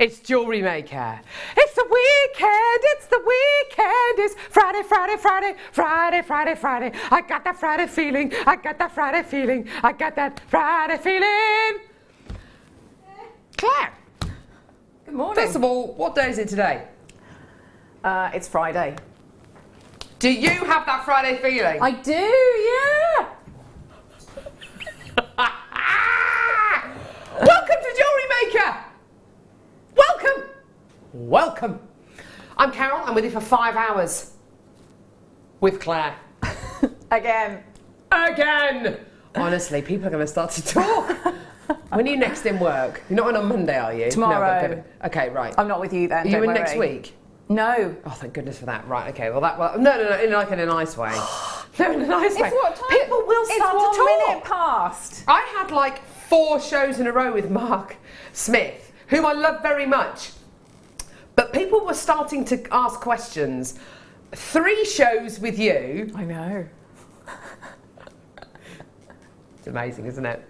It's Jewellery Maker. It's the weekend, it's the weekend. It's Friday, Friday, Friday, Friday, Friday, Friday. I got that Friday feeling, I got that Friday feeling, I got that Friday feeling. Claire. Good morning. First of all, what day is it today? It's Friday. Do you have that Friday feeling? I do, yeah. Welcome to Jewellery Maker. Welcome. Welcome. I'm Carol. I'm with you for 5 hours. With Claire. Again. Again. Honestly, people are going to start to talk. When are you next in work? You're not in on Monday, are you? Tomorrow. No, okay, right. I'm not with you then. Are you in next week? No. Oh, thank goodness for that. Right, okay. Well, no, in a nice way. No, in a nice way. It's what time? People will start to talk. It's 1 minute past. I had like 4 shows in a row with Mark Smith, whom I love very much. But people were starting to ask questions. 3 shows with you. I know. It's amazing, isn't it?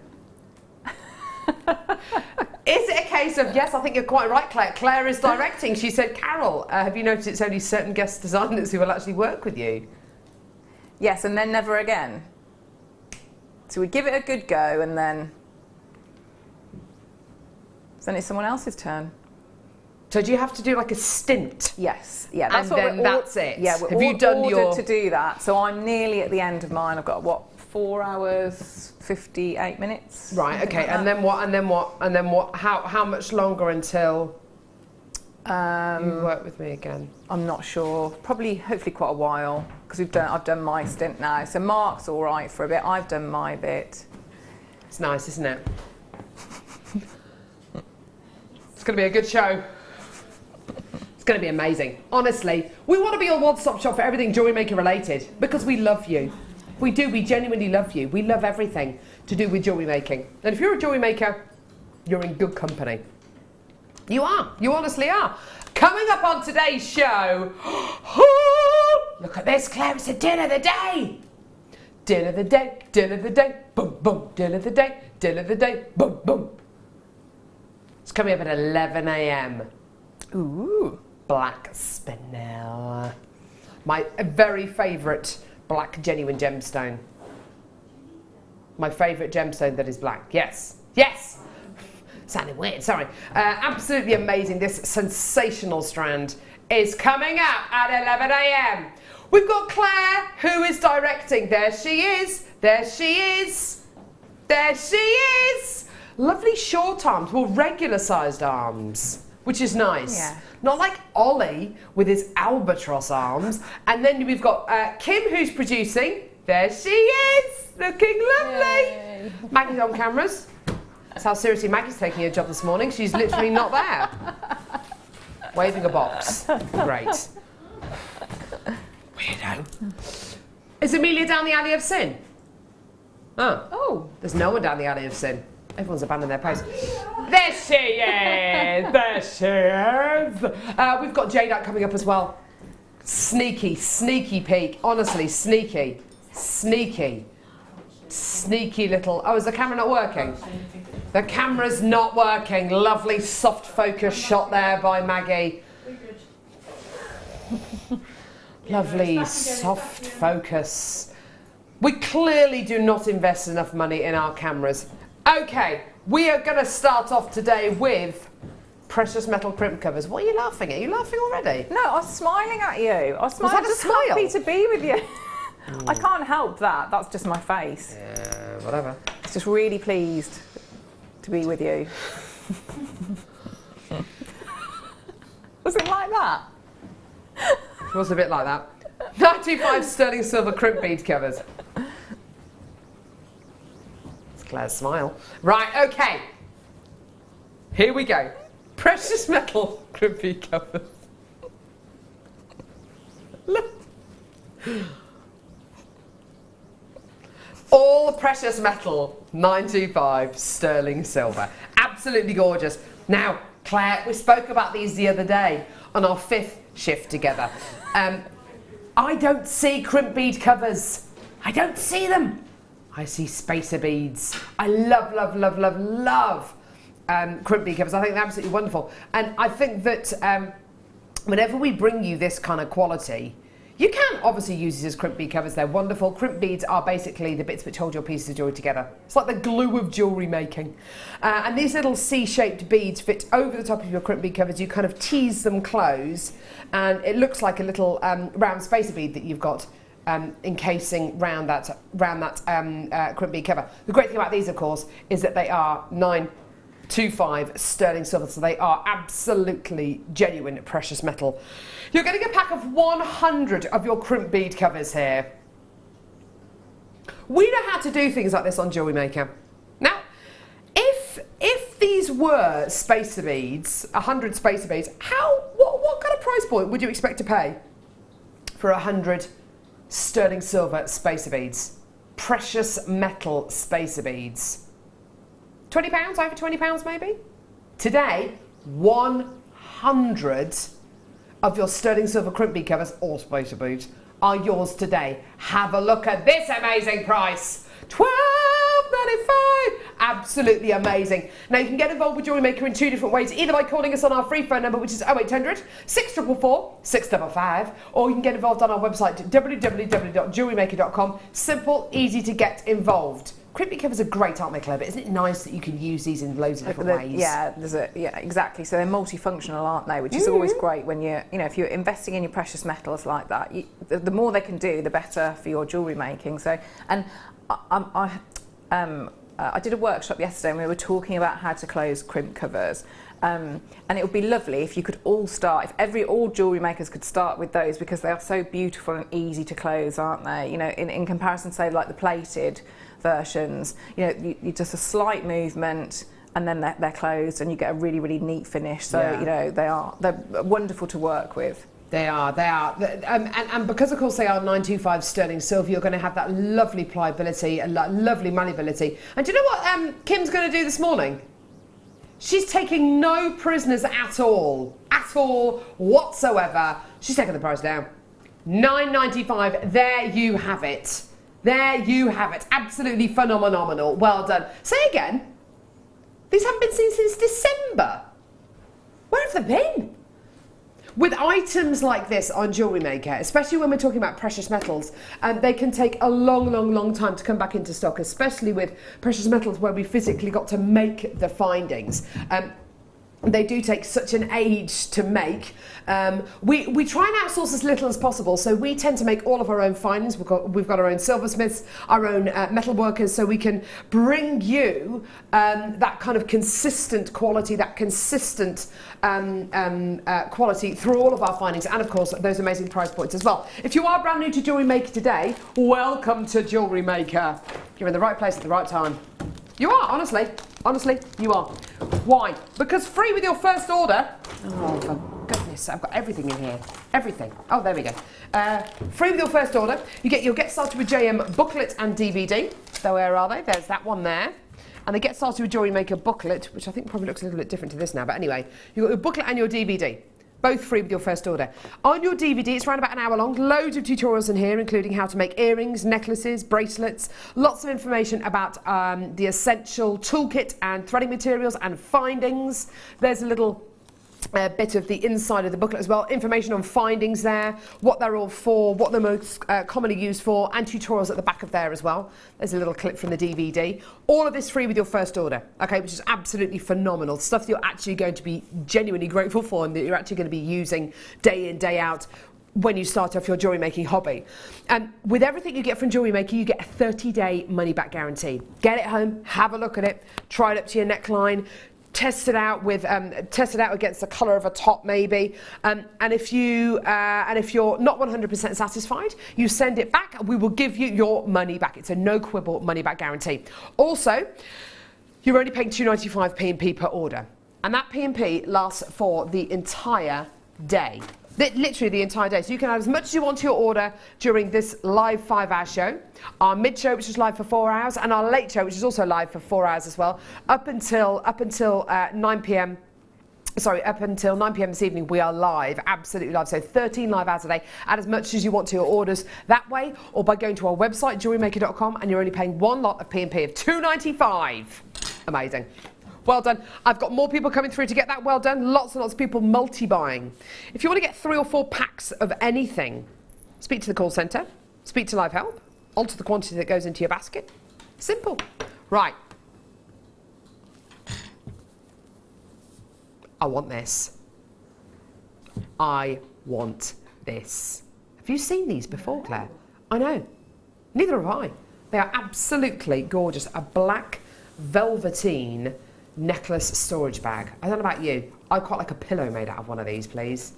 Is it a case of, yes, I think you're quite right, Claire. Claire is directing. She said, Carol, have you noticed it's only certain guest designers who will actually work with you? Yes, and then never again. So we give it a good go and then it's someone else's turn. So do you have to do like a stint? Yes, yeah. That's that's it. Yeah, we're have you done ordered to do that. So I'm nearly at the end of mine. I've got, what, 4 hours, 58 minutes? Right, okay. And then what? How much longer until you work with me again? I'm not sure. Probably, hopefully quite a while, because I've done my stint now. So Mark's all right for a bit. I've done my bit. It's nice, isn't it? It's going to be a good show. It's going to be amazing. Honestly, we want to be a one-stop shop for everything Jewellery Maker related because we love you. We do. We genuinely love you. We love everything to do with jewellery making. And if you're a jewellery maker, you're in good company. You are. You honestly are. Coming up on today's show, look at this, Claire. It's the dinner of the day. Dinner of the day. Dinner of the day. Boom, boom. Dinner of the day. Dinner of the day. Boom, boom. It's coming up at 11 a.m. Ooh, black Spinel. My very favourite black genuine gemstone. My favourite gemstone that is black. Yes, yes. Sounding weird, sorry. Absolutely amazing. This sensational strand is coming up at 11 a.m. We've got Claire, who is directing. There she is. There she is. There she is. Lovely short arms, well, regular sized arms, which is nice. Yeah. Not like Ollie with his albatross arms. And then we've got Kim, who's producing. There she is, looking lovely. Yay. Maggie's on cameras. That's how seriously Maggie's taking her job this morning. She's literally not there. Waving a box. Great. Weirdo. Is Amelia down the alley of sin? Oh, there's no one down the alley of sin. Everyone's abandoned their post. There she is! There she is! We've got Jadeite coming up as well. Sneaky, sneaky peek. Honestly, sneaky. Sneaky. Sneaky little... Oh, is the camera not working? The camera's not working. Lovely soft focus shot there by Maggie. Lovely soft focus. We clearly do not invest enough money in our cameras. Okay, we are going to start off today with precious metal crimp covers. What are you laughing at? Are you laughing already? No, I was smiling at you. I was smiling. Was that a just smile? happy to be with you. I can't help that. That's just my face. Yeah, whatever. It's just really pleased to be with you. Was it like that? It was a bit like that. 95 sterling silver crimp bead covers. Claire's smile. Right, okay. Here we go. Precious metal crimp bead covers. Look. All precious metal, 925 sterling silver. Absolutely gorgeous. Now, Claire, we spoke about these the other day on our 5th shift together. I don't see crimp bead covers. I don't see them. I see spacer beads. I love, love, love, love, love crimp bead covers. I think they're absolutely wonderful. And I think that whenever we bring you this kind of quality, you can obviously use these as crimp bead covers. They're wonderful. Crimp beads are basically the bits which hold your pieces of jewellery together. It's like the glue of jewellery making. And these little C-shaped beads fit over the top of your crimp bead covers. You kind of tease them close, and it looks like a little round spacer bead that you've got encasing round that crimp bead cover. The great thing about these, of course, is that they are 925 sterling silver, so they are absolutely genuine precious metal. You're getting a pack of 100 of your crimp bead covers here. We know how to do things like this on Jewellery Maker. Now, if these were spacer beads, 100 spacer beads, what kind of price point would you expect to pay for 100 sterling silver spacer beads? Precious metal spacer beads. £20, over £20 maybe? Today, 100 of your sterling silver crimp bead covers, or spacer beads, are yours today. Have a look at this amazing price. £12.95. Absolutely amazing. Now you can get involved with Jewellery Maker in two different ways, either by calling us on our free phone number, which is 0800 644 655, or you can get involved on our website www.jewellerymaker.com. Simple, easy to get involved. Crimp bead covers are great, aren't they, Claire? But isn't it nice that you can use these in loads of different ways? Yeah, exactly. So they're multifunctional, aren't they? Which is always great when if you're investing in your precious metals like that. The more they can do, the better for your jewellery making. So, and I did a workshop yesterday, and we were talking about how to close crimp covers. And it would be lovely if you could all start, if all jewellery makers could start with those, because they are so beautiful and easy to close, aren't they? You know, in comparison, say, like the plated versions, you just a slight movement and then they're closed, and you get a really, really neat finish. So, they're wonderful to work with. They are. And because, of course, they are 925 sterling silver, you're going to have that lovely pliability and lovely malleability. And do you know what Kim's going to do this morning? She's taking no prisoners at all whatsoever. She's taking the price down. £9.95. There you have it. There you have it. Absolutely phenomenal. Well done. Say again. These haven't been seen since December. Where have they been? With items like this on Jewellery Maker, especially when we're talking about precious metals, they can take a long time to come back into stock, especially with precious metals where we physically got to make the findings. They do take such an age to make. We try and outsource as little as possible, so we tend to make all of our own findings. We've got our own silversmiths, our own metal workers, so we can bring you that kind of consistent quality, that consistent quality through all of our findings, and of course those amazing price points as well. If you are brand new to Jewellery Maker today, welcome to Jewellery Maker. You're in the right place at the right time. You are, honestly, you are. Why? Because free with your first order. Oh, for goodness, I've got everything in here. Everything. Oh, there we go. Free with your first order. You'll get started with JM booklet and DVD. So where are they? There's that one there. And they get started with Jewellery Maker booklet, which I think probably looks a little bit different to this now. But anyway, you've got your booklet and your DVD. Both free with your first order. On your DVD, it's around about an hour long. Loads of tutorials in here, including how to make earrings, necklaces, bracelets. Lots of information about the essential toolkit and threading materials and findings. There's a little bit of the inside of the booklet as well. Information on findings there, what they're all for, what they're most commonly used for, and tutorials at the back of there as well. There's a little clip from the DVD. All of this free with your first order, okay, which is absolutely phenomenal. Stuff that you're actually going to be genuinely grateful for and that you're actually going to be using day in, day out when you start off your jewellery making hobby. And with everything you get from Jewellery Maker, you get a 30-day money-back guarantee. Get it home, have a look at it, try it up to your neckline, test it out against the colour of a top maybe, and if you're not 100% satisfied, you send it back and we will give you your money back. It's a no quibble money back guarantee. Also, you're only paying £2.95 P&P per order, and that P&P lasts for the entire day. Literally the entire day. So you can add as much as you want to your order during this live 5-hour show, our mid show, which is live for 4 hours, and our late show, which is also live for 4 hours as well, up until 9 p.m. Sorry, up until 9 p.m. this evening, we are live, absolutely live. So 13 live hours a day. Add as much as you want to your orders that way, or by going to our website, jewellerymaker.com, and you're only paying one lot of P&P of £2.95. Amazing. Well done. I've got more people coming through to get that. Well done. Lots and lots of people multi-buying. If you want to get 3 or 4 packs of anything, speak to the call centre, speak to Live Help, alter the quantity that goes into your basket. Simple. Right. I want this. I want this. Have you seen these before, Claire? I know. Neither have I. They are absolutely gorgeous. A black velvetine necklace storage bag. I don't know about you. I quite like a pillow made out of one of these, please.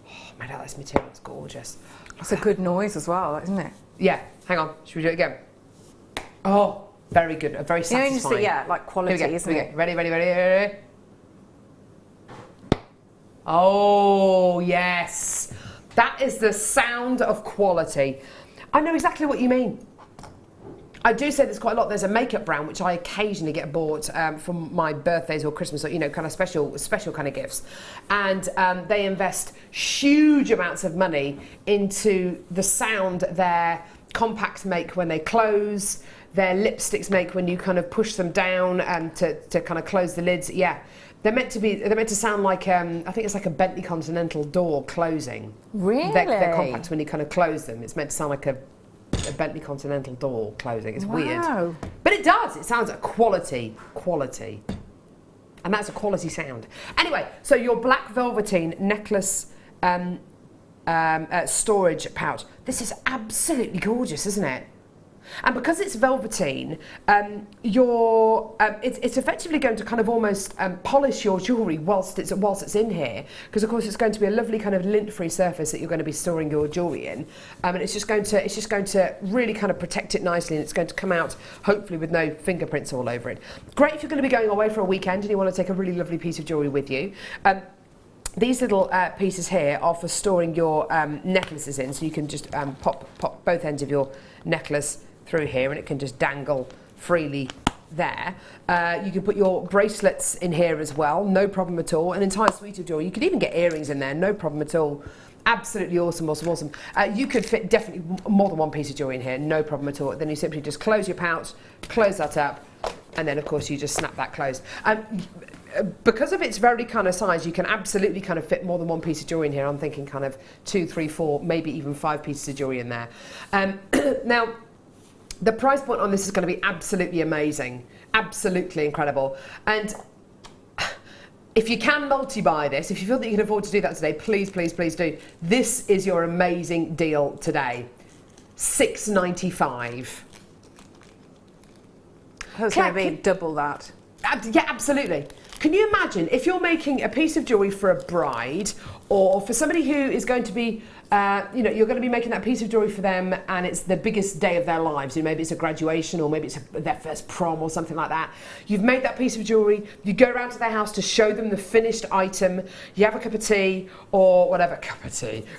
Oh, made out of this material. It's gorgeous. It's a good noise as well, isn't it? Yeah. Hang on. Should we do it again? Oh, very good. Very satisfying. You know, yeah, like quality, isn't it? Ready, ready, ready, ready. Oh, yes. That is the sound of quality. I know exactly what you mean. I do say this quite a lot. There's a makeup brand which I occasionally get bought for my birthdays or Christmas, or, you know, kind of special kind of gifts. And they invest huge amounts of money into the sound their compacts make when they close, their lipsticks make when you kind of push them down and to kind of close the lids. Yeah. They're meant to sound like I think it's like a Bentley Continental door closing. Really? They're compacts when you kind of close them. It's meant to sound like a Bentley Continental door closing. It's weird, but it does. It sounds like quality, and that's a quality sound. Anyway, so your black velvetine necklace storage pouch. This is absolutely gorgeous, isn't it? And because it's velvetine, it's effectively going to kind of almost polish your jewellery whilst it's in here, because of course it's going to be a lovely kind of lint-free surface that you're going to be storing your jewellery in, and it's just going to really kind of protect it nicely, and it's going to come out hopefully with no fingerprints all over it. Great if you're going to be going away for a weekend and you want to take a really lovely piece of jewellery with you. These little pieces here are for storing your necklaces in, so you can just pop both ends of your necklace through here and it can just dangle freely there. You can put your bracelets in here as well, no problem at all. An entire suite of jewelry. You could even get earrings in there, no problem at all. Absolutely awesome, awesome, awesome. You could fit definitely more than one piece of jewelry in here, no problem at all. Then you simply just close your pouch, close that up, and then of course you just snap that closed. Because of its very kind of size, you can absolutely kind of fit more than one piece of jewelry in here. I'm thinking kind of 2, 3, 4, maybe even 5 pieces of jewelry in there. Now, the price point on this is going to be absolutely amazing, absolutely incredible. And if you can multi-buy this, if you feel that you can afford to do that today, please, please, please do. This is your amazing deal today. $6.95. It's going to be double that. Yeah, absolutely. Can you imagine if you're making a piece of jewellery for a bride or for somebody who is going to be, you know, you're going to be making that piece of jewellery for them and it's the biggest day of their lives. You know, maybe it's a graduation or maybe it's their first prom or something like that. You've made that piece of jewellery, you go around to their house to show them the finished item, you have a cup of tea or whatever,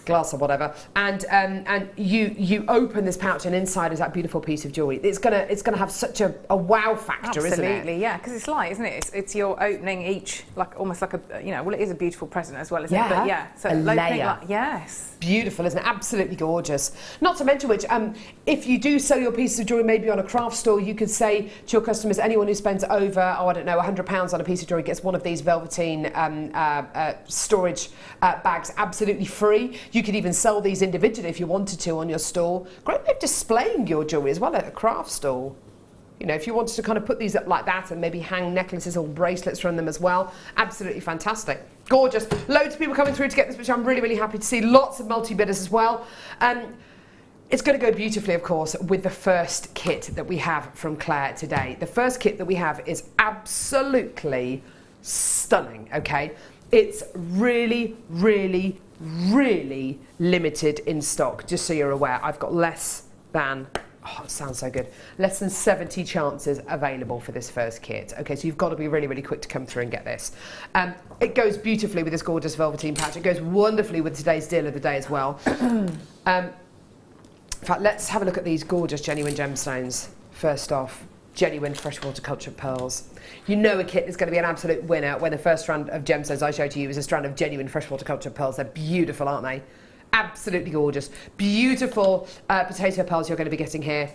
glass or whatever, and you open this pouch and inside is that beautiful piece of jewellery. It's gonna have such a wow factor, isn't it? Absolutely, yeah, because it's light, isn't it? It's your opening each, like almost like a, you know, well, it is a beautiful present as well, isn't it? But yeah, so a layer. Like, yes. Beautiful, isn't it? Absolutely gorgeous. Not to mention which, if you do sell your pieces of jewellery maybe on a craft store, you could say to your customers, anyone who spends over, oh, I don't know, £100 on a piece of jewellery gets one of these velvetine storage bags absolutely free. You could even sell these individually if you wanted to on your store. Great way of displaying your jewellery as well at a craft store. You know, if you wanted to kind of put these up like that and maybe hang necklaces or bracelets from them as well, absolutely fantastic. Gorgeous. Loads of people coming through to get this, which I'm really, really happy to see. Lots of multi-bidders as well. It's going to go beautifully, of course, with the first kit that we have from Claire today. The first kit that we have is absolutely stunning, okay? It's really, really, really limited in stock, just so you're aware. I've got less than... Oh, it sounds so good. Less than 70 chances available for this first kit. Okay, so you've got to be really, really quick to come through and get this. It goes beautifully with this gorgeous velvetine patch. It goes wonderfully with today's deal of the day as well. In fact, let's have a look at these gorgeous genuine gemstones. First off, genuine freshwater cultured pearls. You know a kit is going to be an absolute winner when the first strand of gemstones I showed to you is a strand of genuine freshwater cultured pearls. They're beautiful, aren't they? Absolutely gorgeous. Beautiful potato pearls you're going to be getting here.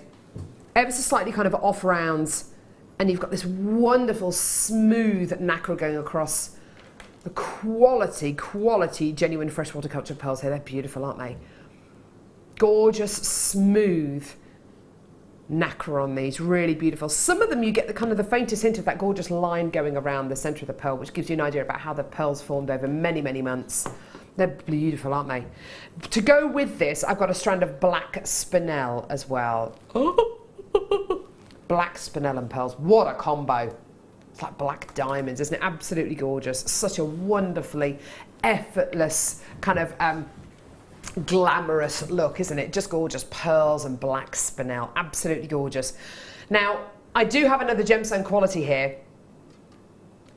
Ever so slightly kind of off rounds And you've got this wonderful smooth nacre going across. The quality genuine freshwater cultured pearls here. They're beautiful, aren't they? Gorgeous, smooth nacre on these, really beautiful. Some of them you get the kind of the faintest hint of that gorgeous line going around the centre of the pearl, which gives you an idea about how the pearls formed over many, many months. They're beautiful, aren't they? To go with this, I've got a strand of black spinel as well. Black spinel and pearls, what a combo. It's like black diamonds, isn't it? Absolutely gorgeous. Such a wonderfully effortless kind of glamorous look, isn't it? Just gorgeous. Pearls and black spinel, absolutely gorgeous. Now, I do have another gemstone quality here.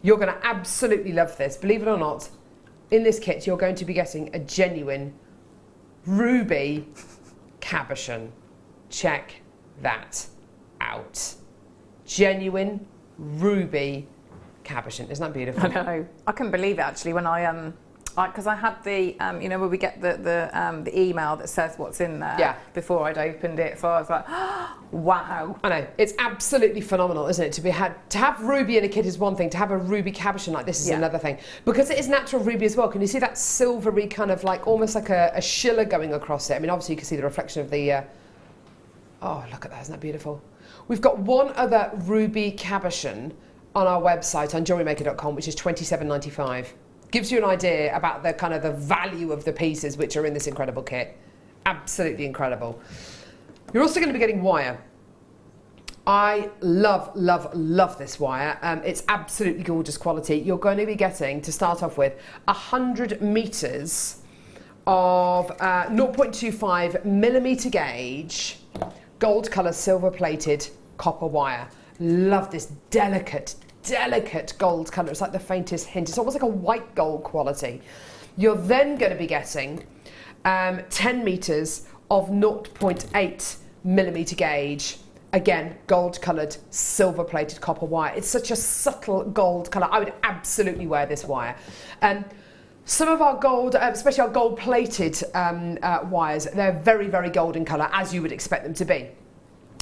You're going to absolutely love this. Believe it or not, in this kit, you're going to be getting a genuine ruby cabochon. Check that out. Genuine ruby cabochon. Isn't that beautiful? I know. I couldn't believe it actually when because I had the, you know, where we get the email that says what's in there before I'd opened it. So I was like, oh, wow. I know, it's absolutely phenomenal, isn't it? To have ruby in a kit is one thing, to have a ruby cabochon like this is another thing. Because it is natural ruby as well. Can you see that silvery kind of like, almost like a shiller going across it? I mean, obviously you can see the reflection of the, oh, look at that, isn't that beautiful? We've got one other ruby cabochon on our website, on jewellerymaker.com, which is $27.95. Gives you an idea about the kind of the value of the pieces which are in this incredible kit. Absolutely incredible. You're also going to be getting wire. I love, love, love this wire. It's absolutely gorgeous quality. You're going to be getting, to start off with, 100 meters of 0.25 millimeter gauge, gold color, silver plated copper wire. Love this delicate gold colour. It's like the faintest hint. It's almost like a white gold quality. You're then going to be getting 10 metres of 0.8 millimetre gauge. Again, gold coloured, silver plated copper wire. It's such a subtle gold colour. I would absolutely wear this wire. Some of our gold, especially our gold plated wires, they're very, very golden colour, as you would expect them to be.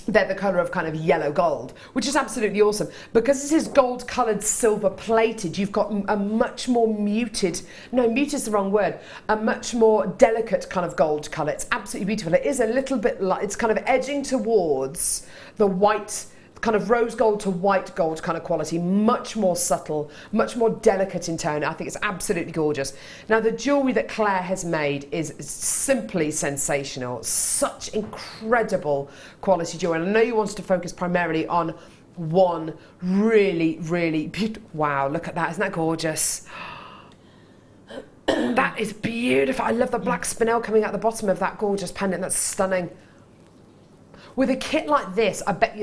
They're the colour of kind of yellow gold, which is absolutely awesome. Because this is gold coloured, silver plated, you've got a much more muted, no, muted's the wrong word, a much more delicate kind of gold colour. It's absolutely beautiful. It is a little bit like, it's kind of edging towards the white, kind of rose gold to white gold kind of quality, much more subtle, much more delicate in tone. I think it's absolutely gorgeous. Now, the jewellery that Claire has made is simply sensational. Such incredible quality jewellery. And I know you wanted to focus primarily on one really, really beautiful. Wow, look at that. Isn't that gorgeous? That is beautiful. I love the black spinel coming out the bottom of that gorgeous pendant. That's stunning. With a kit like this, I bet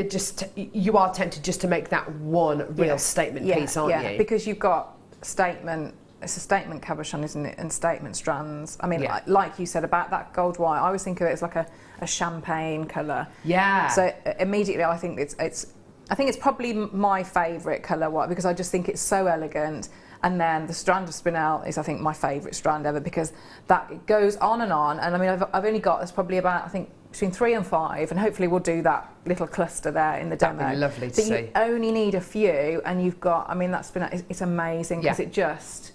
you are tempted just to make that one real statement piece, aren't you? Yeah, because you've got statement, it's a statement cabochon, isn't it, and statement strands. I mean, like you said about that gold wire, I always think of it as like a champagne colour. Yeah. So immediately I think it's probably my favourite colour wire, because I just think it's so elegant. And then the strand of spinel is, I think, my favourite strand ever, because that it goes on. And I mean, I've only got, there's probably about, I think, between 3 and 5, and hopefully we'll do that little cluster there in the demo. That'd be lovely to see. You only need a few, and you've got, I mean, that spinel, it's amazing, because it just,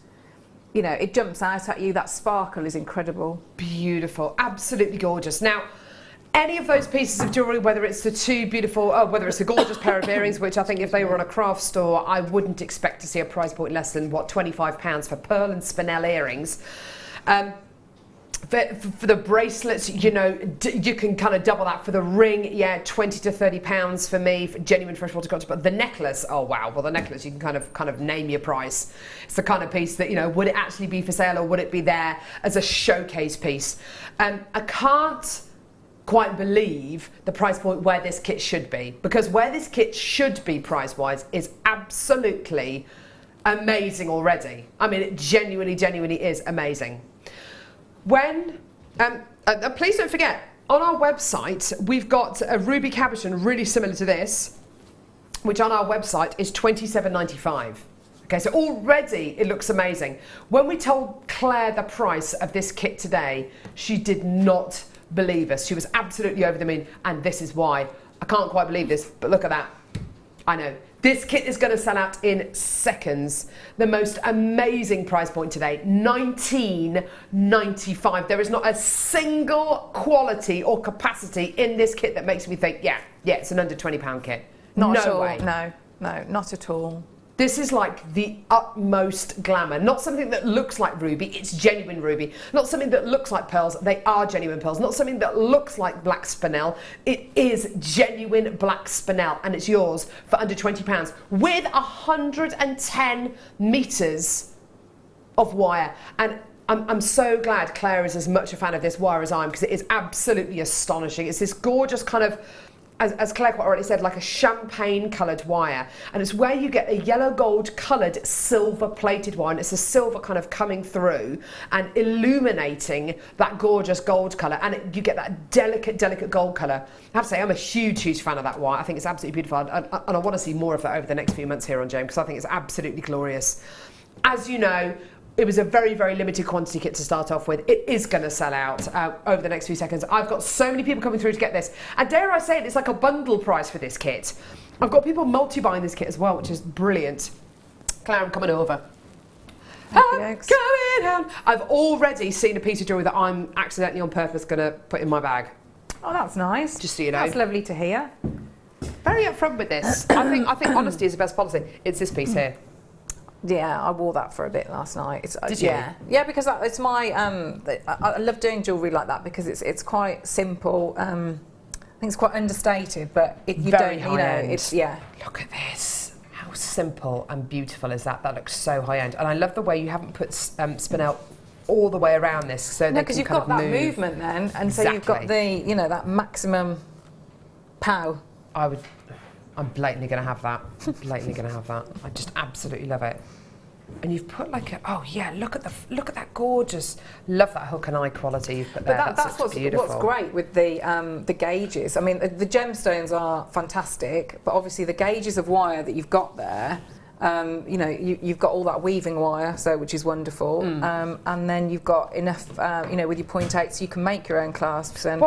you know, it jumps out at you. That sparkle is incredible. Beautiful, absolutely gorgeous. Now, any of those pieces of jewellery, whether it's the two beautiful, whether it's a gorgeous pair of earrings, which I think if they were on a craft store, I wouldn't expect to see a price point less than, what, £25 for pearl and spinel earrings. For the bracelets, you know, you can kind of double that. For the ring, yeah, £20 to £30 for me, for genuine freshwater culture. But the necklace, oh wow, well the necklace, you can kind of name your price. It's the kind of piece that, you know, would it actually be for sale, or would it be there as a showcase piece? I can't quite believe the price point where this kit should be, because where this kit should be price-wise is absolutely amazing already. I mean, it genuinely is amazing. When, please don't forget, on our website, we've got a ruby cabochon really similar to this, which on our website is $27.95. Okay, so already it looks amazing. When we told Claire the price of this kit today, she did not believe us. She was absolutely over the moon, and this is why. I can't quite believe this, but look at that. I know. This kit is going to sell out in seconds. The most amazing price point today, $19.95. There is not a single quality or capacity in this kit that makes me think, yeah, it's an under £20 kit. Not no at all. way. No, not at all. This is like the utmost glamour. Not something that looks like ruby, it's genuine ruby. Not something that looks like pearls, they are genuine pearls. Not something that looks like black spinel, it is genuine black spinel, and it's yours for under £20 with 110 metres of wire. And I'm so glad Claire is as much a fan of this wire as I am, because it is absolutely astonishing. It's this gorgeous kind of, as Claire quite already said, like a champagne coloured wire, and it's where you get a yellow gold coloured silver plated wire, and it's a silver kind of coming through and illuminating that gorgeous gold colour, and you get that delicate gold colour. I have to say, I'm a huge fan of that wire. I think it's absolutely beautiful, and I want to see more of that over the next few months here on James, because I think it's absolutely glorious. As you know, it was a very limited quantity kit to start off with. It is going to sell out over the next few seconds. I've got so many people coming through to get this. And dare I say it, it's like a bundle price for this kit. I've got people multi-buying this kit as well, which is brilliant. Claire, I'm coming over. I'm coming on. I've already seen a piece of jewellery that I'm accidentally on purpose going to put in my bag. Oh, that's nice. Just so you know. That's lovely to hear. Very upfront with this. I think honesty is the best policy. It's this piece here. Yeah, I wore that for a bit last night. Did you? Yeah, because it's my. I love doing jewellery like that because it's quite simple. I think it's quite understated, but you Very don't, you know, high-end. it's Look at this. How simple and beautiful is that? That looks so high end, and I love the way you haven't put Spinel all the way around this, so because you've got that movement then, and so you've got the that maximum pow. I'm blatantly going to have that. I just absolutely love it. And you've put like a, oh yeah, look at that gorgeous, love that hook and eye quality you've put there. But that's what's great with the gauges. I mean, the gemstones are fantastic, but obviously the gauges of wire that you've got there, you've got all that weaving wire, which is wonderful, and then you've got enough, with your 0.8, you can make your own clasps and.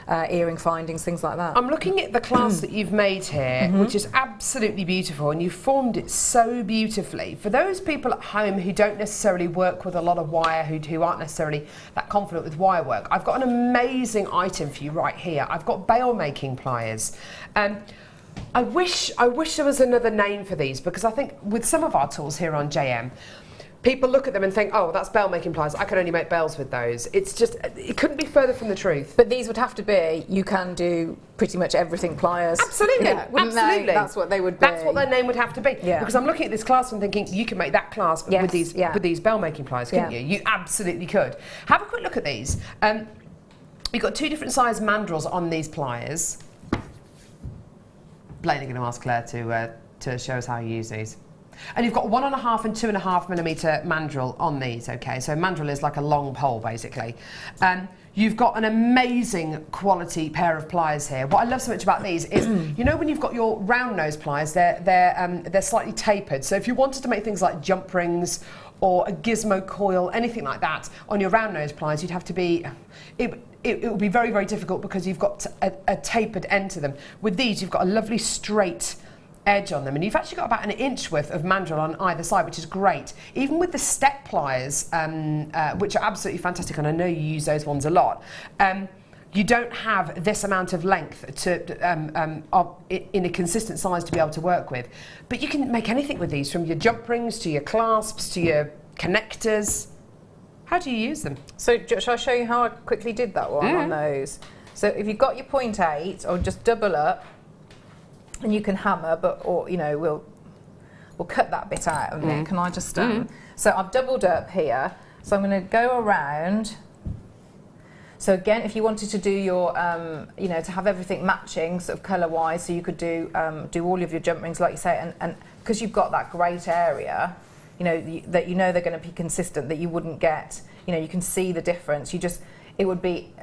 Earring findings, things like that. I'm looking at the clasp that you've made here, which is absolutely beautiful, and you've formed it so beautifully. For those people at home who don't necessarily work with a lot of wire, who aren't necessarily that confident with wire work, I've got an amazing item for you right here. I've got bail making pliers. I wish there was another name for these, because I think with some of our tools here on JM, people look at them and think, oh, that's bail making pliers. I can only make bails with those. It's just, it couldn't be further from the truth. But these would have to be, you can do pretty much everything pliers. Absolutely, absolutely. That's what they would be. That's what their name would have to be. Yeah. Because I'm looking at this clasp and thinking, you can make that clasp with these bail making pliers, couldn't you? You absolutely could. Have a quick look at these. You've got two different size mandrels on these pliers. Blatantly going to ask Claire to show us how you use these. And you've got 1.5 and 2.5mm mandrel on these, okay? So mandrel is like a long pole, basically. You've got an amazing quality pair of pliers here. What I love so much about these is, when you've got your round nose pliers, they're slightly tapered. So if you wanted to make things like jump rings or a gizmo coil, anything like that, on your round nose pliers, you'd have to be. It would be very difficult because you've got a tapered end to them. With these, you've got a lovely straight edge on them, and you've actually got about an inch worth of mandrel on either side, which is great. Even with the step pliers, which are absolutely fantastic, and I know you use those ones a lot, you don't have this amount of length in a consistent size to be able to work with. But you can make anything with these, from your jump rings to your clasps to your connectors. How do you use them? So shall I show you how I quickly did that one on those? So if you've got your 0.8, or just double up, and you can hammer, we'll cut that bit out of it. Can I just so I've doubled up here, so I'm going to go around. So again, if you wanted to do your to have everything matching sort of colour wise, so you could do all of your jump rings like you say, and because you've got that great area, that they're going to be consistent, that you wouldn't get, you can see the difference. It would be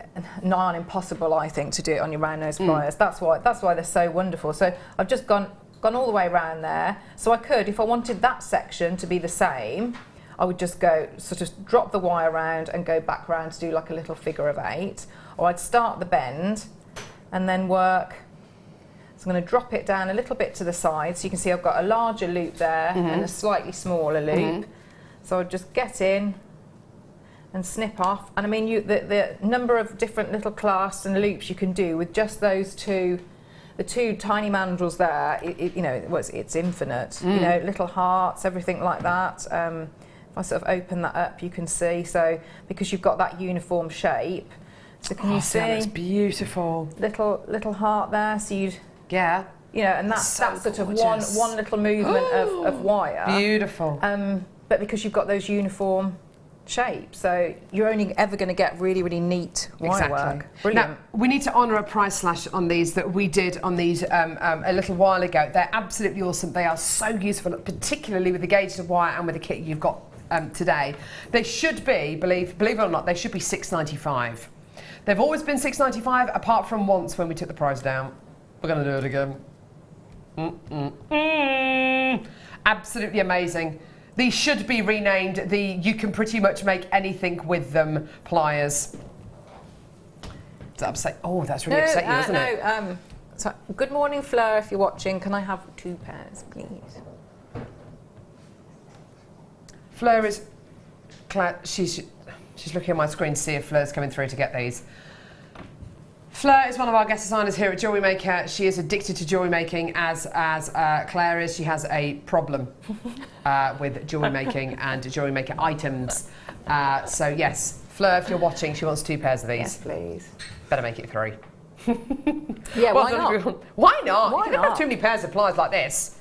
nigh on impossible, I think, to do it on your round nose pliers. That's why they're so wonderful. So I've just gone all the way around there. So I could, if I wanted that section to be the same, I would just go sort of drop the wire around and go back round to do like a little figure of 8. Or I'd start the bend and then work So I'm going to drop it down a little bit to the side. So you can see I've got a larger loop there and a slightly smaller loop. So I'll just get in and snip off. And I mean, the number of different little clasps and loops you can do with just those two, the two tiny mandrels there, you know, it's infinite. You know, little hearts, everything like that. If I sort of open that up, you can see. So because you've got that uniform shape, so can you see? That's beautiful. Little heart there. So you'd, yeah, you know, and that's sort of one little movement of wire. Beautiful. But because you've got those uniform shapes, so you're only ever going to get really, really neat wire work. Brilliant. Now, we need to honour a price slash on these that we did on these a little while ago. They're absolutely awesome. They are so useful, particularly with the gauges of wire and with the kit you've got today. They should be, believe it or not, they should be $6.95. They've always been $6.95, apart from once when we took the price down. We're going to do it again. Absolutely amazing. These should be renamed the you can pretty much make anything with them pliers. Does that upset? Oh, that's really upset you, isn't it? So, good morning, Fleur, if you're watching. Can I have 2 pairs, please? Fleur is... She's looking at my screen to see if Fleur's coming through to get these. Fleur is one of our guest designers here at Jewellery Maker. She is addicted to jewellery making, as Claire is. She has a problem with jewellery making and jewellery maker items. So yes, Fleur, if you're watching, she wants 2 pairs of these. Yes, please. Better make it 3. Yeah, why not? Why not? Why you don't not? have too many pairs of pliers like this.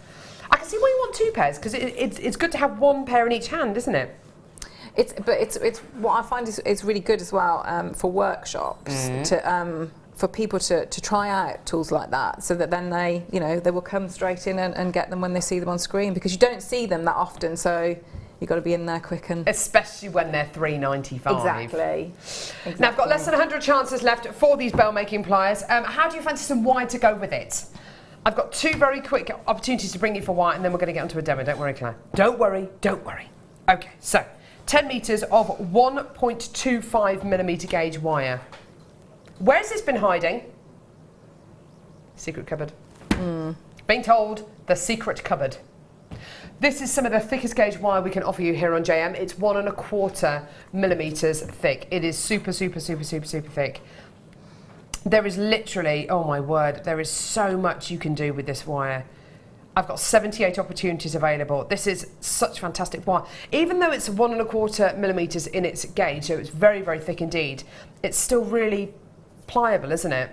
I can see why you want 2 pairs, because it's good to have 1 pair in each hand, isn't it? It's what I find is really good as well for workshops to for people to try out tools like that, so that then they will come straight in and get them when they see them on screen, because you don't see them that often, so you've got to be in there quick, and especially when they're $3.95. Exactly. Now I've got less than 100 chances left for these bell making pliers. How do you fancy some wire to go with it? I've got 2 very quick opportunities to bring you for wire, and then we're going to get onto a demo. Don't worry, Claire. Don't worry. Okay, so 10 metres of 1.25mm gauge wire. Where's this been hiding? Secret cupboard. Being told, the secret cupboard. This is some of the thickest gauge wire we can offer you here on JM. It's 1.25mm thick. It is super thick. There is literally, oh my word, there is so much you can do with this wire. I've got 78 opportunities available. This is such fantastic wire. Even though it's 1.25mm in its gauge, so it's very, very thick indeed, it's still really pliable, isn't it?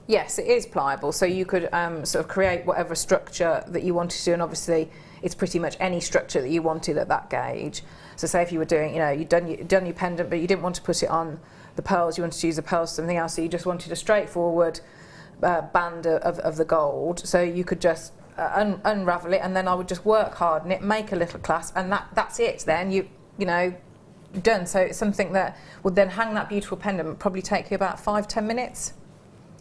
yes, it is pliable. So you could sort of create whatever structure that you wanted to, and obviously it's pretty much any structure that you wanted at that gauge. So say if you were doing, you know, you'd done your pendant, but you didn't want to put it on the pearls, you wanted to use the pearls for something else, so you just wanted a straightforward band of the gold. So you could just unravel it, and then I would just work hard on it, make a little clasp, and that's it. Then you know, done. So it's something that would then hang that beautiful pendant, probably take you about 5-10 minutes.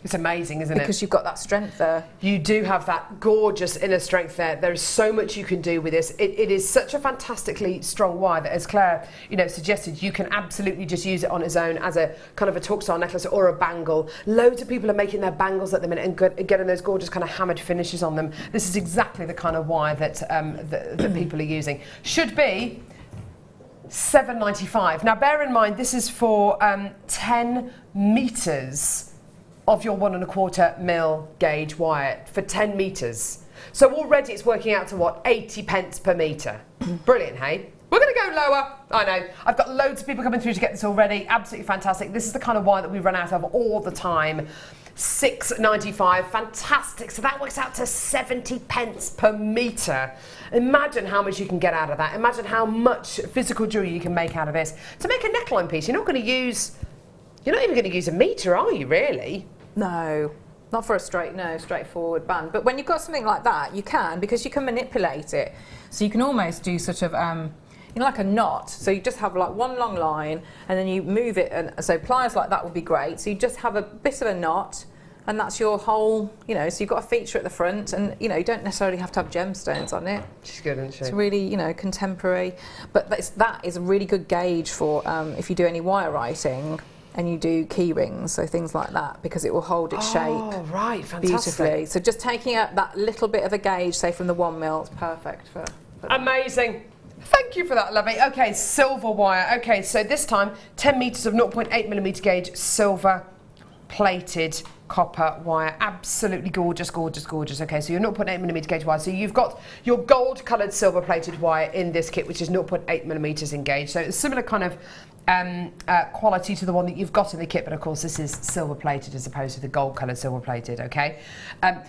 It's amazing, isn't it? Because you've got that strength there. You do have that gorgeous inner strength there. There is so much you can do with this. It is such a fantastically strong wire that, as Claire, you know, suggested, you can absolutely just use it on its own as a kind of a talk style necklace or a bangle. Loads of people are making their bangles at the minute and getting those gorgeous kind of hammered finishes on them. This is exactly the kind of wire that that people are using. Should be $7.95. Now, bear in mind, this is for 10 metres of your 1.25 mil gauge wire for 10 metres. So already it's working out to what, 80 pence per metre. Brilliant, hey? We're going to go lower. I know. I've got loads of people coming through to get this already. Absolutely fantastic. This is the kind of wire that we run out of all the time. $6.95, fantastic. So that works out to 70 pence per metre. Imagine how much you can get out of that. Imagine how much physical jewellery you can make out of this. To make a neckline piece, you're not even going to use a metre, are you, really? No, not for a straightforward band. But when you've got something like that, you can, because you can manipulate it. So you can almost do sort of, like a knot. So you just have like one long line, and then you move it. And so pliers like that would be great. So you just have a bit of a knot, and that's your whole, so you've got a feature at the front, and, you don't necessarily have to have gemstones on it. She's good, isn't she? It's really, contemporary. But that is a really good gauge for if you do any wire writing. and you do key rings, so things like that, because it will hold its shape right, fantastic. beautifully. So just taking out that little bit of a gauge, say from the 1 mil, it's perfect for amazing. Thank you for that, lovely. Okay, silver wire. Okay, so this time 10 meters of 0.8mm gauge silver plated copper wire. Absolutely gorgeous, gorgeous, gorgeous. Okay, so your 0.8mm gauge wire. So you've got your gold coloured silver plated wire in this kit, which is 0.8mm in gauge. So it's similar kind of quality to the one that you've got in the kit, but of course this is silver plated as opposed to the gold coloured silver plated. Okay,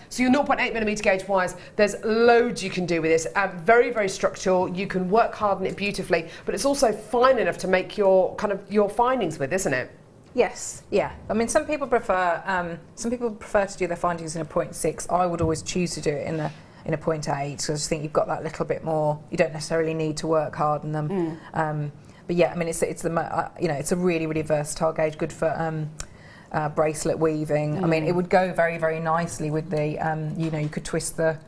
so your 0.8mm gauge wires, there's loads you can do with this. Very, very structural. You can work harden it beautifully, but it's also fine enough to make your kind of your findings with, isn't it? Yes, yeah. I mean, some people prefer to do their findings in a 0.6. I would always choose to do it in a 0.8 because I just think you've got that little bit more. You don't necessarily need to work hard on them. But yeah, I mean, it's a really, really versatile gauge, good for bracelet weaving. I mean, it would go very, very nicely with the, you could twist the.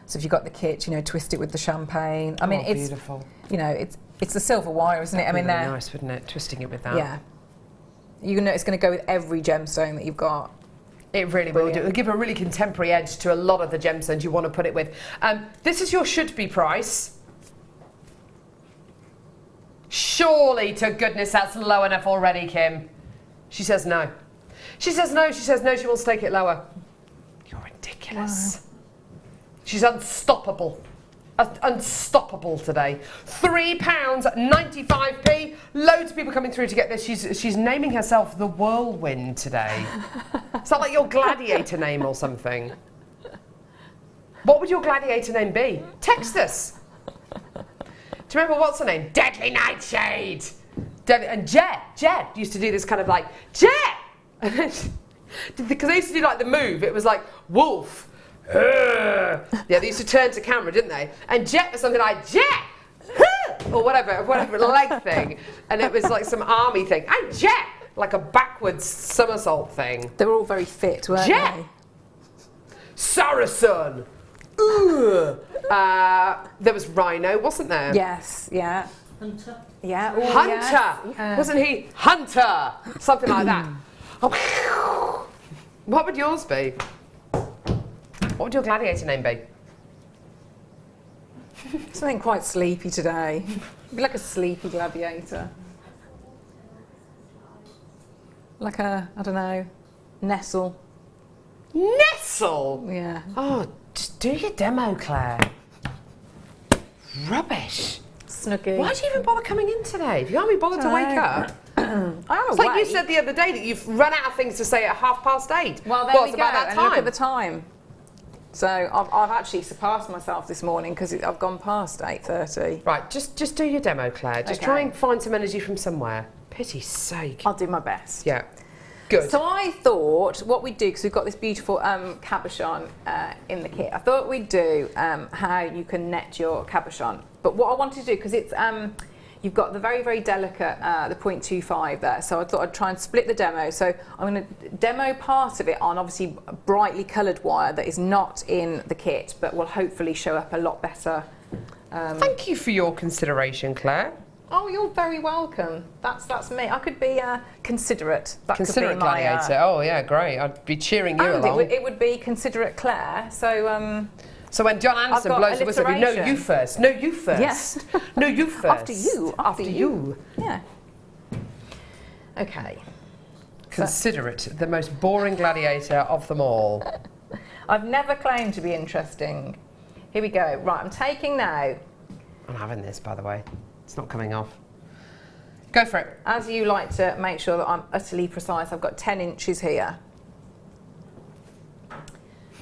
So if you got the kit, twist it with the champagne. I mean, it's beautiful. It's the silver wire, isn't it? I mean, they're nice, wouldn't it? Twisting it with that. Yeah. It's going to go with every gemstone that you've got. It really will do. It'll give a really contemporary edge to a lot of the gemstones you want to put it with. This is your should-be price. Surely to goodness that's low enough already, Kim. She says no. She says no. She says no. She wants to take it lower. You're ridiculous. Wow. She's unstoppable. Unstoppable today. £3.95p. Loads of people coming through to get this. She's naming herself the Whirlwind today. It's not like your gladiator name or something. What would your gladiator name be? Text us. Do you remember what's her name? Deadly Nightshade. And Jet used to do this kind of like Jet, because they used to do like the move. It was like wolf. Yeah, they used to turn to camera, didn't they? And Jet was something like Jet, or whatever leg thing, and it was like some army thing. And Jet, like a backwards somersault thing. They were all very fit, weren't Jet. they? Saracen. There was Rhino, wasn't there? Yes, yeah. Hunter. Yeah. Ooh, Hunter. yes. Yeah. Wasn't he? Hunter. Something like that. What would yours be? What would your gladiator name be? Something quite sleepy today. It'd be like a sleepy gladiator. Like a, I don't know, Nestle. Nestle? Yeah. Oh, just do your demo, Claire. Rubbish. Snooky. Why do you even bother coming in today? If you can't be bothered to wake up. It's like you said the other day that you've run out of things to say at 8:30. Well, there we it's go. about that and time. look at the time. So I've actually surpassed myself this morning because I've gone past 8:30. Right, just do your demo, Claire. Just try and find some energy from somewhere. Pity's sake. I'll do my best. Yeah. Good. So I thought what we'd do, because we've got this beautiful cabochon in the kit, I thought we'd do how you can net your cabochon. But what I wanted to do, because it's you've got the very, very delicate, the 0.25 there, so I thought I'd try and split the demo. So I'm going to demo part of it on obviously brightly coloured wire that is not in the kit, but will hopefully show up a lot better. Thank you for your consideration, Claire. Oh, you're very welcome. That's me. I could be considerate. That Considerate could be my, gladiator. Oh yeah, great. I'd be cheering you and along. it would be considerate Claire. So. So when John Anderson got blows the whistle, no, alliteration. you first. No, you first. Yes. No, you first. After you. After you. Yeah. Okay. Considerate, the most boring gladiator of them all. I've never claimed to be interesting. Here we go. Right, I'm taking now. I'm having this, by the way. It's not coming off. Go for it. As you like to make sure that I'm utterly precise, I've got 10 inches here.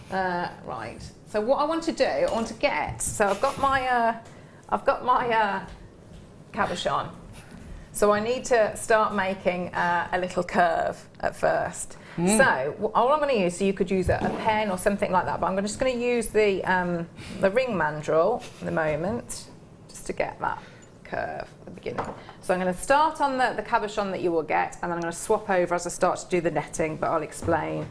Right. So what I want to do, I want to get. So I've got my cabochon. So I need to start making a little curve at first. So all I'm going to use, so you could use a pen or something like that, but I'm just going to use the ring mandrel at the moment, just to get that curve at the beginning. So I'm going to start on the cabochon that you will get, and then I'm going to swap over as I start to do the netting, but I'll explain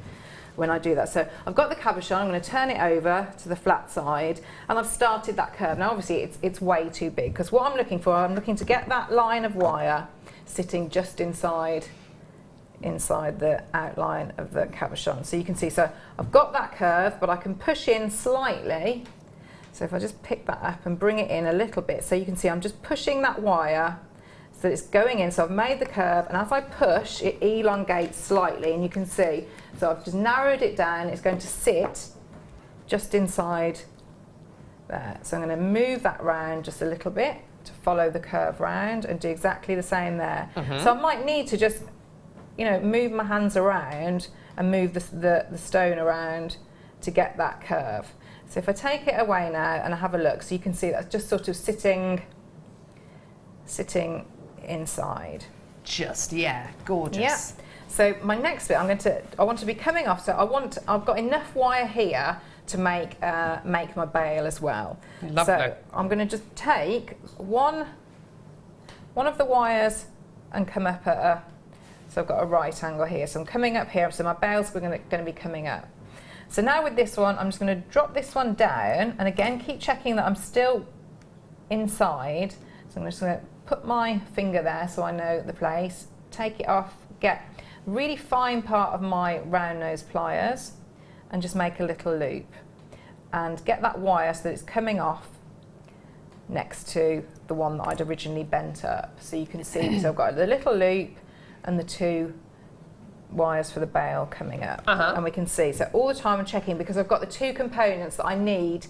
when I do that. So I've got the cabochon, I'm going to turn it over to the flat side, and I've started that curve. Now obviously it's way too big, because what I'm looking for, I'm looking to get that line of wire sitting just inside inside the outline of the cabochon. So you can see, so I've got that curve, but I can push in slightly. So if I just pick that up and bring it in a little bit, so you can see I'm just pushing that wire so that it's going in. So I've made the curve, and as I push, it elongates slightly, and you can see, so I've just narrowed it down. It's going to sit just inside there. So I'm going to move that round just a little bit to follow the curve round and do exactly the same there. So I might need to just, you know, move my hands around and move the stone around to get that curve. So if I take it away now and I have a look, so you can see that's just sort of sitting inside. Just, yeah, gorgeous. Yeah. So my next bit, I want to be coming off. So I've got enough wire here to make my bail as well. Lovely. So I'm going to just take one of the wires and come up at a, so I've got a right angle here. So I'm coming up here, so my bail's going to be coming up. So now with this one, I'm just going to drop this one down, and again, keep checking that I'm still inside. So I'm just going to put my finger there so I know the place, take it off, get a really fine part of my round nose pliers, and just make a little loop. And get that wire so that it's coming off next to the one that I'd originally bent up. So you can see, so I've got the little loop and the two wires for the bail coming up, and we can see, so all the time I'm checking because I've got the two components that I need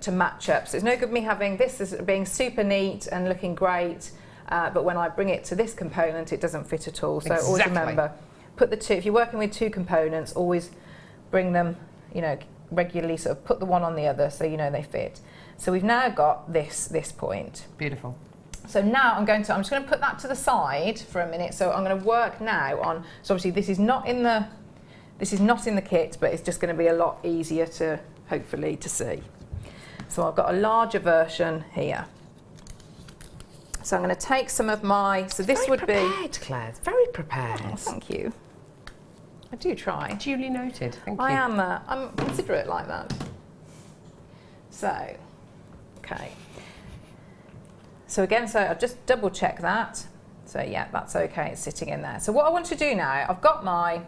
to match up. So it's no good me having this as being super neat and looking great, but when I bring it to this component it doesn't fit at all. So always remember, put the two, if you're working with two components, always bring them, you know, regularly, sort of put the one on the other so you know they fit. So we've now got this point. Beautiful. So now I'm just going to put that to the side for a minute. So I'm going to work now on, so obviously this is not in the kit, but it's just going to be a lot easier to, hopefully, to see. So I've got a larger version here. So I'm going to take some of my, so this would be... Very prepared, Claire, very prepared. Oh, thank you. I do try. Duly noted, thank you. I'm considerate like that. So, okay. So again, so I'll just double check that. So yeah, that's okay, it's sitting in there. So what I want to do now, I've got my,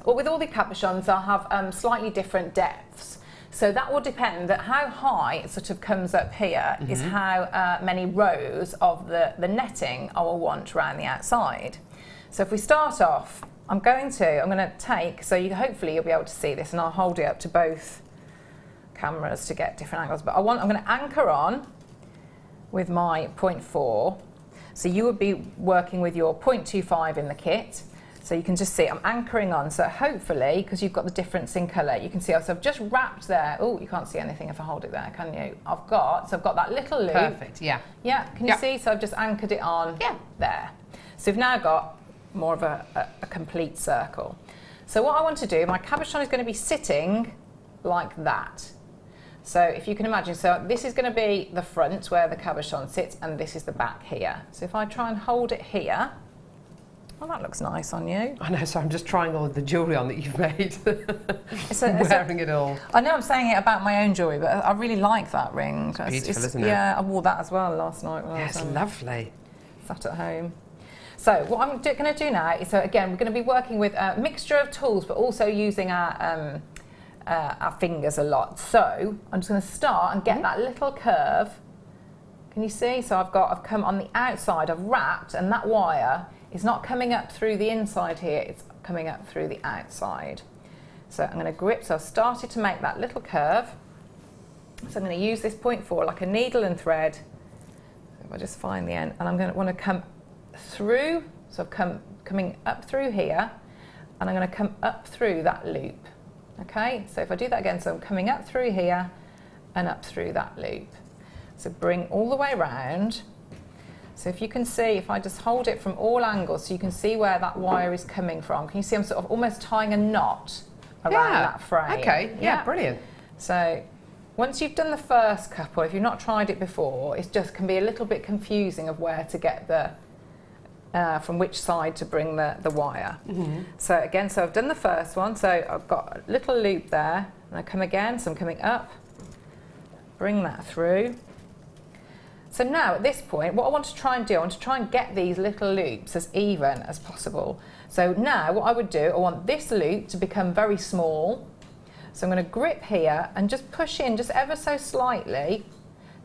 well, with all the cabochons, I'll have slightly different depths. So that will depend that how high it sort of comes up here is how many rows of the netting I will want around the outside. So if we start off, I'm going to take, so hopefully you'll be able to see this, and I'll hold it up to both cameras to get different angles. But I'm going to anchor on with my 0.4. So you would be working with your 0.25 in the kit. So you can just see I'm anchoring on. So hopefully, because you've got the difference in colour, you can see, so I've just wrapped there. Oh, you can't see anything if I hold it there, can you? I've got that little loop. Perfect, yeah. Yeah, can you see? So I've just anchored it on there. So we've now got more of a complete circle. So what I want to do, my cabochon is going to be sitting like that. So if you can imagine, so this is going to be the front where the cabochon sits, and this is the back here. So if I try and hold it here, well, that looks nice on you. I know, so I'm just trying all of the jewellery on that you've made. Wearing it all. I know I'm saying it about my own jewellery, but I really like that ring. It's beautiful, isn't it? Yeah, I wore that as well last night when Yeah, I was it's lovely. sat at home. So what I'm going to do now is, so again, we're going to be working with a mixture of tools, but also using our fingers a lot. So I'm just going to start and get that little curve. Can you see? So I've come on the outside, I've wrapped, and that wire is not coming up through the inside here, it's coming up through the outside. So I'm going to grip, so I've started to make that little curve. So I'm going to use this 0.4 like a needle and thread. If I just find the end, and I'm going to want to come through, so I've coming up through here, and I'm going to come up through that loop. Okay, so if I do that again, so I'm coming up through here and up through that loop. So bring all the way around. So if you can see, if I just hold it from all angles, so you can see where that wire is coming from. Can you see I'm sort of almost tying a knot around that frame? Okay, yeah, brilliant. So once you've done the first couple, if you've not tried it before, it just can be a little bit confusing of where to get the from which side to bring the wire. So again, so I've done the first one, so I've got a little loop there, and I come again, so I'm coming up, bring that through. So now at this point, what I want to try and do, I want to try and get these little loops as even as possible. So now what I would do, I want this loop to become very small. So I'm going to grip here and just push in just ever so slightly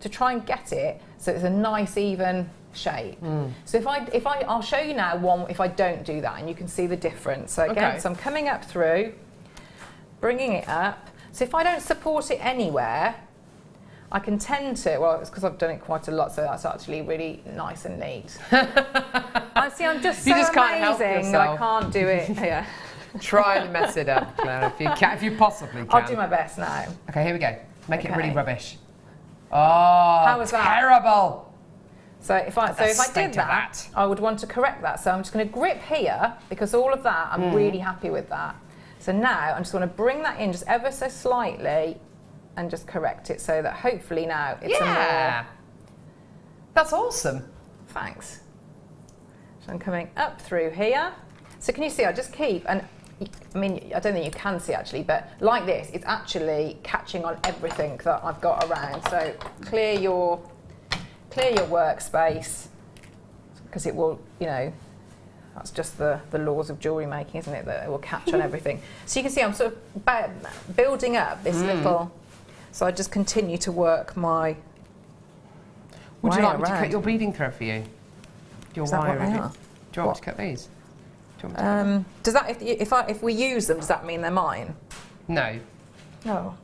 to try and get it so it's a nice even shape. So I'll show you now one if I don't do that, and you can see the difference. So again, so I'm coming up through, bringing it up. So if I don't support it anywhere, I can tend to, well, it's because I've done it quite a lot, so that's actually really nice and neat. I see, I'm just so amazing that I can't do it. Yeah. Try and mess it up, Claire, if you possibly can. I'll do my best now. Okay, here we go. Make it really rubbish. Oh, how was that? Terrible. So if I did that, I would want to correct that. So I'm just going to grip here, because all of that, I'm really happy with that. So now I'm just going to bring that in just ever so slightly and just correct it so that hopefully now it's a more... That's awesome. Thanks. So I'm coming up through here. So can you see, I just keep, and I mean, I don't think you can see actually, but like this, it's actually catching on everything that I've got around. So clear your workspace, because it will, you know, that's just the laws of jewellery making, isn't it, that it will catch on everything. So you can see I'm sort of building up this little, so I just continue to work my Would you like way me to around. cut your beading thread for you? Your Is that wire what they ready? are? Do you want me to cut these? Do you want me to cut them? Does that, if we use them, does that mean they're mine? No. No.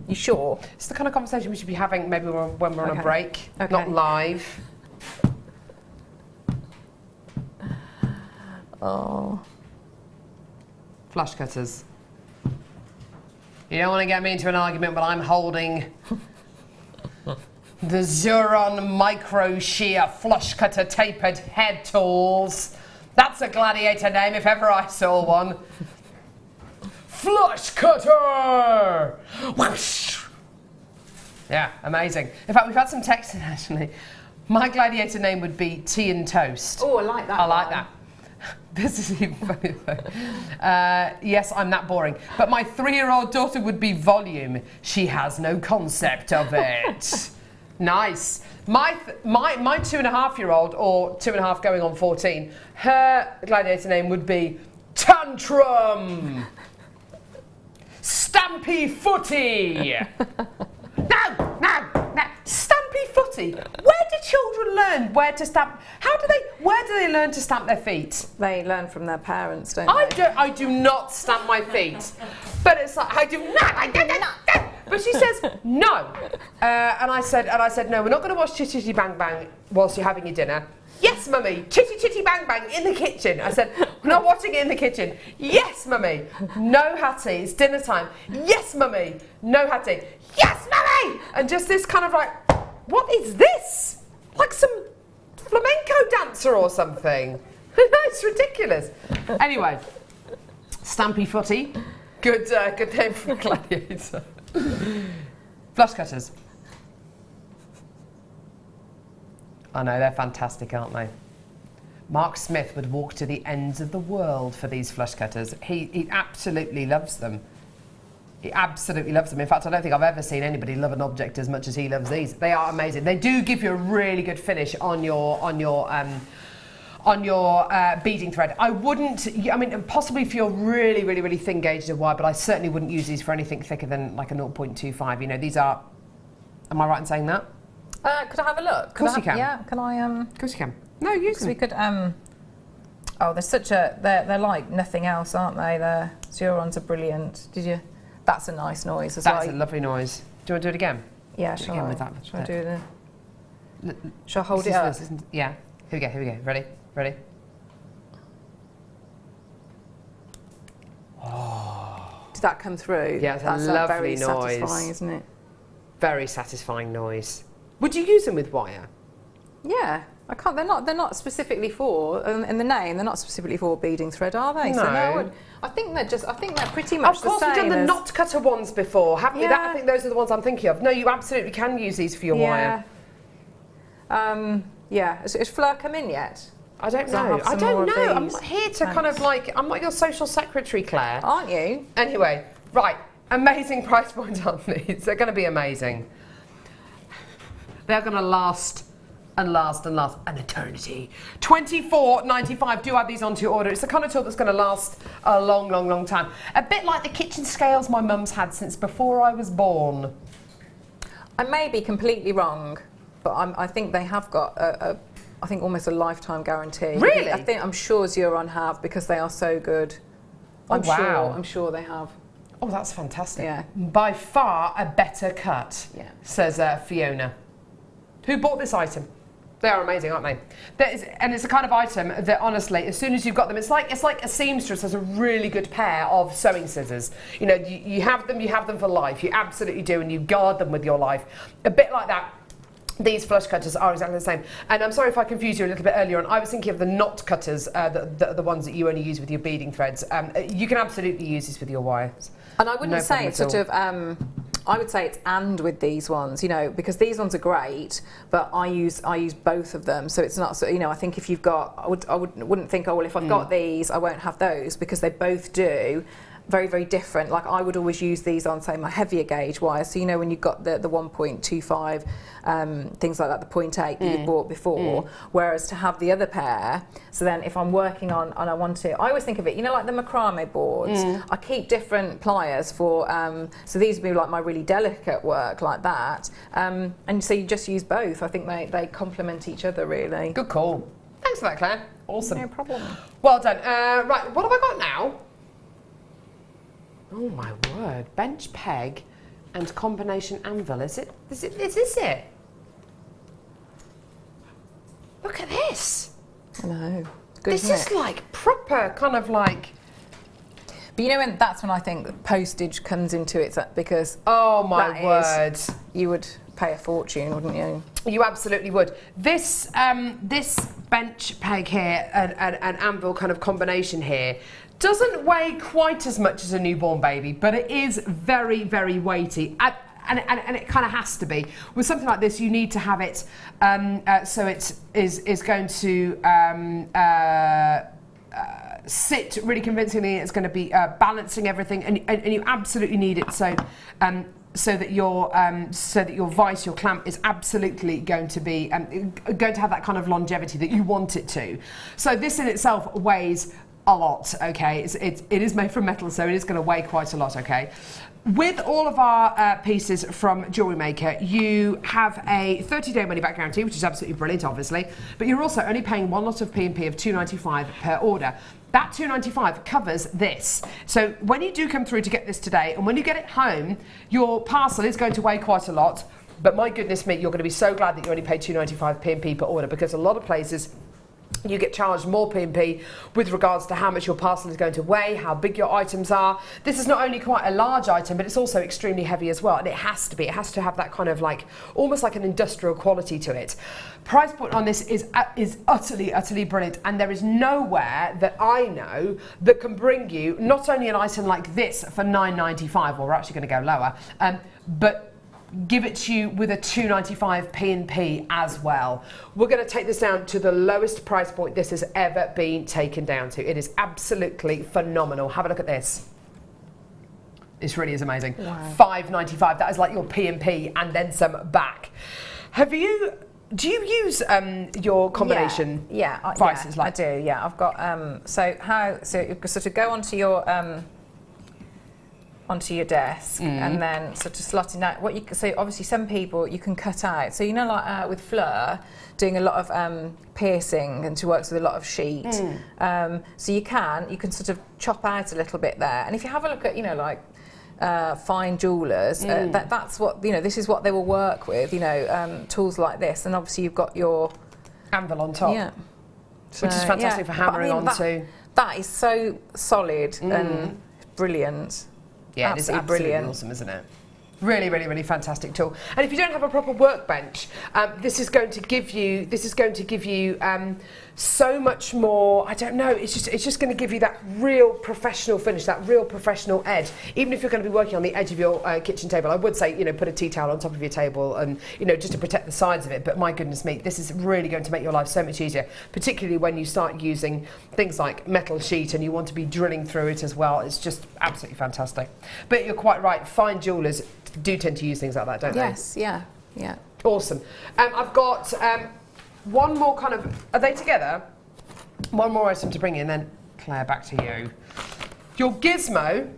You sure? It's the kind of conversation we should be having maybe when we're on a break, not live. Oh. Flush cutters. You don't want to get me into an argument, but I'm holding the Xuron Micro Shear Flush Cutter Tapered Head Tools. That's a gladiator name if ever I saw one. Flush Cutter! Whoosh! Yeah, amazing. In fact, we've had some texting actually. My gladiator name would be Tea and Toast. Oh, I like that. I like that. This is even funny though. Yes, I'm that boring. But my 3-year-old daughter would be Volume. She has no concept of it. Nice. My 2.5-year-old, or 2.5 going on 14, her gladiator name would be Tantrum. Stampy Footy. No. Stampy Footy. Where do children learn where to stamp? Where do they learn to stamp their feet? They learn from their parents, don't they? I do not stamp my feet. But it's like, I do not. But she says, no. And I said, no, we're not going to watch Chitty Chitty Bang Bang whilst you're having your dinner. Yes, Mummy, Chitty Chitty Bang Bang in the kitchen. I said, we're not watching it in the kitchen. Yes, Mummy. No, Hattie, it's dinner time. Yes, Mummy. No, Hattie. Yes, Mummy. And just this kind of like, what is this? Like some flamenco dancer or something. It's ridiculous. Anyway, Stampy Footy. Good name for a gladiator. Flush cutters. I know, they're fantastic, aren't they? Mark Smith would walk to the ends of the world for these flush cutters. He absolutely loves them. He absolutely loves them. In fact, I don't think I've ever seen anybody love an object as much as he loves these. They are amazing. They do give you a really good finish on your beading thread. I mean, possibly if you're really, really, really thin gauged of wire, but I certainly wouldn't use these for anything thicker than like a 0.25. You know, these are. Am I right in saying that? Could I have a look? Of course you can. Yeah, can I? Of course you can. No, use them. We could. Oh, they're like nothing else, aren't they? The Xurons are brilliant. Did you? That's a nice noise as well. That's a lovely noise. Do you want to do it again? Yeah, do it again with that. Shall I do the? Shall I hold it up? Yeah. Here we go. Ready? Oh. Did that come through? Yeah, it's That's a lovely very noise. satisfying, isn't it? Very satisfying noise. Would you use them with wire? Yeah, I can't. They're not specifically for. In the name, they're not specifically for beading thread, are they? No. So no. I think they're pretty much the same. Of course, we've done the knot cutter ones before, haven't we? Yeah. I think those are the ones I'm thinking of. No, you absolutely can use these for your wire. Yeah. Has Fleur come in yet? I don't know. I'm not here to kind of like. I'm not your social secretary, Claire. Aren't you? Anyway, right. Amazing price point on these. They're going to be amazing. They're going to last and last and last an eternity. $24.95. Do add these onto your order. It's the kind of tool that's going to last a long, long, long time. A bit like the kitchen scales my mum's had since before I was born. I may be completely wrong, but I think they have got I think almost a lifetime guarantee. Really? I'm sure Xuron have, because they are so good. Wow. I'm sure they have. Oh, that's fantastic. Yeah. By far a better cut, says Fiona. Who bought this item? They are amazing, aren't they? And it's a kind of item that, honestly, as soon as you've got them, it's like a seamstress has a really good pair of sewing scissors. You know, you have them for life. You absolutely do, and you guard them with your life. A bit like that. These flush cutters are exactly the same. And I'm sorry if I confused you a little bit earlier on. I was thinking of the knot cutters, the ones that you only use with your beading threads. You can absolutely use this with your wires. And I wouldn't say it's sort of... I would say it's and with these ones, you know, because these ones are great, but I use both of them, so it's not so, you know, I think if you've got, I wouldn't think, oh well, if I've got these, I won't have those, because they both do very, very different. Like I would always use these on, say, my heavier gauge wires, so you know when you've got the 1.25 things like that, the 0.8 that you bought before, whereas to have the other pair, so then if I'm working on and I want to, I always think of it, you know, like the macrame boards, I keep different pliers for, so these would be like my really delicate work like that, and so you just use both. I think they complement each other really. Good call. Thanks for that, Claire. Awesome. No problem. Well done. Right, what have I got now? Oh my word, bench peg and combination anvil, is this it? Look at this. I know. Good, this is like proper kind of like... But you know, that's when I think postage comes into it, because... Oh my word. You would pay a fortune, wouldn't you? You absolutely would. This this bench peg here and anvil kind of combination here doesn't weigh quite as much as a newborn baby, but it is very, very weighty. And it kind of has to be. With something like this, you need to have it so it is going to sit really convincingly. It's going to be balancing everything, and you absolutely need it so that your vice, your clamp, is absolutely going to be going to have that kind of longevity that you want it to. So this in itself weighs a lot, okay? It is made from metal, so it is going to weigh quite a lot, okay? With all of our pieces from Jewellery Maker, you have a 30-day money-back guarantee, which is absolutely brilliant, obviously, but you're also only paying one lot of P&P of $2.95 per order. That $2.95 covers this. So when you do come through to get this today, and when you get it home, your parcel is going to weigh quite a lot, but my goodness me, you're going to be so glad that you only paid $2.95 P&P per order, because a lot of places you get charged more P&P with regards to how much your parcel is going to weigh, how big your items are. This is not only quite a large item, but it's also extremely heavy as well, and it has to be. It has to have that kind of like, almost like an industrial quality to it. Price point on this is utterly, utterly brilliant, and there is nowhere that I know that can bring you not only an item like this for $9.95, well, we're actually going to go lower, but give it to you with a $2.95 P&P as well. We're going to take this down to the lowest price point this has ever been taken down to. It is absolutely phenomenal. Have a look at this. This really is amazing. Wow. $5.95. That is like your P&P and then some back. Do you use your combination vices? I do. Yeah, I've got. So you sort of go onto your desk and then sort of slotting out so obviously some people you can cut out, so you know, like with Fleur doing a lot of piercing, and she works with a lot of sheet, so you can sort of chop out a little bit there. And if you have a look at, you know, like fine jewellers, that's what, you know, this is what they will work with, you know, tools like this. And obviously you've got your anvil on top, which is fantastic for hammering onto. That is so solid and brilliant. Yeah, it is absolutely brilliant. Awesome, isn't it? Really, really, really fantastic tool. And if you don't have a proper workbench, this is going to give you so much more. I don't know. It's just going to give you that real professional finish, that real professional edge. Even if you're going to be working on the edge of your kitchen table, I would say, you know, put a tea towel on top of your table, and, you know, just to protect the sides of it. But my goodness me, this is really going to make your life so much easier, particularly when you start using things like metal sheet and you want to be drilling through it as well. It's just absolutely fantastic. But you're quite right. Fine jewellers do tend to use things like that, don't they? Yes. Yeah. Awesome. I've got one more kind of, are they together? One more item to bring in, then Claire, back to you. Your gizmo,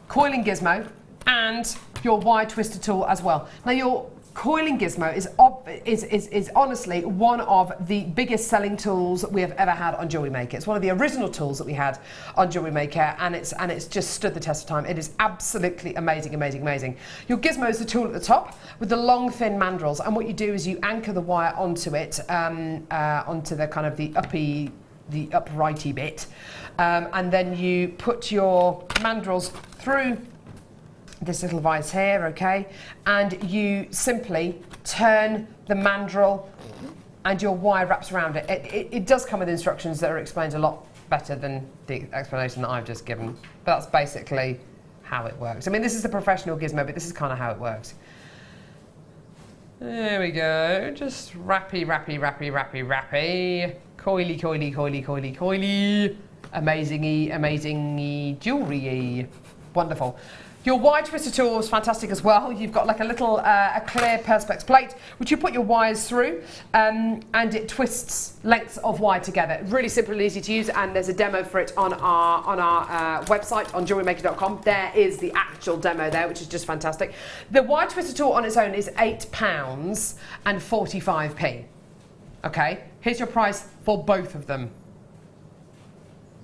coiling gizmo, and your wire twister tool as well. Now your coiling gizmo is honestly one of the biggest selling tools we have ever had on Jewellery Maker. It's one of the original tools that we had on Jewellery Maker, and it's just stood the test of time. It is absolutely amazing, amazing, amazing. Your gizmo is the tool at the top with the long thin mandrels, and what you do is you anchor the wire onto it, onto the kind of the uprighty bit, and then you put your mandrels through this little vise here, okay, and you simply turn the mandrel and your wire wraps around it. It does come with instructions that are explained a lot better than the explanation that I've just given, but that's basically how it works. I mean, this is the professional gizmo, but this is kind of how it works. There we go, just rappy, rappy, rappy, rappy, rappy, coily, coily, coily, coily, coily, amazing-y, amazing-y, jewellery-y, wonderful. Your wire twister tool is fantastic as well. You've got like a little a clear perspex plate which you put your wires through, and it twists lengths of wire together. Really simple and easy to use, and there's a demo for it on our website on jewellerymaker.com. There is the actual demo there, which is just fantastic. The wire twister tool on its own is £8 and 45p. Okay, here's your price for both of them.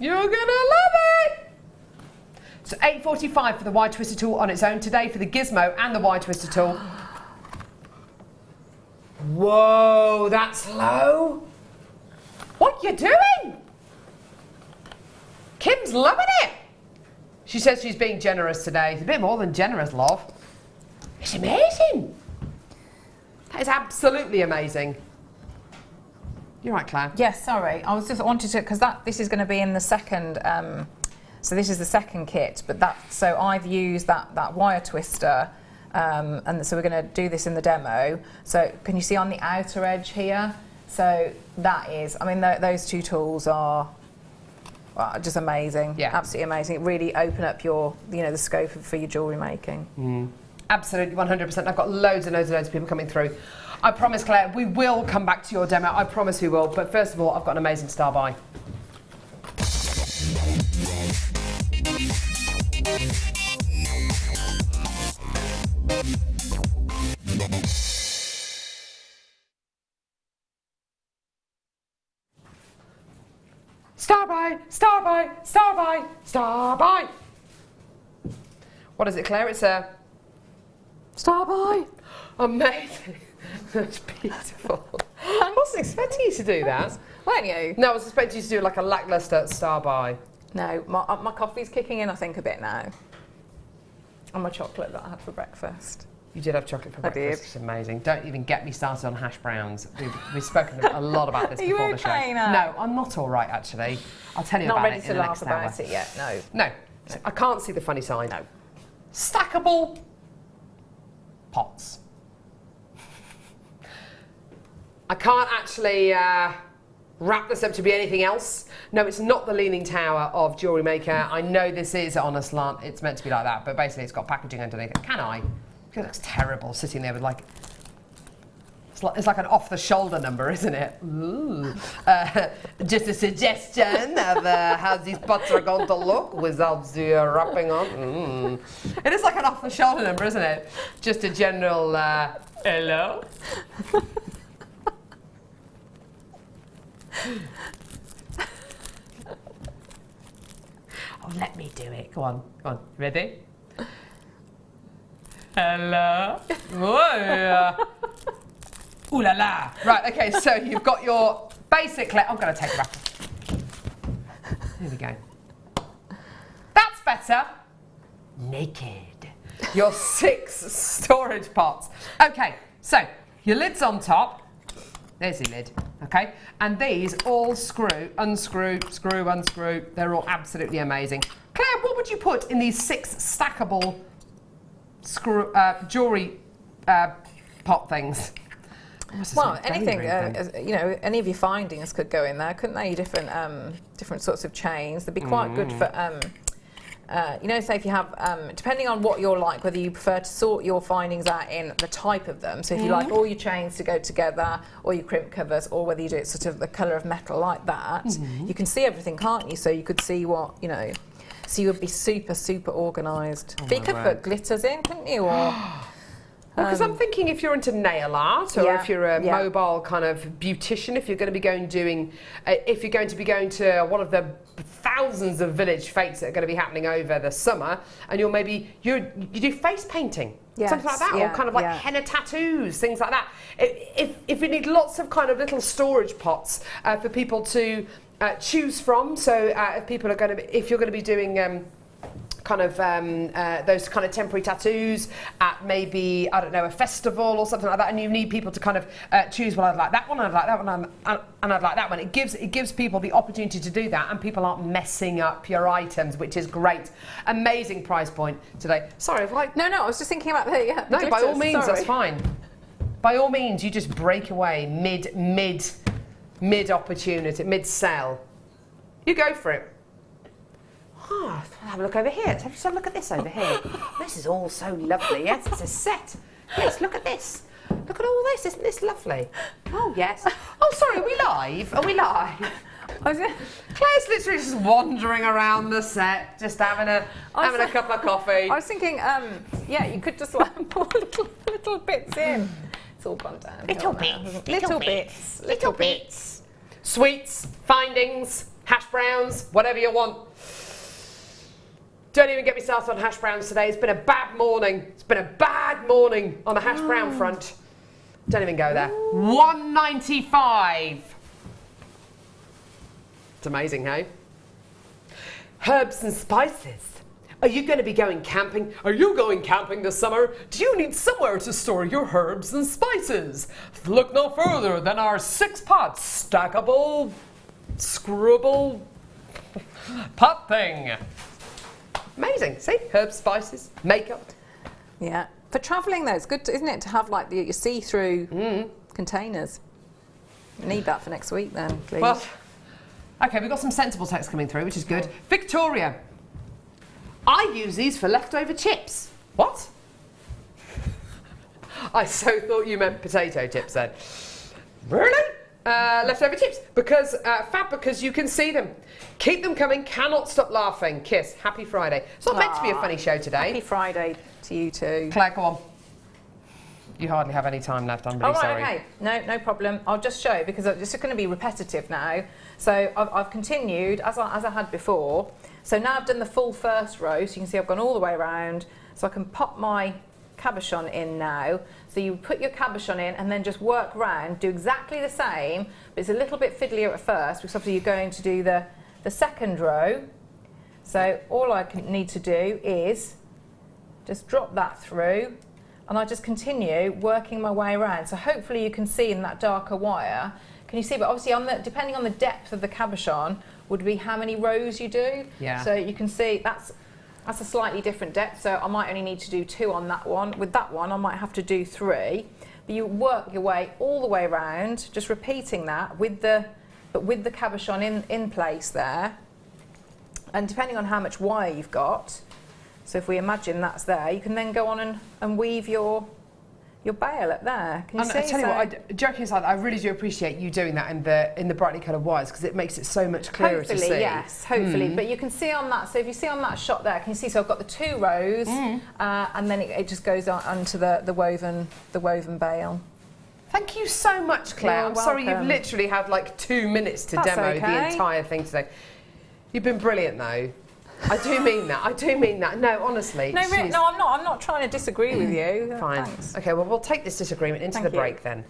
You're gonna love it! So £8.45 for the wire twister tool on its own today, for the gizmo and the wire twister tool. Whoa, that's low. What are you doing? Kim's loving it. She says she's being generous today. It's a bit more than generous, love. It's amazing. That is absolutely amazing. You're right, Claire. Yes, sorry. I was just wanted to, because this is going to be in the second. So this is the second kit, but so I've used that wire twister, and so we're going to do this in the demo. So can you see on the outer edge here? So that is, I mean, those two tools are just amazing. Yeah, absolutely amazing. It really open up your, the scope for your jewellery making. Mm. Absolutely, 100%. I've got loads and loads and loads of people coming through. I promise, Claire, we will come back to your demo. I promise we will. But first of all, I've got an amazing star buy. Star buy, star buy, star buy, star buy. What is it, Claire? It's a star buy. Amazing. That's beautiful. I wasn't expecting you to do that. Weren't you? No, I was expecting you to do like a lacklustre star buy. No, my coffee's kicking in, I think, a bit now. And my chocolate that I had for breakfast. You did have chocolate for breakfast. I did. It's amazing. Don't even get me started on hash browns. We've spoken a lot about this before the show. Are you okay now? No, I'm not all right, actually. I'll tell you about it in the next hour. Not ready to laugh about it yet, no. No. I can't see the funny side. No. Stackable pots. I can't actually wrap this up to be anything else. No, it's not the Leaning Tower of Jewellery Maker. I know this is on a slant. It's meant to be like that, but basically it's got packaging underneath it. Can I? It looks terrible sitting there with like... It's like an off-the-shoulder number, isn't it? Ooh. Just a suggestion of how these pots are going to look without the wrapping on. It is like an off-the-shoulder number, isn't it? Just a general hello. Oh, let me do it. Go on, go on. Ready? Hello. Whoa. Ooh la la. Right, okay, so you've got your basically, I'm going to take it back. Here we go. That's better. Naked. Your 6 storage pots. Okay, so your lid's on top. There's the lid, okay? And these all screw, unscrew, screw, unscrew. They're all absolutely amazing. Claire, what would you put in these 6 stackable screw, jewellery pot things? Well, anything, any of your findings could go in there, couldn't they? Different sorts of chains. They'd be quite good for you know, say if you have, depending on what you're like, whether you prefer to sort your findings out in the type of them. So if you like all your chains to go together, or your crimp covers, or whether you do it sort of the colour of metal like that, you can see everything, can't you? So you could see what, you know, so you would be super, super organised. But you could put glitters in, couldn't you? Or because I'm thinking if you're into nail art, or if you're a mobile kind of beautician, if you're going to be going to one of the thousands of village fetes that are going to be happening over the summer, and you do face painting, something like that, or kind of like henna tattoos, things like that. If you need lots of kind of little storage pots for people to choose from, so if you're going to be doing those kind of temporary tattoos at maybe, I don't know, a festival or something like that, and you need people to kind of choose, well, I'd like that one, I'd like that one, and I'd like that one. It gives people the opportunity to do that, and people aren't messing up your items, which is great. Amazing price point today. Sorry, if I... No, I was just thinking about the No, glitters, by all means, sorry. that's fine. By all means, you just break away mid opportunity, mid sell. You go for it. Oh, let's have a look over here. Let's have a look at this over here. This is all so lovely. Yes, it's a set. Yes, look at this. Look at all this. Isn't this lovely? Oh, yes. Oh, sorry, are we live? Are we live? Claire's literally just wandering around the set, just having a cup of coffee. I was thinking, you could just like pour little bits in. It's all gone down. Little bits. Sweets, findings, hash browns, whatever you want. Don't even get me started on hash browns today. It's been a bad morning. It's been a bad morning on the hash brown front. Don't even go there. $1.95. It's amazing, hey? Herbs and spices. Are you going to be going camping? Are you going camping this summer? Do you need somewhere to store your herbs and spices? Look no further than our 6-pot stackable, screwable pot thing. Amazing. See? Herbs, spices, makeup. Yeah. For travelling though, it's good, isn't it, to have like your see-through containers. Need that for next week then, please. Well, okay, we've got some sensible text coming through, which is good. Victoria. I use these for leftover chips. What? I so thought you meant potato chips then. Really? Leftover chips. Because, fab, because you can see them. Keep them coming, cannot stop laughing. Kiss. Happy Friday. It's not meant to be a funny show today. Happy Friday to you too. Claire, go on. You hardly have any time left, I'm really sorry. Okay. No problem. I'll just show, because it's just going to be repetitive now. So I've continued, as I had before. So now I've done the full first row, so you can see I've gone all the way around. So I can pop my cabochon in now. So you put your cabochon in and then just work round, do exactly the same, but it's a little bit fiddlier at first, because obviously you're going to do the second row. So all I need to do is just drop that through, and I just continue working my way around. So hopefully you can see in that darker wire, can you see? But obviously depending on the depth of the cabochon would be how many rows you do. Yeah. So you can see that's a slightly different depth, so I might only need to do 2 on that one. With that one I might have to do 3. But you work your way all the way around, just repeating that with the cabochon in place there. And depending on how much wire you've got, so if we imagine that's there, you can then go on and weave your bail up there. Can you see? I tell you what, joking aside, I really do appreciate you doing that in the brightly coloured wires, because it makes it so much clearer to see. Hopefully, yes, hopefully. But you can see on that, so if you see on that shot there, can you see, so I've got the 2 rows, and then it just goes on onto the woven bail. Thank you so much, Claire. You're I'm sorry you've welcome. literally had like 2 minutes to That's demo okay. the entire thing today. You've been brilliant though. I do mean that. I do mean that. No, honestly. No, really, no, I'm not trying to disagree with you. Fine. Thanks. Okay, well, we'll take this disagreement into Thank the you. break then.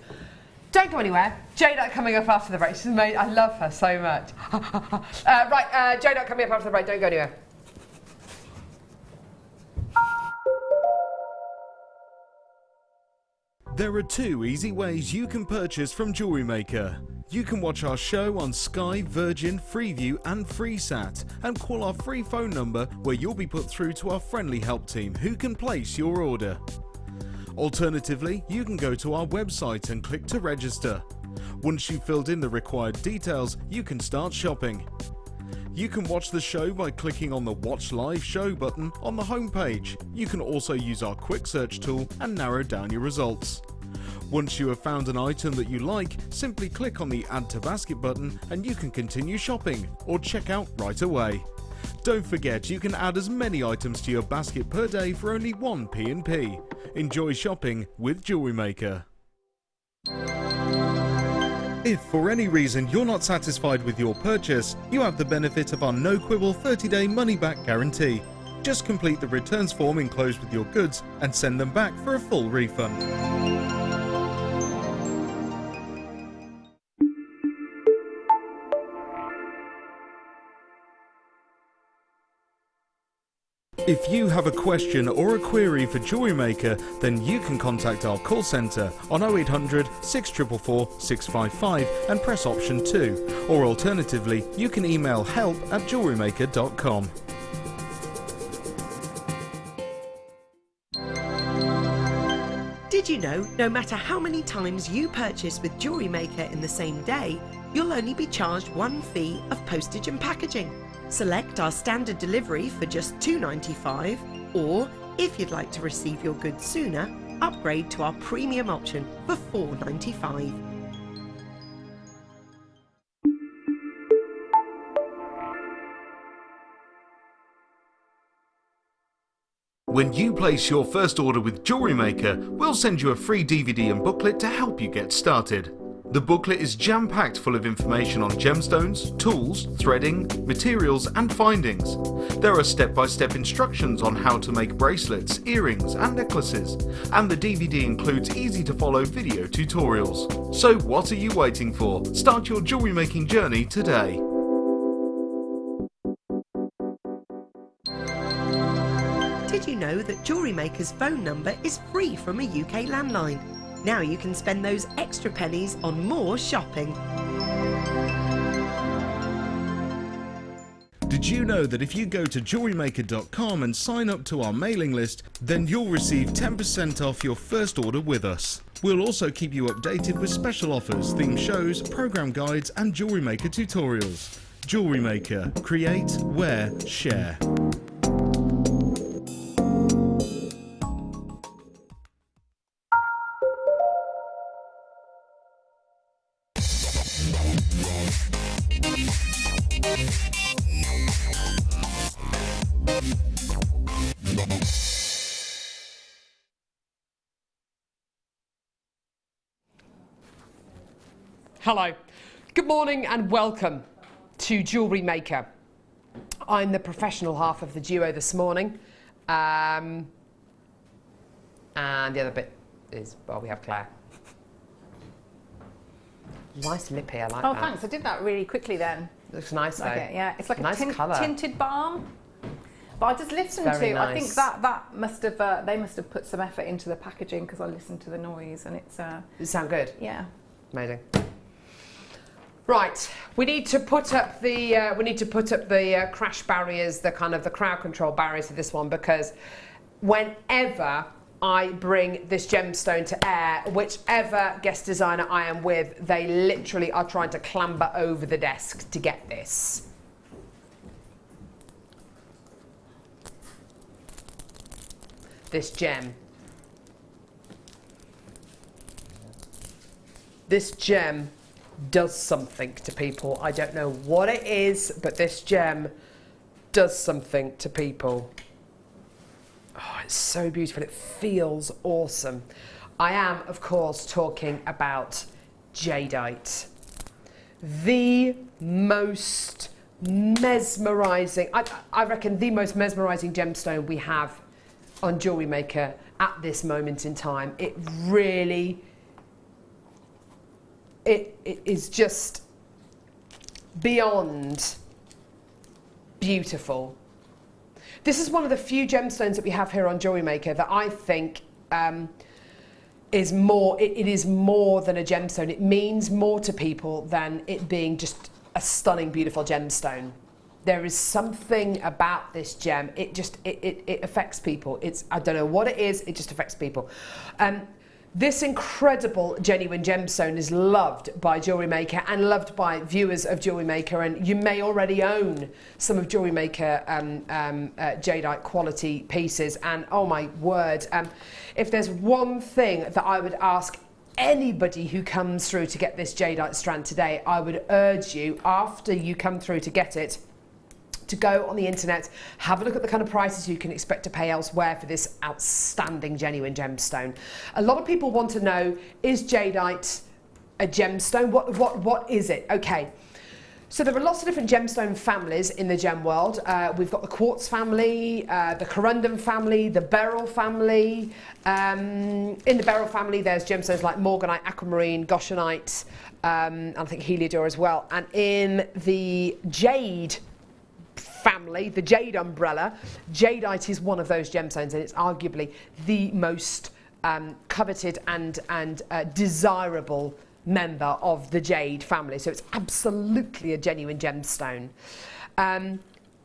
Don't go anywhere. Jadeite coming up after the break. She's made. I love her so much. Right, Jadeite coming up after the break. Don't go anywhere. There are 2 easy ways you can purchase from Jewellery Maker. You can watch our show on Sky, Virgin, Freeview and FreeSat, and call our free phone number where you'll be put through to our friendly help team who can place your order. Alternatively, you can go to our website and click to register. Once you've filled in the required details, you can start shopping. You can watch the show by clicking on the Watch Live Show button on the homepage. You can also use our quick search tool and narrow down your results. Once you have found an item that you like, simply click on the Add to Basket button and you can continue shopping or check out right away. Don't forget, you can add as many items to your basket per day for only 1 P&P. Enjoy shopping with Jewellery Maker. If for any reason you're not satisfied with your purchase, you have the benefit of our no quibble 30-day money-back guarantee. Just complete the returns form enclosed with your goods and send them back for a full refund. If you have a question or a query for Jewellery Maker, then you can contact our call centre on 0800 644 655 and press option 2, or alternatively you can email help@jewellerymaker.com. Did you know no matter how many times you purchase with Jewellery Maker in the same day, you'll only be charged one fee of postage and packaging? Select our standard delivery for just $2.95, or if you'd like to receive your goods sooner, upgrade to our premium option for $4.95. When you place your first order with Jewellery Maker, we'll send you a free DVD and booklet to help you get started. The booklet is jam-packed full of information on gemstones, tools, threading, materials and findings. There are step-by-step instructions on how to make bracelets, earrings and necklaces, and the DVD includes easy-to-follow video tutorials. So what are you waiting for? Start your jewellery making journey today. Did you know that Jewellery Maker's phone number is free from a UK landline? Now you can spend those extra pennies on more shopping. Did you know that if you go to jewellerymaker.com and sign up to our mailing list, then you'll receive 10% off your first order with us. We'll also keep you updated with special offers, theme shows, program guides and Jewellery Maker tutorials. Jewellery Maker. Create, wear, share. Hello, good morning and welcome to Jewellery Maker. I'm the professional half of the duo this morning, and the other bit is, well, we have Claire. Nice lip here, I like that. Oh, thanks. I did that really quickly then. Looks nice though. Okay, yeah, it's like nice a colour. tinted balm. But I just listened Very to. nice. I think that must have they must have put some effort into the packaging because I listened to the noise and it's. Does it sound good? Yeah. Amazing. Right, we need to put up the crash barriers, the crowd control barriers for this one, because whenever I bring this gemstone to air, whichever guest designer I am with, they literally are trying to clamber over the desk to get this. This gem. This gem does something to people. I don't know what it is, but this gem does something to people. Oh, it's so beautiful. It feels awesome. I am, of course, talking about Jadeite. The most mesmerising, I reckon the most mesmerising gemstone we have on Jewellery Maker at this moment in time. It really... It is just beyond beautiful. This is one of the few gemstones that we have here on Jewellery Maker that I think is more. It is more than a gemstone. It means more to people than it being just a stunning, beautiful gemstone. There is something about this gem. It affects people. I don't know what it is. It just affects people. This incredible genuine gemstone is loved by Jewellery Maker and loved by viewers of Jewellery Maker, and you may already own some of Jewellery Maker jadeite quality pieces. And oh my word, if there's one thing that I would ask anybody who comes through to get this jadeite strand today, I would urge you, after you come through to get it, to go on the internet, have a look at the kind of prices you can expect to pay elsewhere for this outstanding genuine gemstone. A lot of people want to know, is jadeite a gemstone? What is it? Okay. So there are lots of different gemstone families in the gem world. We've got the quartz family, the corundum family, the beryl family. In the beryl family, there's gemstones like morganite, aquamarine, goshenite, and I think heliodor as well. And in the jade family, the jade umbrella, jadeite is one of those gemstones, and it's arguably the most coveted and desirable member of the jade family. So it's absolutely a genuine gemstone.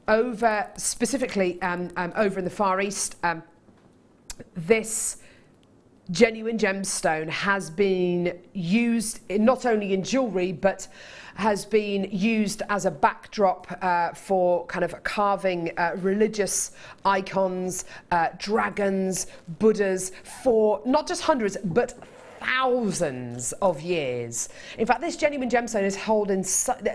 Over specifically over in the Far East, this genuine gemstone has been used not only in jewellery, but has been used as a backdrop for kind of carving religious icons, dragons, Buddhas, for not just hundreds but thousands of years. In fact, this genuine gemstone is holding,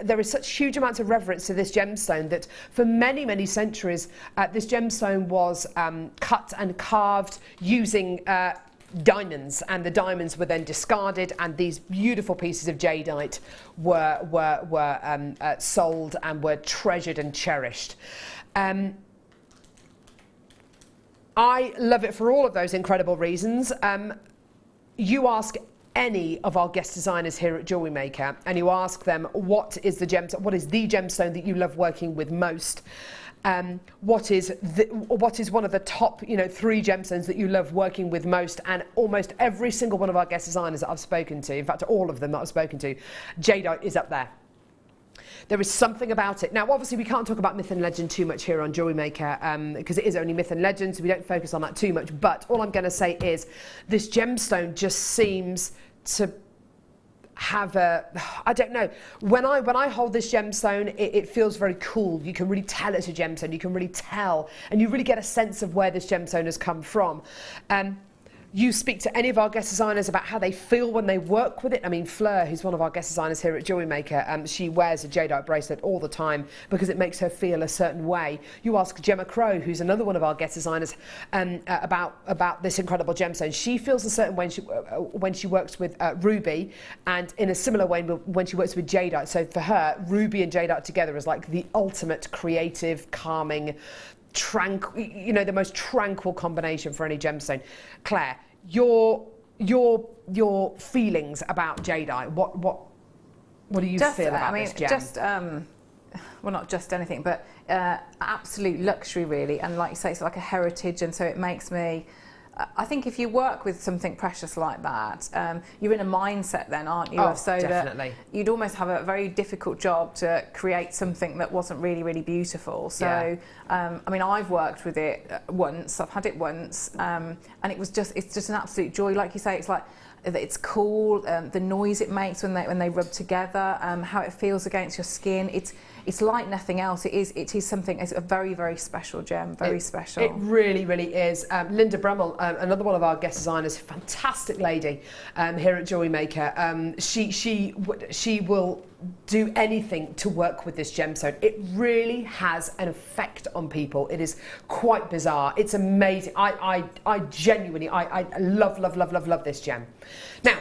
there is such huge amounts of reverence to this gemstone that for many, many centuries, this gemstone was cut and carved using diamonds, and the diamonds were then discarded, and these beautiful pieces of jadeite were sold and were treasured and cherished. I love it for all of those incredible reasons. You ask any of our guest designers here at Jewellery Maker, and you ask them what is the gemstone that you love working with most. What is one of the top, 3 gemstones that you love working with most? And almost every single one of our guest designers that I've spoken to, in fact all of them that I've spoken to, jadeite is up there. There is something about it. Now, obviously, we can't talk about myth and legend too much here on Jewellery Maker because it is only myth and legend, so we don't focus on that too much. But all I'm going to say is this gemstone just seems to have I don't know, when I hold this gemstone, it feels very cool. You can really tell it's a gemstone. You can really tell, and you really get a sense of where this gemstone has come from. You speak to any of our guest designers about how they feel when they work with it. I mean, Fleur, who's one of our guest designers here at Jewellery Maker, she wears a jadeite bracelet all the time because it makes her feel a certain way. You ask Gemma Crow, who's another one of our guest designers, about this incredible gemstone. She feels a certain way when she works with ruby, and in a similar way when she works with jadeite. So for her, ruby and jadeite together is like the ultimate creative, calming, the most tranquil combination for any gemstone. Claire, your feelings about jadeite, what do you feel about this gem? Well, not just anything, but absolute luxury, really. And like you say, it's like a heritage, and so it makes me, I think if you work with something precious like that, you're in a mindset then, aren't you? So definitely. That you'd almost have a very difficult job to create something that wasn't really, really beautiful. So, yeah. I mean, I've worked with it once, I've had it once, and it's just an absolute joy. Like you say, it's like, it's cool, the noise it makes when they rub together, how it feels against your skin. It's like nothing else. It is something. It's a very, very special gem. Very special. It really, really is. Linda Brummel, another one of our guest designers, fantastic lady here at Jewellery Maker. She will do anything to work with this gemstone. It really has an effect on people. It is quite bizarre. It's amazing. I genuinely love this gem. Now,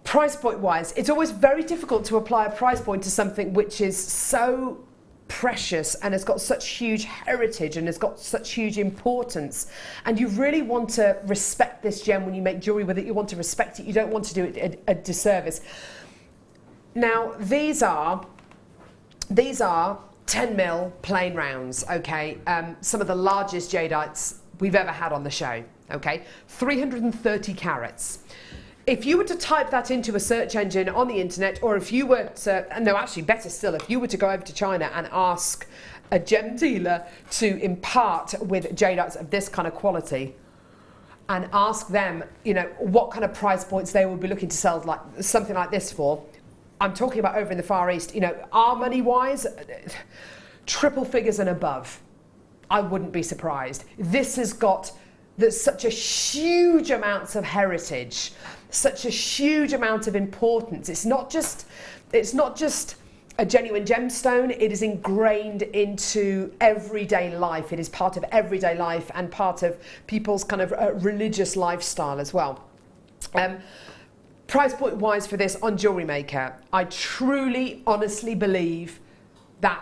price point wise, it's always very difficult to apply a price point to something which is so precious and has got such huge heritage and has got such huge importance, and you really want to respect this gem when you make jewellery with it. You want to respect it. You don't want to do it a disservice. Now, these are 10mm plain rounds, okay? Some of the largest jadeites we've ever had on the show, okay? 330 carats. If you were to type that into a search engine on the internet, or if you were to, no, actually better still, if you were to go over to China and ask a gem dealer to impart with jadeites of this kind of quality, and ask them, you know, what kind of price points they would be looking to sell like something like this for. I'm talking about over in the Far East, you know, our money-wise, triple figures and above. I wouldn't be surprised. This has got such a huge amount of heritage, such a huge amount of importance. It's not just a genuine gemstone, it is ingrained into everyday life. It is part of everyday life and part of people's kind of religious lifestyle as well. Price point wise for this on Jewellery Maker, I truly, honestly believe that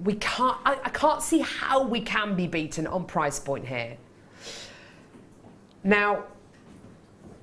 I can't see how we can be beaten on price point here. Now,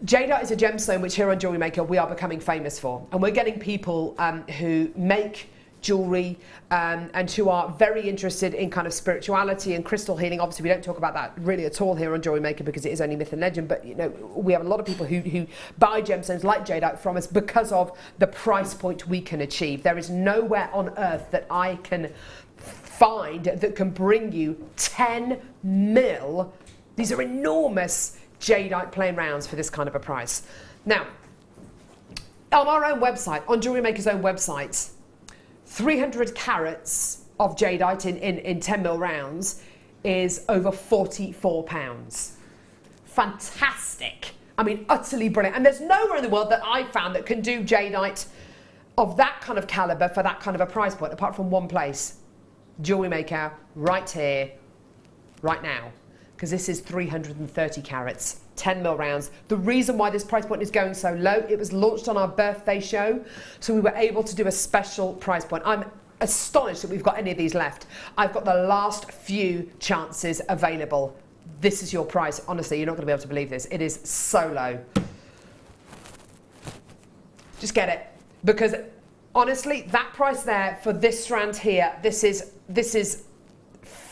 Jadeite is a gemstone which here on Jewellery Maker we are becoming famous for, and we're getting people who make jewellery and who are very interested in kind of spirituality and crystal healing. Obviously we don't talk about that really at all here on Jewellery Maker because it is only myth and legend, but you know, we have a lot of people who buy gemstones like Jadeite from us because of the price point we can achieve. There is nowhere on earth that I can find that can bring you 10 mil. These are enormous Jadeite plain rounds for this kind of a price. Now, on our own website, on Jewellery Maker's own website, 300 carats of Jadeite in 10 mil rounds is over £44. Fantastic. I mean, utterly brilliant. And there's nowhere in the world that I've found that can do Jadeite of that kind of calibre for that kind of a price point, apart from one place. Jewellery Maker, right here, right now. Because this is 330 carats, 10 mil rounds. The reason why this price point is going so low, it was launched on our birthday show, so we were able to do a special price point. I'm astonished that we've got any of these left. I've got the last few chances available. This is your price. Honestly, you're not going to be able to believe this. It is so low. Just get it. Because honestly, that price there for this strand here, this is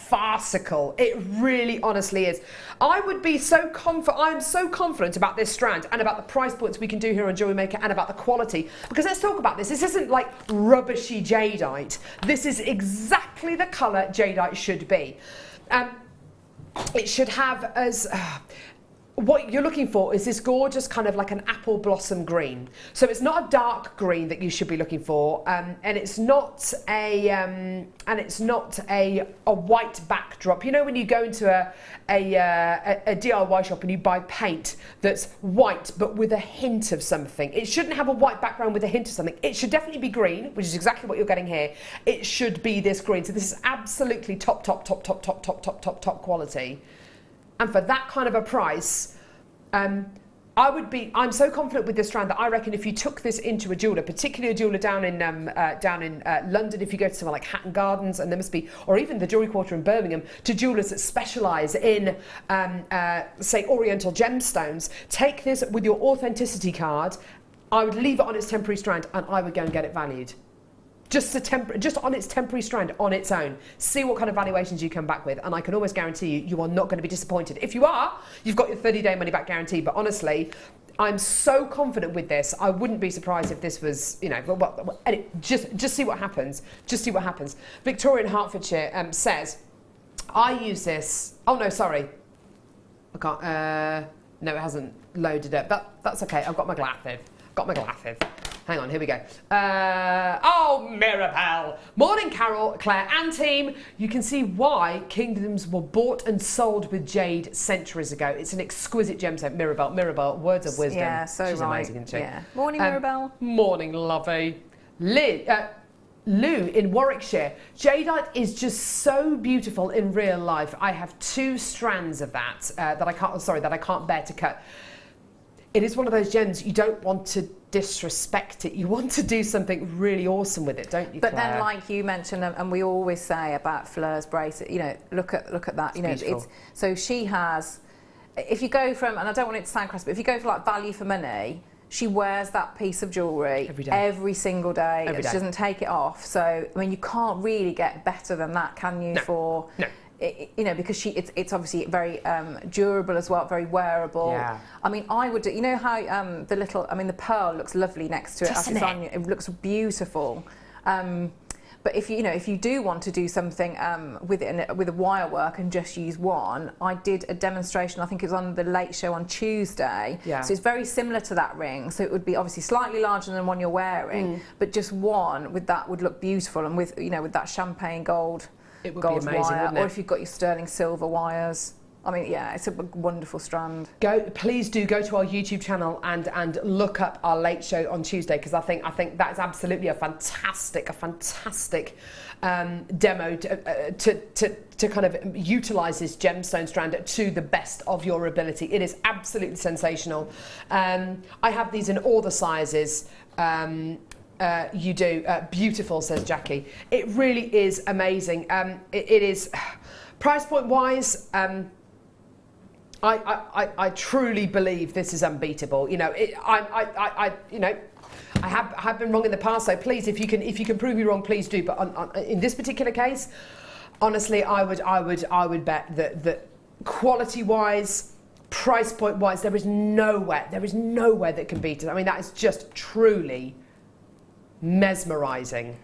farcical. It really honestly is. I would be so confident. I'm so confident about this strand and about the price points we can do here on Jewellery Maker and about the quality, because let's talk about this. This isn't like rubbishy Jadeite. This is exactly the colour Jadeite should be. It should have as what you're looking for is this gorgeous kind of like an apple blossom green. So it's not a dark green that you should be looking for, and it's not a white backdrop. You know when you go into a DIY shop and you buy paint that's white but with a hint of something. It shouldn't have a white background with a hint of something. It should definitely be green, which is exactly what you're getting here. It should be this green. So this is absolutely top quality. And for that kind of a price, I'm so confident with this strand that I reckon if you took this into a jeweller, particularly a jeweller down in London, if you go to somewhere like Hatton Gardens, and there must be, or even the Jewellery Quarter in Birmingham, to jewellers that specialise in, say, Oriental gemstones, take this with your authenticity card. I would leave it on its temporary strand, and I would go and get it valued. Just on its temporary strand on its own. See what kind of valuations you come back with, and I can almost guarantee you are not going to be disappointed. If you are, you've got your 30-day money-back guarantee. But honestly, I'm so confident with this. I wouldn't be surprised if this was, you know, just see what happens. Just see what happens. Victoria in Hertfordshire says, I use this. Oh no, sorry, I can't. No, it hasn't loaded up. That's okay. I've got my glasses. Hang on, here we go. Oh, Mirabelle. Morning, Carol, Claire and team. You can see why kingdoms were bought and sold with jade centuries ago. It's an exquisite gemstone. Mirabelle, words of wisdom. Yeah, so She's right. amazing, isn't she? Yeah. Morning, Mirabelle. Morning, lovey. Lou in Warwickshire. Jadeite is just so beautiful in real life. I have 2 strands of that that I can't bear to cut. It is one of those gems you don't want to disrespect it. You want to do something really awesome with it, don't you, Claire? But then, like you mentioned, and we always say about Fleur's bracelet, you know, look at that. You know, it's so she has. If you go from, and I don't want it to sound crass, but if you go for like value for money, she wears that piece of jewellery every single day. She doesn't take it off. So I mean, you can't really get better than that, can you? No. You know, because it's obviously very durable as well, very wearable. Yeah. I mean, I would do, you know how the pearl looks lovely next to it. It looks beautiful. But But if you do want to do something with a wire work and just use one, I did a demonstration. I think it was on the Late Show on Tuesday. Yeah. So it's very similar to that ring. So it would be obviously slightly larger than the one you're wearing, but just one with that would look beautiful, and with with that champagne gold, it would gold be amazing, wire, wouldn't it? or if you've got your sterling silver wires. I mean, yeah, it's a wonderful strand. Please do go to our YouTube channel and look up our Late Show on Tuesday, because I think that is absolutely a fantastic demo to kind of utilise this gemstone strand to the best of your ability. It is absolutely sensational. I have these in all the sizes. You do. Beautiful, says Jackie. It really is amazing. It is, price point wise, I truly believe this is unbeatable. I have been wrong in the past, so please, if you can prove me wrong, please do. But in this particular case, honestly, I would bet that quality wise, price point wise, there is nowhere that can beat it. I mean, that is just truly mesmerising.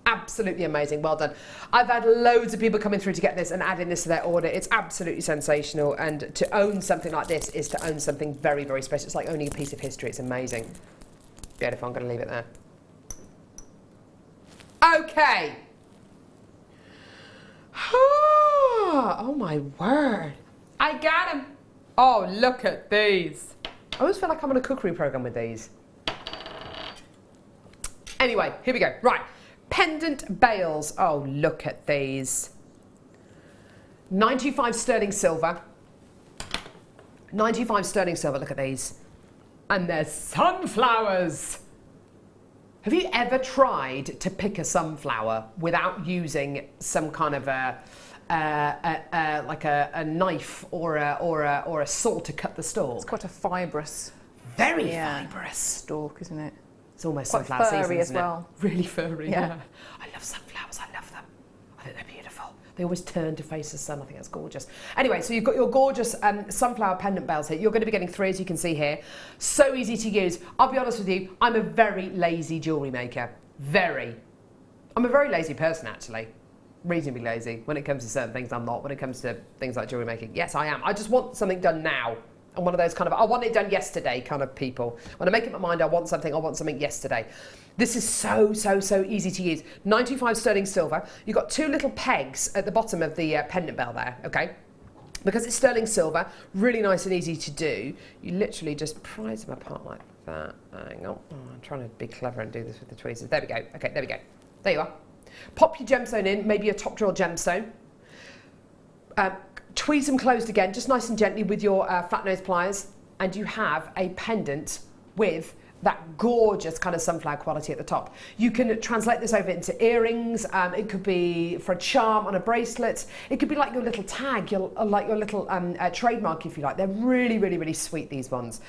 Absolutely amazing. Well done. I've had loads of people coming through to get this and adding this to their order. It's absolutely sensational, and to own something like this is to own something very, very special. It's like owning a piece of history. It's amazing. Beautiful. I'm going to leave it there. Okay. Oh my word. I got him. Oh, look at these. I always feel like I'm on a cookery programme with these. Anyway, here we go. Right. Pendant bales. Oh, look at these. 95 sterling silver. 95 sterling silver. Look at these. And they're sunflowers. Have you ever tried to pick a sunflower without using some kind of like a knife or a saw to cut the stalk? It's quite a fibrous, very fibrous stalk, isn't it? It's almost quite sunflower furry season, as isn't well. It? Really furry. Yeah. I love sunflowers. I love them. I think they're beautiful. They always turn to face the sun. I think that's gorgeous. Anyway, so you've got your gorgeous sunflower pendant bells here. You're going to be getting 3, as you can see here. So easy to use. I'll be honest with you, I'm a very lazy jewellery maker. I'm a very lazy person, actually. Reasonably lazy. When it comes to certain things, I'm not. When it comes to things like jewellery making, yes, I am. I just want something done now. I'm one of those kind of, I want it done yesterday kind of people. When I make up my mind, I want something yesterday. This is so easy to use. 95 sterling silver. You've got 2 little pegs at the bottom of the pendant bell there, okay? Because it's sterling silver, really nice and easy to do. You literally just prise them apart like that. Hang on. Oh, I'm trying to be clever and do this with the tweezers. There we go. Okay, there we go. There you are. Pop your gemstone in, maybe a top drawer gemstone. Tweeze them closed again, just nice and gently with your flat nose pliers, and you have a pendant with that gorgeous kind of sunflower quality at the top. You can translate this over into earrings. It could be for a charm on a bracelet. It could be like your little tag, like your little trademark, if you like. They're really sweet, these ones.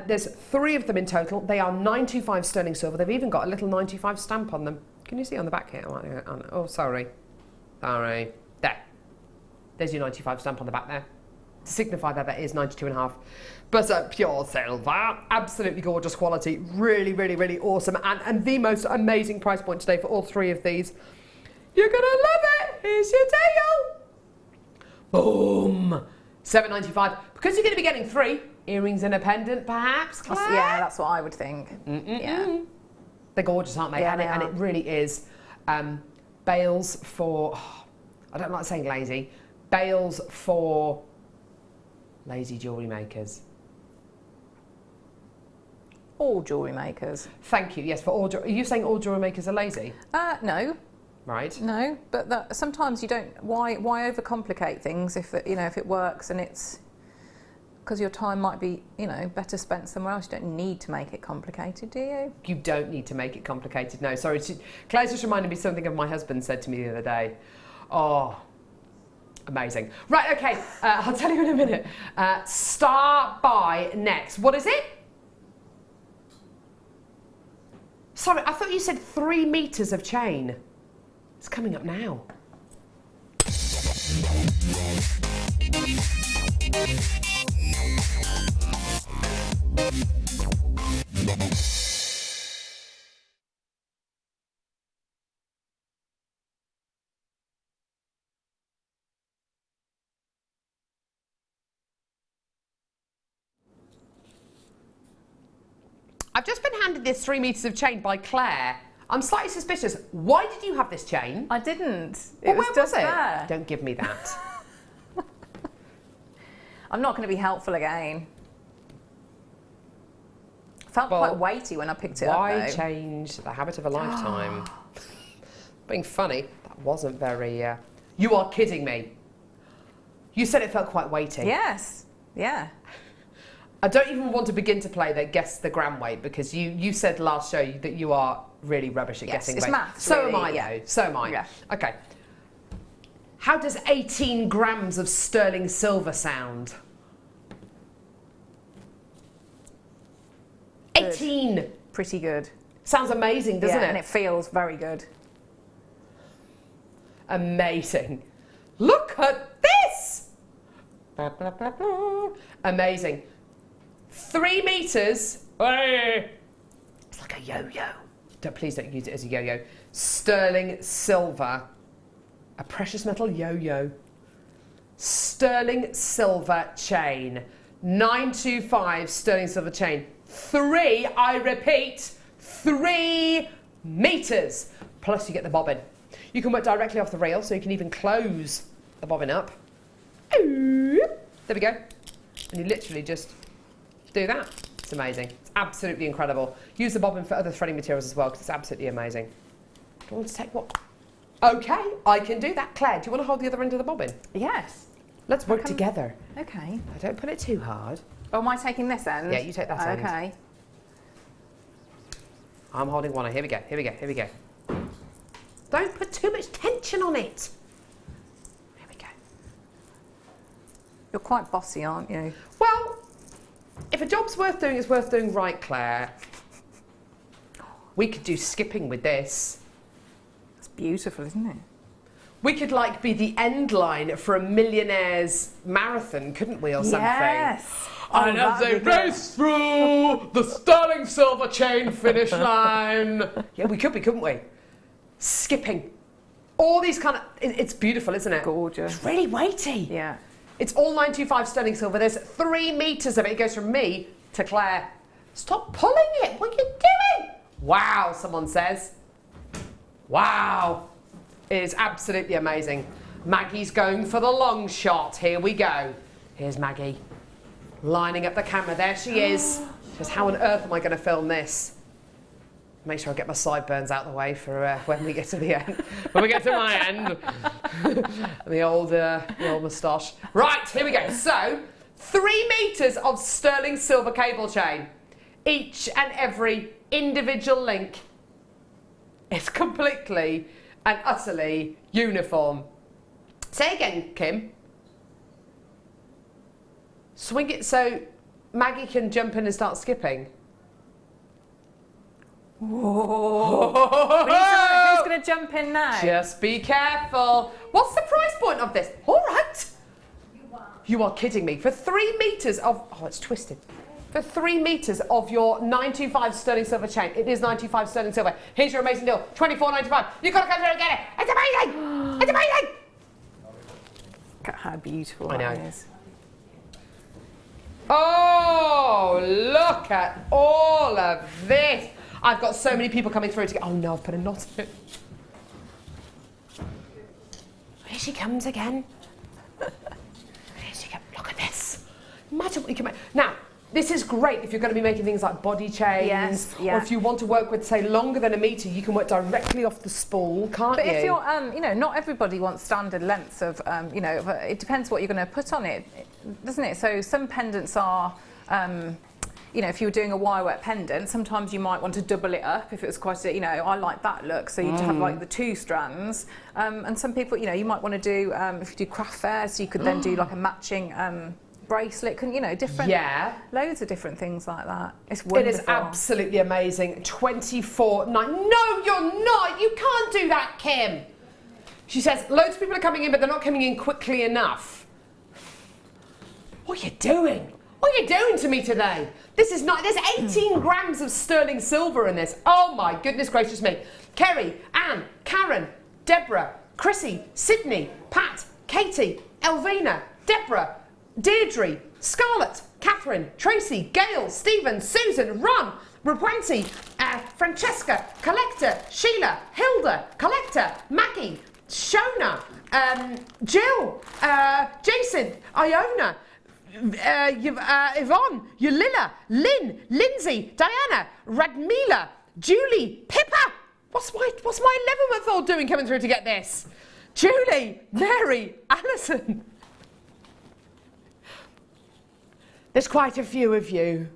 There's 3 of them in total. They are 925 sterling silver. They've even got a little 95 stamp on them. Can you see on the back here? Oh, sorry. There. There's your 95 stamp on the back there, to signify that that is 92.5. But pure silver, absolutely gorgeous quality, really awesome, and the most amazing price point today for all 3 of these. You're gonna love it. Here's your deal. Boom, $7.95. Because you're gonna be getting 3 earrings and a pendant, perhaps. Claire? Yeah, that's what I would think. Yeah, they're gorgeous, aren't they? Yeah, and it really is. Bales for. I don't like saying lazy. Bales for lazy jewellery makers. All jewellery makers. Thank you. Yes, for all. Are you saying all jewellery makers are lazy? No. Right. No, but sometimes you don't. Why overcomplicate things if it works, and it's because your time might be better spent somewhere else. You don't need to make it complicated, do you? You don't need to make it complicated. No, sorry. Claire's just reminded me something of my husband said to me the other day. Oh. Amazing. Right, okay, I'll tell you in a minute. Star by next. What is it? Sorry, I thought you said 3 meters of chain. It's coming up now. I've just been handed this 3 meters of chain by Claire. I'm slightly suspicious. Why did you have this chain? I didn't. Well, It was where just was it? there. Don't give me that. I'm not going to be helpful again. Felt Well, quite weighty when I picked it up. Why Though. change the habit of a lifetime? Being funny, that wasn't very... You are kidding me. You said it felt quite weighty. Yes. Yeah. I don't even want to begin to play the guess the gram weight because you said last show that you are really rubbish at guessing it's weight. maths, So really, am I yeah. though. So am I. Yeah. Okay. How does 18 grams of sterling silver sound? Good. 18! Pretty good. Sounds amazing, doesn't Yeah, it? and it feels very good. Amazing. Look at this! Blah, blah, blah, blah. Amazing. 3 meters. It's like a yo-yo. Please don't use it as a yo-yo. Sterling silver. A precious metal yo-yo. Sterling silver chain. 925 sterling silver chain. 3, I repeat, 3 meters. Plus you get the bobbin. You can work directly off the reel, so you can even close the bobbin up. There we go. And you literally just do that. It's amazing. It's absolutely incredible. Use the bobbin for other threading materials as well, because it's absolutely amazing. Do you want to take what? Okay, I can do that. Claire, do you want to hold the other end of the bobbin? Yes. Let's work together. Okay. I don't put it too hard. Oh, am I taking this end? Yeah, you take that end. Okay. I'm holding one. Here we go. Here we go. Here we go. Don't put too much tension on it. Here we go. You're quite bossy, aren't you? Well, if a job's worth doing, it's worth doing right, Claire. We could do skipping with this. It's beautiful, isn't it? We could like be the end line for a millionaire's marathon, couldn't we, or something? Yes. And Oh, as they that'd be good. race through the sterling silver chain finish line. Yeah, we could be, couldn't we? Skipping. All these kind of... It's beautiful, isn't it? Gorgeous. It's really weighty. Yeah. It's all 925 sterling silver. There's 3 meters of it. It goes from me to Claire. Stop pulling it. What are you doing? Wow, someone says. Wow. It is absolutely amazing. Maggie's going for the long shot. Here we go. Here's Maggie. Lining up the camera. There she is. Just how on earth am I going to film this? Make sure I get my sideburns out of the way for when we get to the end. When we get to my end. the old moustache. Right, here we go. So, 3 meters of sterling silver cable chain. Each and every individual link is completely and utterly uniform. Say again, Kim. Swing it so Maggie can jump in and start skipping. Whoa. Who's going to jump in now? Just be careful. What's the price point of this? All right. You are kidding me. For 3 meters of... Oh, it's twisted. For 3 meters of your 925 sterling silver chain. It is 925 sterling silver. Here's your amazing deal. $24.95. You've got to come through and get it. It's amazing. It's amazing. Look at how beautiful I know. that is. Oh, look at all of this. I've got so many people coming through to get... Oh, no, I've put a knot in it. Here she comes again. Here she comes. Look at this. Imagine what you can make. Now, this is great if you're going to be making things like body chains. Yes, yeah. Or if you want to work with, say, longer than a metre, you can work directly off the spool, can't But you? if you're, you know, not everybody wants standard lengths of, you know, it depends what you're going to put on it, doesn't it? So some pendants are, you know, if you were doing a wire work pendant, sometimes you might want to double it up if it was quite a, you know, I like that look. So you'd have like the 2 strands. And some people, you know, you might want to do, if you do craft fairs, so you could then do like a matching bracelet, you know, different, loads of different things like that. It's wonderful. It is absolutely amazing. 24.9. No, you're not. You can't do that, Kim. She says, loads of people are coming in, but they're not coming in quickly enough. What are you doing? What are you doing to me today? This is not... There's 18 grams of sterling silver in this. Oh, my goodness gracious me. Kerry, Anne, Karen, Deborah, Chrissy, Sydney, Pat, Katie, Elvina, Deborah, Deirdre, Scarlett, Catherine, Tracy, Gail, Stephen, Susan, Ron, Rapunzi, Francesca, Collector, Sheila, Hilda, Collector, Maggie, Shona, Jill, Jason, Iona, Yvonne, Yulila, Lynn, Lindsay, Diana, Radmila, Julie, Pippa. What's my 11-month-old doing coming through to get this? Julie, Mary, Alison. There's quite a few of you.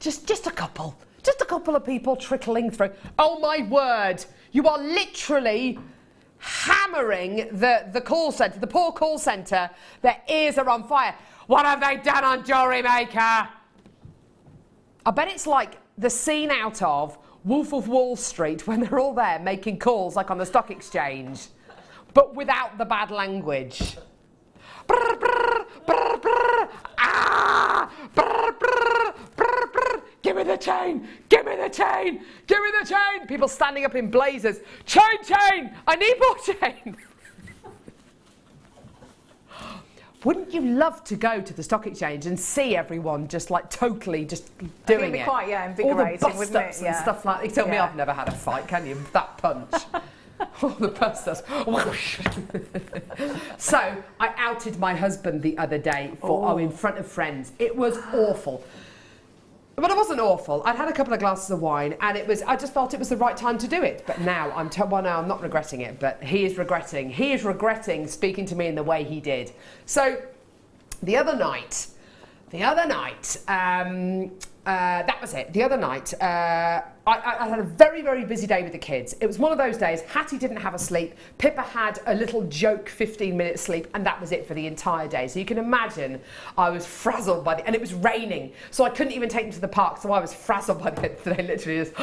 Just a couple. Just a couple of people trickling through. Oh my word. You are literally hammering the call centre, the poor call centre. Their ears are on fire. What have they done on Jewellery Maker? I bet it's like the scene out of Wolf of Wall Street when they're all there making calls like on the stock exchange, but without the bad language. Brr, brr, brr, brr, ah, brr, brr, brr, brr. Give me the chain, give me the chain, give me the chain. People standing up in blazers. Chain, chain, I need more chain. Wouldn't you love to go to the stock exchange and see everyone just like totally just doing it? Quite, invigorating, all the bust ups and stuff like that. You tell me I've never had a fight, can you? That punch. All the bust ups. So I outed my husband the other day in front of friends. It was awful. But it wasn't awful. I'd had a couple of glasses of wine and I just felt it was the right time to do it. But now I'm not regretting it, but he is regretting speaking to me in the way he did. So the other night, that was it. The other night, I had a very, very busy day with the kids. It was one of those days. Hattie didn't have a sleep. Pippa had a little joke 15-minute sleep, and that was it for the entire day. So you can imagine I was frazzled by and it was raining, so I couldn't even take them to the park. So I was frazzled by the end of the day, literally just.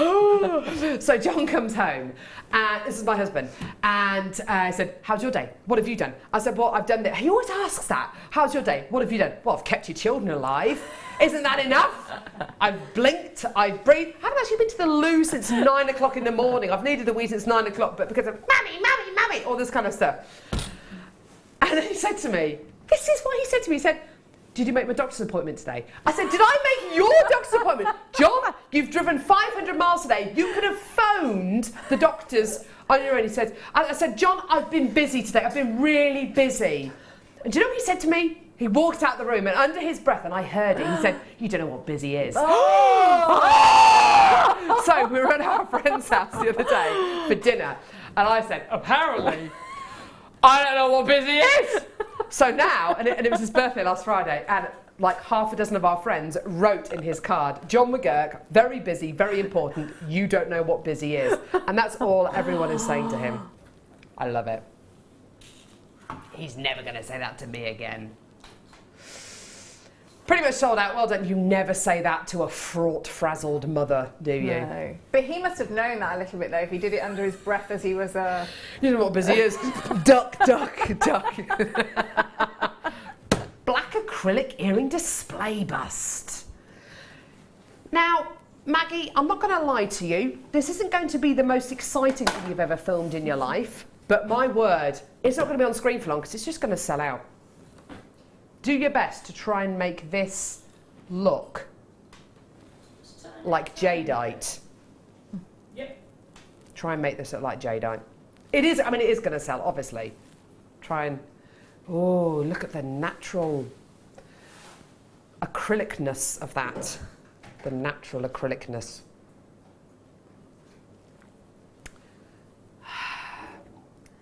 So John comes home, and this is my husband, and I said, "How's your day? What have you done?" I said, "Well, I've done this." He always asks that. "How's your day? What have you done?" "Well, I've kept your children alive." Isn't that enough? I've blinked, I've breathed. I haven't actually been to the loo since 9 o'clock in the morning. I've needed a wee since 9 o'clock, but because of mummy, all this kind of stuff. And then he said to me, this is what he said to me. He said, "Did you make my doctor's appointment today?" I said, "Did I make your doctor's appointment?" "John, you've driven 500 miles today. You could have phoned the doctors on your own." He said, I said, "John, I've been busy today. I've been really busy." And do you know what he said to me? He walked out the room and under his breath, and I heard it, he said, "You don't know what busy is." So we were at our friend's house the other day for dinner, and I said, "Apparently, I don't know what busy is." So now, and it was his birthday last Friday, and like half a dozen of our friends wrote in his card, "John McGurk, very busy, very important, you don't know what busy is." And that's all everyone is saying to him. I love it. He's never going to say that to me again. Pretty much sold out. Well done. You never say that to a fraught, frazzled mother, do you? No. But he must have known that a little bit, though, if he did it under his breath as he was... You know what busy is? Duck, duck, duck. Black acrylic earring display bust. Now, Maggie, I'm not going to lie to you. This isn't going to be the most exciting thing you've ever filmed in your life. But my word, it's not going to be on screen for long because it's just going to sell out. Do your best to try and make this look like Jadeite. Yep. Try and make this look like Jadeite. It is, I mean, it is going to sell, obviously. Try and, oh, look at the natural acrylicness of that. The natural acrylicness.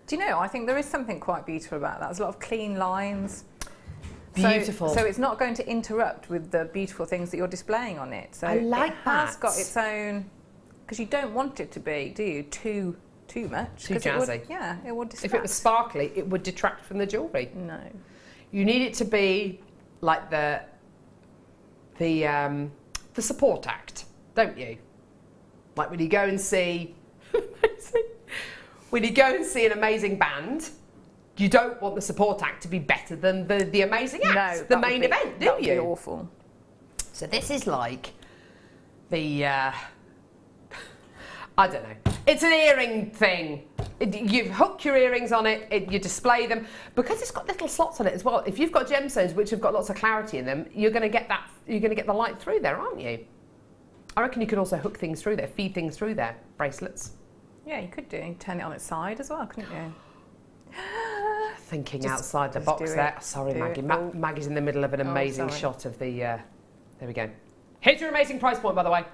Do you know, I think there is something quite beautiful about that. There's a lot of clean lines. Beautiful. So it's not going to interrupt with the beautiful things that you're displaying on it. So I like that. It has got its own, because you don't want it to be, do you, too much? Too jazzy. It would distract. If it was sparkly, it would detract from the jewellery. No. You need it to be like the support act, don't you? Like when you go and see an amazing band, you don't want the support act to be better than the amazing act, the main event, do you? That would be awful. So this is like the, I don't know. It's an earring thing. You hook your earrings on it, you display them. Because it's got little slots on it as well. If you've got gemstones which have got lots of clarity in them, you're going to get the light through there, aren't you? I reckon you could also hook things through there, feed things through there. Bracelets. Yeah, you could do. Turn it on its side as well, couldn't you? Thinking outside the box there. Sorry, Maggie. Maggie's in the middle of an amazing shot of the... there we go. Here's your amazing price point, by the way.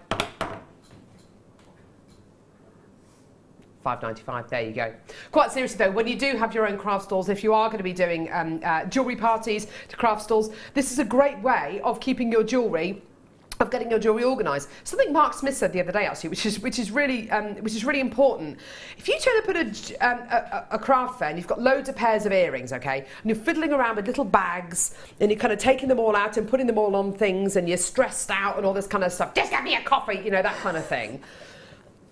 $5.95, there you go. Quite seriously though, when you do have your own craft stalls, if you are going to be doing jewellery parties to craft stalls, this is a great way of keeping your jewellery, of getting your jewellery organised. Something Mark Smith said the other day actually, which is really important. If you turn up at a craft fair and you've got loads of pairs of earrings, okay, and you're fiddling around with little bags and you're kind of taking them all out and putting them all on things and you're stressed out and all this kind of stuff, just get me a coffee, you know, that kind of thing.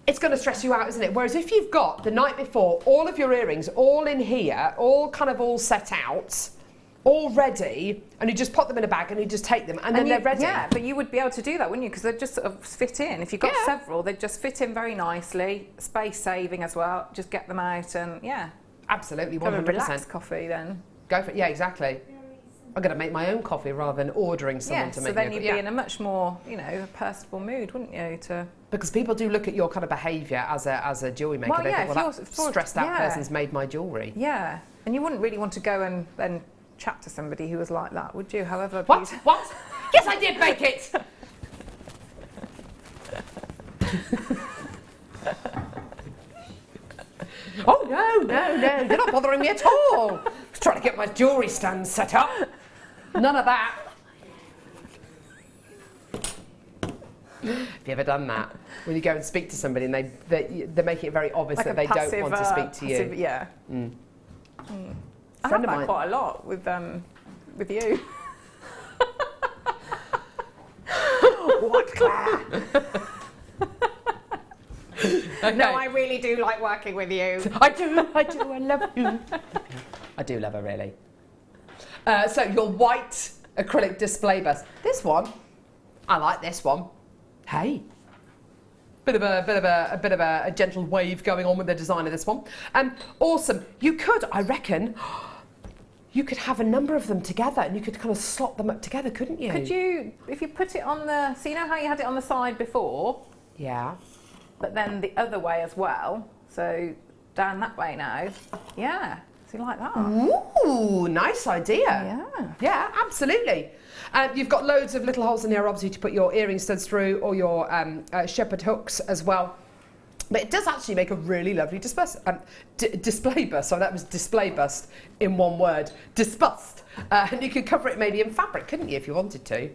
It's going to stress you out, isn't it? Whereas if you've got the night before all of your earrings all in here, all set out, all ready, and you just pop them in a bag and you just take them and then they're ready. Yeah, but you would be able to do that, wouldn't you? Because they'd just sort of fit in. If you've got several, they'd just fit in very nicely, space saving as well. Just get them out and Absolutely, 100%. Have a relaxed coffee then. Go for it. Yeah, exactly. I'm going to make my own coffee rather than ordering someone to make so then you'd be in a much more, personable mood, wouldn't you? Because people do look at your kind of behaviour as a jewellery maker. They think, well, that stressed out person's made my jewellery. Yeah, and you wouldn't really want to go and then chat to somebody who was like that, would you? However, What? Yes, I did make it! Oh, no, you're not bothering me at all. I was trying to get my jewellery stand set up. None of that. Have you ever done that? When you go and speak to somebody and they're making it very obvious like that they don't want to speak to you. Yeah. I have that quite a lot with you. What, Claire? Okay. No, I really do like working with you. I do, I love you. I do love her, really. So your white acrylic display bust. This one, I like this one. Hey. Bit of a gentle wave going on with the design of this one. Awesome. You could, I reckon, you could have a number of them together and you could kind of slot them up together, couldn't you? Could you, if you put it on the, so you know how you had it on the side before? Yeah. But then the other way as well. So down that way now. Yeah. So you like that? Ooh, nice idea. Yeah. Yeah, absolutely. You've got loads of little holes in here, obviously, to put your earring studs through or your shepherd hooks as well. But it does actually make a really lovely display bust. So that was display bust in one word. Disbust. And you could cover it maybe in fabric, couldn't you, if you wanted to?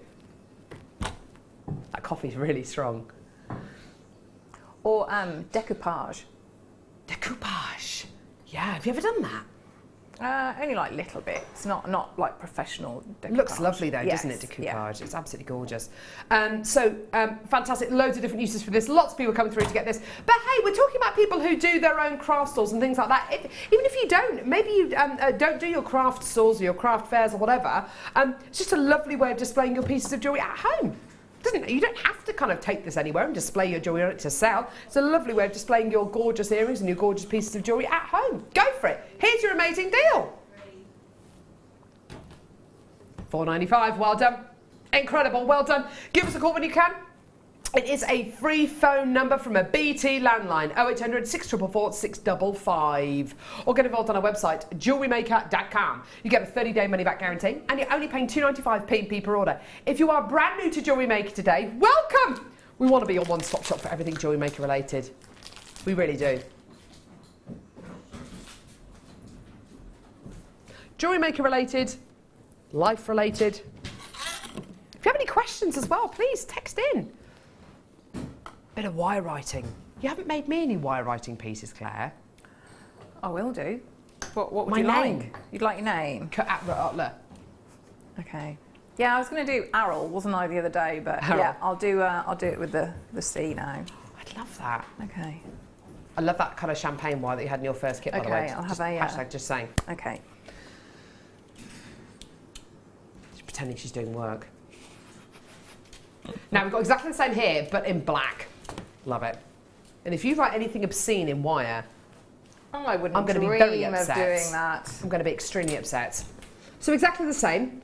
That coffee's really strong. Or decoupage. Decoupage. Yeah, have you ever done that? Only like little bits, not like professional decoupage. Looks lovely though, doesn't it, decoupage? Yeah. It's absolutely gorgeous. Fantastic, loads of different uses for this. Lots of people coming through to get this. But hey, we're talking about people who do their own craft stalls and things like that. Even if you don't, maybe you don't do your craft stalls or your craft fairs or whatever, it's just a lovely way of displaying your pieces of jewellery at home. You don't have to kind of take this anywhere and display your jewellery to sell. It's a lovely way of displaying your gorgeous earrings and your gorgeous pieces of jewellery at home. Go for it. Here's your amazing deal. $4.95. Well done. Incredible. Well done. Give us a call when you can. It is a free phone number from a BT landline, 0800 644 655. Or get involved on our website, jewellerymaker.com. You get a 30-day money-back guarantee, and you're only paying £2.95p per order. If you are brand new to Jewellery Maker today, welcome! We want to be your one-stop shop for everything Jewellery Maker related. We really do. Jewellery Maker related, life related. If you have any questions as well, please text in. Bit of wire writing. You haven't made me any wire writing pieces, Claire. I will do. What would My you name. like? You'd like your name? Cut at Roache. Okay. Yeah, I was going to do Arrol, wasn't I, the other day? But Arrol. yeah, I'll do it with the C now. I'd love that. Okay. I love that kind of champagne wire that you had in your first kit, by the way. Okay, I'll have a... Hashtag just saying. Okay. She's pretending she's doing work. Now, we've got exactly the same here, but in black. Love it. And if you write anything obscene in wire, Oh, I wouldn't I'm going to be dream very of upset. doing that. I'm going to be extremely upset. So exactly the same.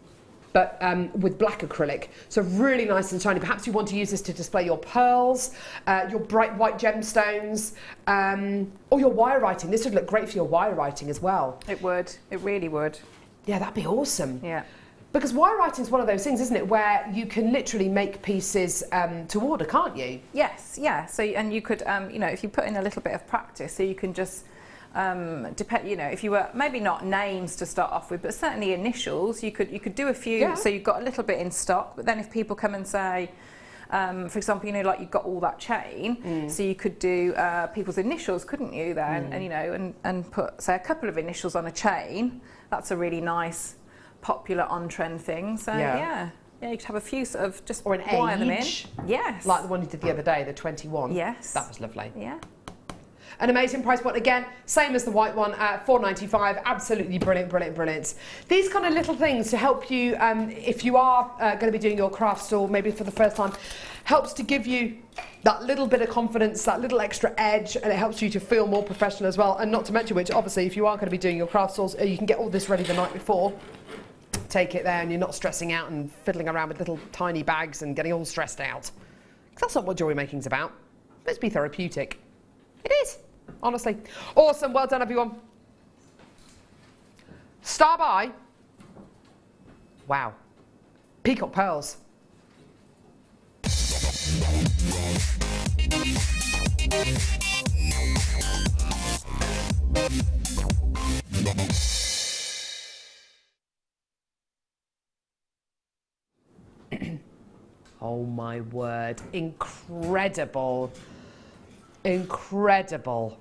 but with black acrylic. So really nice and shiny. Perhaps you want to use this to display your pearls, your bright white gemstones, or your wire writing. This would look great for your wire writing as well. It would. It really would. Yeah, that'd be awesome. Yeah. Because wire writing is one of those things, isn't it, where you can literally make pieces to order, can't you? Yes, yeah. So, and you could, you know, if you put in a little bit of practice, so you can just, you know, if you were maybe not names to start off with, but certainly initials, you could do a few. Yeah. So you've got a little bit in stock, but then if people come and say, for example, you know, like you've got all that chain, so you could do people's initials, couldn't you? Then, and you know, and put say a couple of initials on a chain. That's a really nice, popular on-trend thing. So yeah, you could have a few sort of just or an wire them in. age. Yes, Like the one you did the other day, the 21. Yes, that was lovely. Yeah. An amazing price point again, same as the white one at £4.95. Absolutely brilliant, brilliant, brilliant. These kind of little things to help you if you are going to be doing your craft store maybe for the first time, helps to give you that little bit of confidence, that little extra edge, and it helps you to feel more professional as well. And not to mention which, obviously, if you are going to be doing your craft stores, you can get all this ready the night before. Take it there, and you're not stressing out and fiddling around with little tiny bags and getting all stressed out. 'Cause that's not what jewellery making's about. Let's be therapeutic. It is, honestly. Awesome, well done everyone. Star by. Wow. Peacock pearls. Oh my word, incredible. Incredible.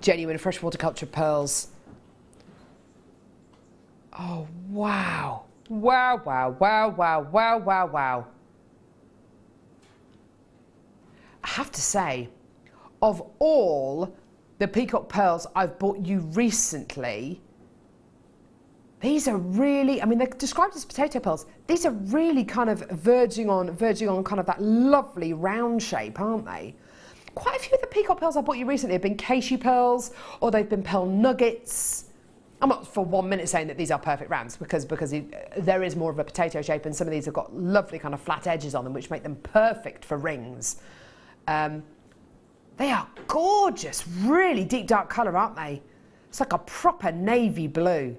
Genuine freshwater culture pearls. Oh, wow. Wow, wow, wow, wow, wow, wow, wow. I have to say, of all the peacock pearls I've bought you recently, these are really, I mean, they're described as potato pearls. These are really kind of verging on kind of that lovely round shape, aren't they? Quite a few of the peacock pearls I bought you recently have been cashew pearls, or they've been pearl nuggets. I'm not for 1 minute saying that these are perfect rounds, because there is more of a potato shape, and some of these have got lovely kind of flat edges on them, which make them perfect for rings. They are gorgeous, really deep dark colour, aren't they? It's like a proper navy blue.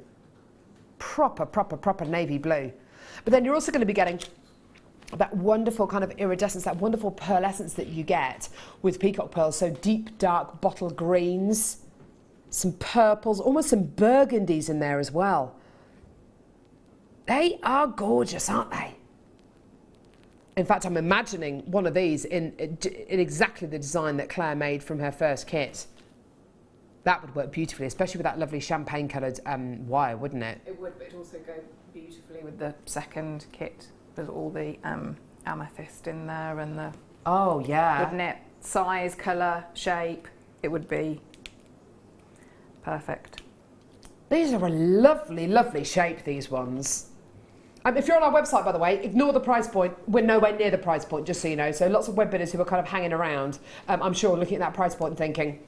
Proper navy blue. But then you're also going to be getting that wonderful kind of iridescence, that wonderful pearlescence that you get with peacock pearls. So deep, dark bottle greens, some purples, almost some burgundies in there as well. They are gorgeous, aren't they? In fact, I'm imagining one of these in exactly the design that Claire made from her first kit. That would work beautifully, especially with that lovely champagne-coloured wire, wouldn't it? It would, but it'd also go beautifully with the second kit. There's all the amethyst in there and the... Oh, yeah. Wouldn't it? Size, colour, shape. It would be perfect. These are a lovely, lovely shape, these ones. If you're on our website, by the way, ignore the price point. We're nowhere near the price point, just so you know. So lots of web bidders who are kind of hanging around, I'm sure, looking at that price point and thinking,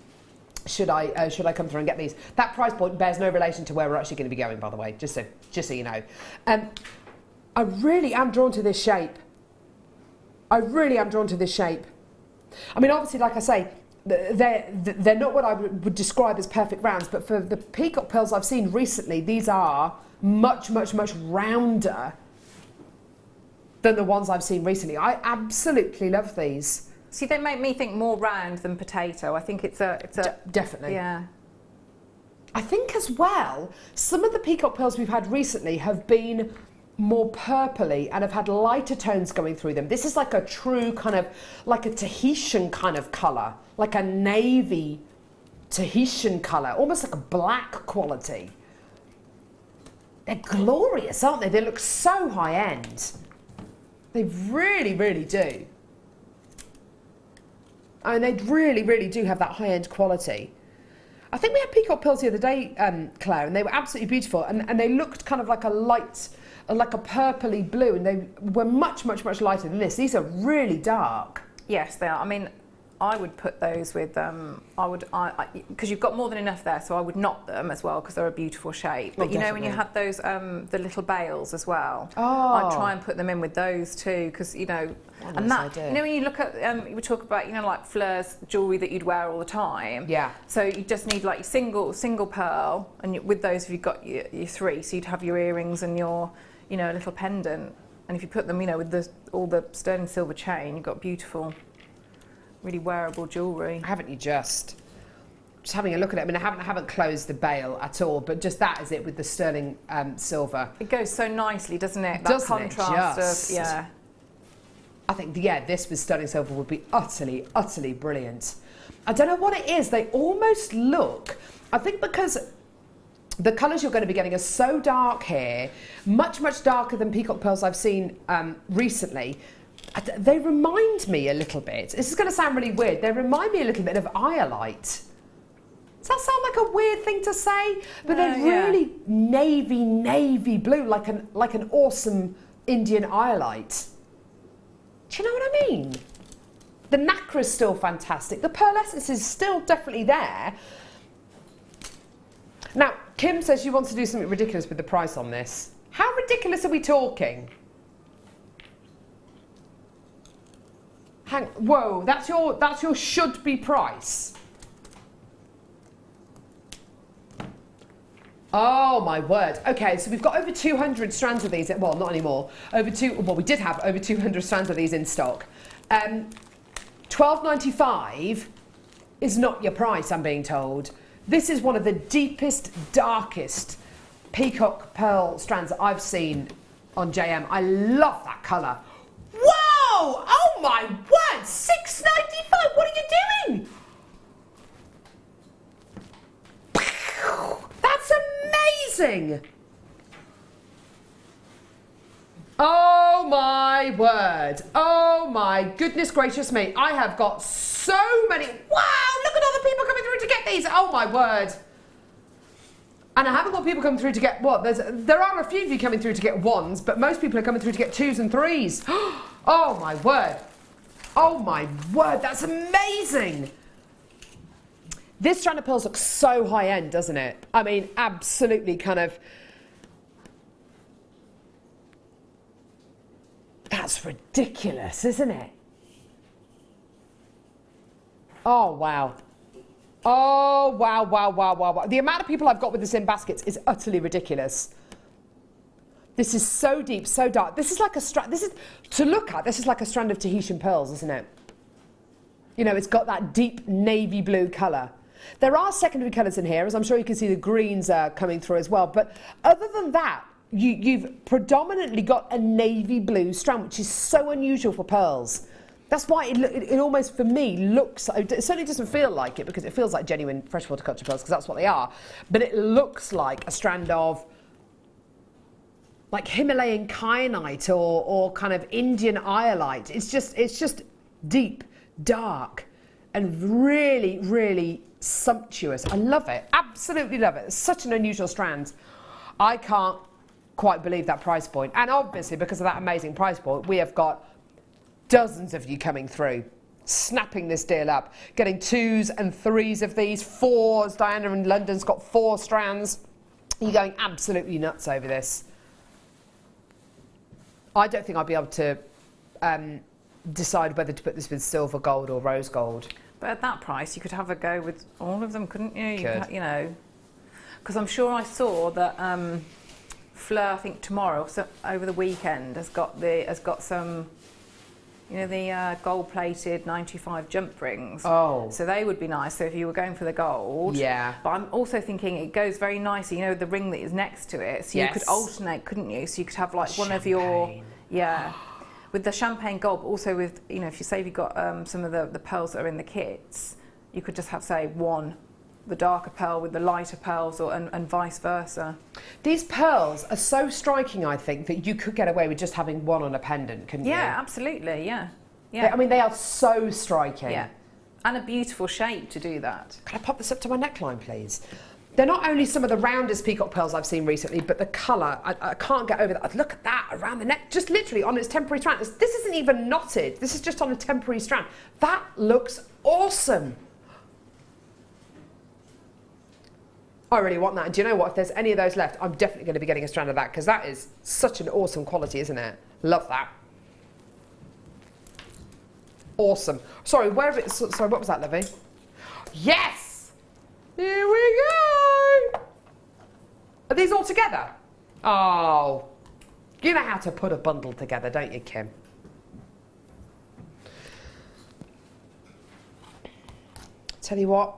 should I come through and get these? That price point bears no relation to where we're actually going to be going, by the way, just so you know. I really am drawn to this shape. I really am drawn to this shape. I mean, obviously, like I say, they're not what I would describe as perfect rounds, but for the peacock pearls I've seen recently, these are much rounder than the ones I've seen recently. I absolutely love these. See, they make me think more round than potato. I think it's a definitely. Yeah. I think as well, some of the peacock pearls we've had recently have been more purpley and have had lighter tones going through them. This is like a true kind of, like a Tahitian kind of colour, like a navy Tahitian colour, almost like a black quality. They're glorious, aren't they? They look so high end. They really, really do. I mean, they really do have that high end quality. I think we had peacock pearls the other day, Claire, and they were absolutely beautiful, and they looked kind of like a light, like a purpley blue, and they were much lighter than this. These are really dark. Yes, they are. I mean, I would put those with, because you've got more than enough there, so I would knot them as well because they're a beautiful shape. But you know when you had those, the little bails as well, I'd try and put them in with those too, because you know, and that, you know when you look at, we talk about, you know, like Fleur's jewellery that you'd wear all the time. Yeah. So you just need like single pearl, and with those you've got your three, so you'd have your earrings and your, you know, a little pendant, and if you put them, you know, with all the sterling silver chain, you've got beautiful, really wearable jewellery. Haven't you just having a look at it? I mean, I haven't closed the bail at all, but just that is it with the sterling silver. It goes so nicely, doesn't it? That Doesn't contrast it just? of, yeah. I think, yeah, this with sterling silver would be utterly, utterly brilliant. I don't know what it is. They almost look, I think because the colours you're going to be getting are so dark here, much, much darker than peacock pearls I've seen recently. They remind me a little bit, this is going to sound really weird, they remind me a little bit of iolite. Does that sound like a weird thing to say? But they're really navy blue, like an awesome Indian iolite. Do you know what I mean? The nacre is still fantastic. The pearlescence is still definitely there. Now, Kim says she wants to do something ridiculous with the price on this. How ridiculous are we talking? Whoa, that's your should be price. Oh my word. Okay, so we've got over 200 strands of these. Well, not anymore. We did have over 200 strands of these in stock. $12.95 is not your price, I'm being told. This is one of the deepest, darkest peacock pearl strands that I've seen on JM. I love that colour. Whoa! Oh my word! $6.95. What are you doing? That's amazing. Oh my word. Oh my goodness gracious me. I have got so many. Wow, look at all the people coming through to get these. Oh my word. And I haven't got people coming through to get what? There are a few of you coming through to get ones, but most people are coming through to get twos and threes. Oh my word. Oh my word, that's amazing. This strand of pearls looks so high end, doesn't it? I mean, absolutely kind of. That's ridiculous, isn't it? Oh, wow. Oh, wow, wow, wow, wow, wow. The amount of people I've got with this in baskets is utterly ridiculous. This is so deep, so dark. This is like a strand, this is like a strand of Tahitian pearls, isn't it? You know, it's got that deep navy blue colour. There are secondary colours in here, as I'm sure you can see the greens are coming through as well. But other than that, you've predominantly got a navy blue strand, which is so unusual for pearls. That's why it almost, for me, looks, it certainly doesn't feel like it, because it feels like genuine freshwater culture pearls, because that's what they are. But it looks like a strand of like Himalayan kyanite or kind of Indian iolite. It's just deep, dark, and really, really sumptuous. I love it. Absolutely love it. It's such an unusual strand. I can't quite believe that price point. And obviously, because of that amazing price point, we have got dozens of you coming through, snapping this deal up, getting 2s and 3s of these, 4s. Diana in London's got 4 strands. You're going absolutely nuts over this. I don't think I'd be able to decide whether to put this with silver gold or rose gold. But at that price, you could have a go with all of them, couldn't you? Could. You know, because I'm sure I saw that Fleur, I think tomorrow, so over the weekend, has got some, you know, the gold-plated 95 jump rings. Oh. So they would be nice. So if you were going for the gold. Yeah. But I'm also thinking it goes very nicely, you know, the ring that is next to it. So you could alternate, couldn't you? So you could have like one of your, with the champagne gold, but also with, you know, if you say you've got some of the pearls that are in the kits, you could just have, say, one, the darker pearl with the lighter pearls, and vice versa. These pearls are so striking, I think, that you could get away with just having one on a pendant, couldn't you? Yeah, absolutely, yeah. Yeah. I mean, they are so striking. Yeah, and a beautiful shape to do that. Can I pop this up to my neckline, please? They're not only some of the roundest peacock pearls I've seen recently, but the colour, I can't get over that. Look at that, around the neck, just literally on its temporary strand. This isn't even knotted. This is just on a temporary strand. That looks awesome. I really want that. And do you know what? If there's any of those left, I'm definitely going to be getting a strand of that because that is such an awesome quality, isn't it? Love that. Awesome. Sorry, sorry, what was that, Livy? Yes! Here we go! Are these all together? Oh, you know how to put a bundle together, don't you, Kim? Tell you what.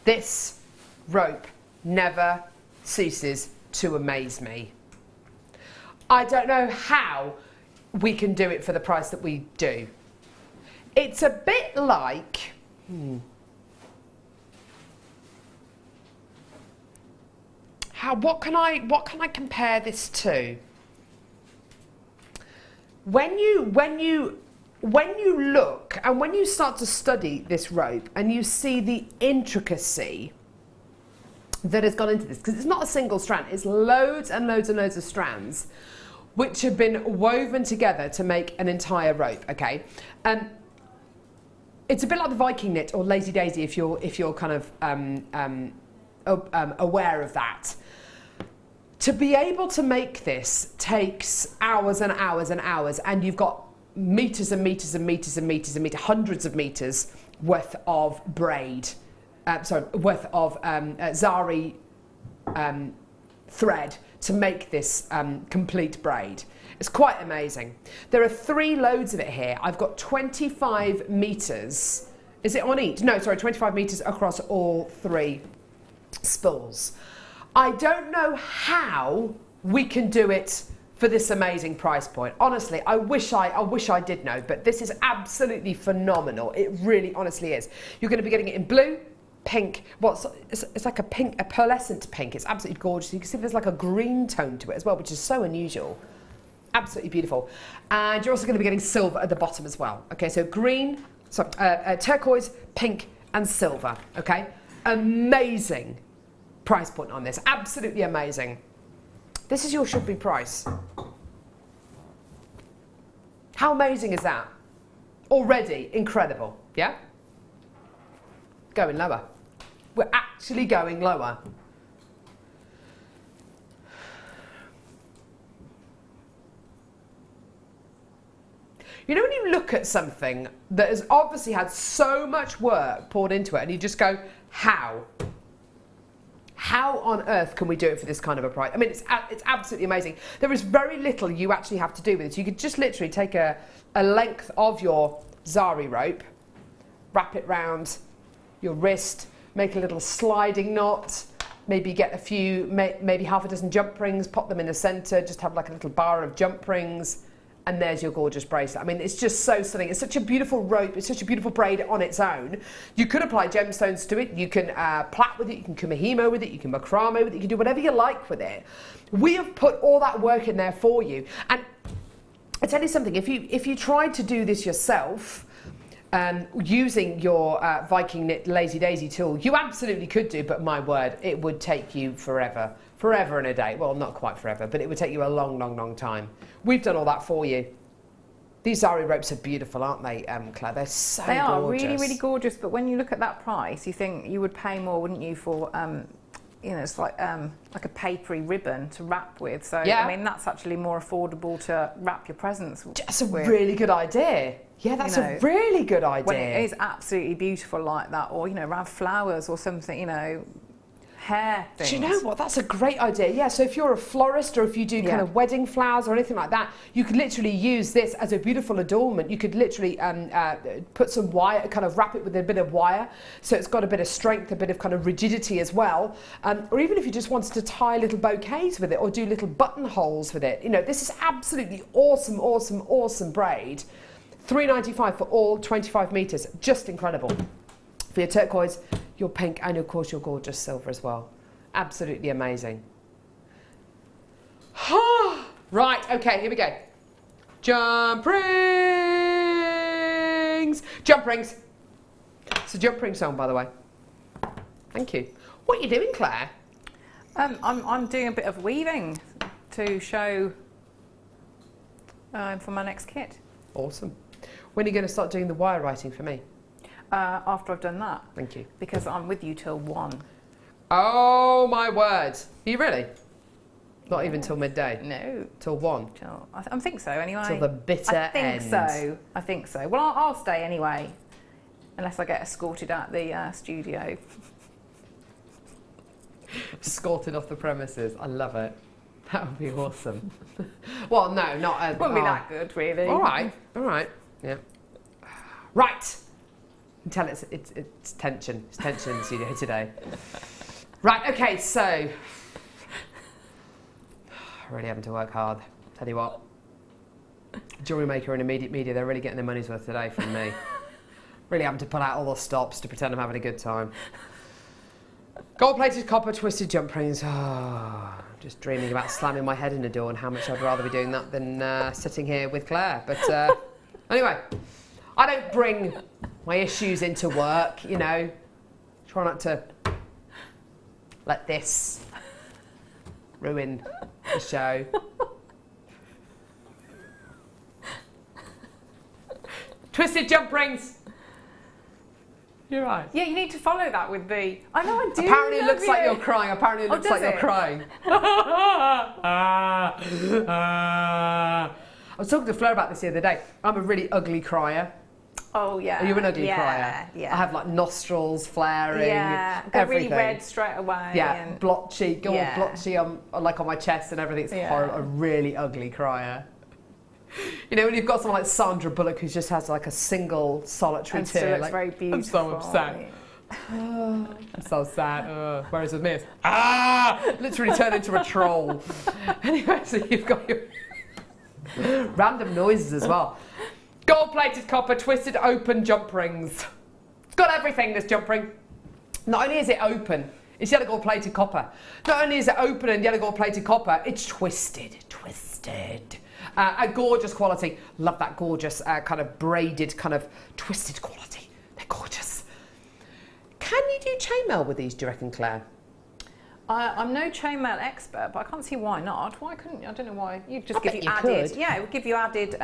This rope never ceases to amaze me. I don't know how we can do it for the price that we do. It's a bit like... What can I compare this to? When you look and when you start to study this rope and you see the intricacy that has gone into this, because it's not a single strand, it's loads and loads and loads of strands which have been woven together to make an entire rope, okay? It's a bit like the Viking knit or lazy daisy if you're kind of aware of that. To be able to make this takes hours and hours and hours, and you've got meters and meters and meters and meters and meters, hundreds of meters worth of braid, worth of zari thread to make this complete braid. It's quite amazing. There are 3 loads of it here. I've got 25 meters. Is it on each? No, sorry, 25 meters across all 3 spools. I don't know how we can do it for this amazing price point. Honestly, I wish I did know, but this is absolutely phenomenal. It really honestly is. You're going to be getting it in blue, pink, it's like a pearlescent pink. It's absolutely gorgeous. You can see there's like a green tone to it as well, which is so unusual. Absolutely beautiful. And you're also going to be getting silver at the bottom as well. Okay, so green, turquoise, pink and silver. Okay, amazing price point on this. Absolutely amazing. This is your should-be price. How amazing is that? Already incredible, yeah? Going lower. We're actually going lower. You know when you look at something that has obviously had so much work poured into it and you just go, how? How on earth can we do it for this kind of a price? I mean, it's absolutely amazing. There is very little you actually have to do with it. You could just literally take a length of your zari rope, wrap it round your wrist, make a little sliding knot, maybe get a few, maybe half a dozen jump rings, pop them in the centre, just have like a little bar of jump rings, and there's your gorgeous bracelet. I mean, it's just so stunning. It's such a beautiful rope. It's such a beautiful braid on its own. You could apply gemstones to it. You can plait with it. You can kumihimo with it. You can macrame with it. You can do whatever you like with it. We have put all that work in there for you. And I tell you something, if you tried to do this yourself, using your Viking knit lazy daisy tool, you absolutely could do, but my word, it would take you forever and a day. Well, not quite forever, but it would take you a long, long, long time. We've done all that for you. These zari ropes are beautiful, aren't they, Claire? They're so gorgeous. They are really, really gorgeous, but when you look at that price, you think you would pay more, wouldn't you, for, you know, it's like a papery ribbon to wrap with. So, yeah. I mean, that's actually more affordable to wrap your presents with. That's a really good idea. Yeah, that's a really good idea. When it is absolutely beautiful like that, or, you know, around flowers or something, you know, hair things. Do you know what? That's a great idea. Yeah, so if you're a florist or if you do kind of wedding flowers or anything like that, you could literally use this as a beautiful adornment. You could literally put some wire, kind of wrap it with a bit of wire, so it's got a bit of strength, a bit of kind of rigidity as well. Or even if you just wanted to tie little bouquets with it or do little buttonholes with it. You know, this is absolutely awesome, awesome, awesome braid. $3.95 for all 25 metres. Just incredible. For your turquoise, your pink, and of course your gorgeous silver as well. Absolutely amazing. Right, okay, here we go. Jump rings! Jump rings! It's a jump ring song, by the way. Thank you. What are you doing, Claire? I'm doing a bit of weaving to show for my next kit. Awesome. When are you going to start doing the wire writing for me? After I've done that. Thank you. Because I'm with you till 1. Oh my word! Are you really? Not even till midday? No. Till 1? I think so anyway. Till the bitter end? I think so. Well, I'll stay anyway. Unless I get escorted out the studio. Escorted off the premises. I love it. That would be awesome. Well, no, not... Wouldn't be that good, really. All right. Yeah. Right. You can tell it's tension. It's tension in the studio today. Right, okay, so... Really having to work hard. Tell you what. Jewellery Maker and Immediate Media, they're really getting their money's worth today from me. Really having to pull out all the stops to pretend I'm having a good time. Gold-plated copper twisted jump rings. Oh, just dreaming about slamming my head in a door and how much I'd rather be doing that than sitting here with Claire. But anyway, I don't bring my issues into work, you know. Try not to let this ruin the show. Twisted jump rings. You're right. Yeah, you need to follow that with the... I know I do. Apparently it looks like you're crying. Apparently it looks like you're crying. I was talking to Fleur about this the other day. I'm a really ugly crier. Oh, yeah. Are you an ugly crier? Yeah. I have like nostrils flaring. Yeah, go really red straight away. Yeah, and blotchy, go all blotchy on like on my chest and everything's horrible. A really ugly crier. You know, when you've got someone like Sandra Bullock who just has like a single solitary and tear. still looks like, very beautiful. I'm so upset. I'm so sad. Whereas with me, literally turn into a troll. Anyway, so you've got your random noises as well. Gold-plated copper, twisted open jump rings. It's got everything, this jump ring. Not only is it open, it's yellow gold-plated copper. Not only is it open and yellow gold-plated copper, it's twisted. A gorgeous quality. Love that gorgeous kind of braided, kind of twisted quality. They're gorgeous. Can you do chainmail with these, do you reckon, Claire? I'm no chainmail expert, but I can't see why not. Why couldn't you? I don't know why. You'd just I give bet you you added. could. Yeah, it would give you added.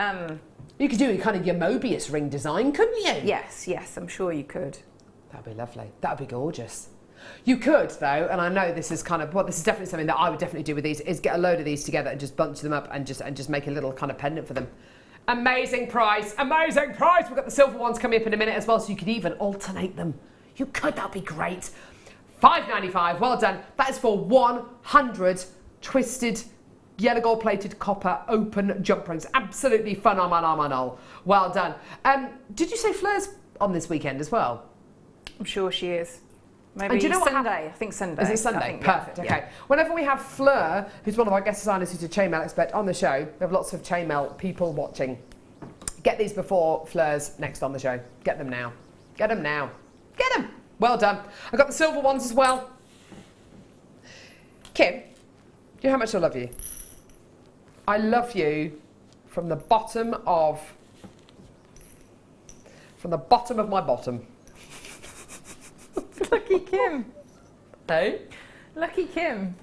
You could do kind of your Mobius ring design, couldn't you? Yes, I'm sure you could. That'd be lovely. That'd be gorgeous. You could, though, and I know this is kind of, well, this is definitely something that I would definitely do with these, is get a load of these together and just bunch them up and just make a little kind of pendant for them. Amazing price, amazing price. We've got the silver ones coming up in a minute as well, so you could even alternate them. You could, that'd be great. $5.95, well done. That is for 100 twisted yellow gold plated copper open jump rings. Absolutely phenomenal. Well done. Did you say Fleur's on this weekend as well? I'm sure she is. Maybe and do you know Sunday. I think Sunday. Is it Sunday? I think, Perfect. Yeah. Okay. Whenever we have Fleur, who's one of our guest designers, who's a chainmail expert, on the show, we have lots of chainmail people watching. Get these before Fleur's next on the show. Get them now. Get them now. Get them. Well done. I've got the silver ones as well. Kim, do you know how much I love you? I love you from the bottom of my bottom. Lucky Kim. Hey? Lucky Kim.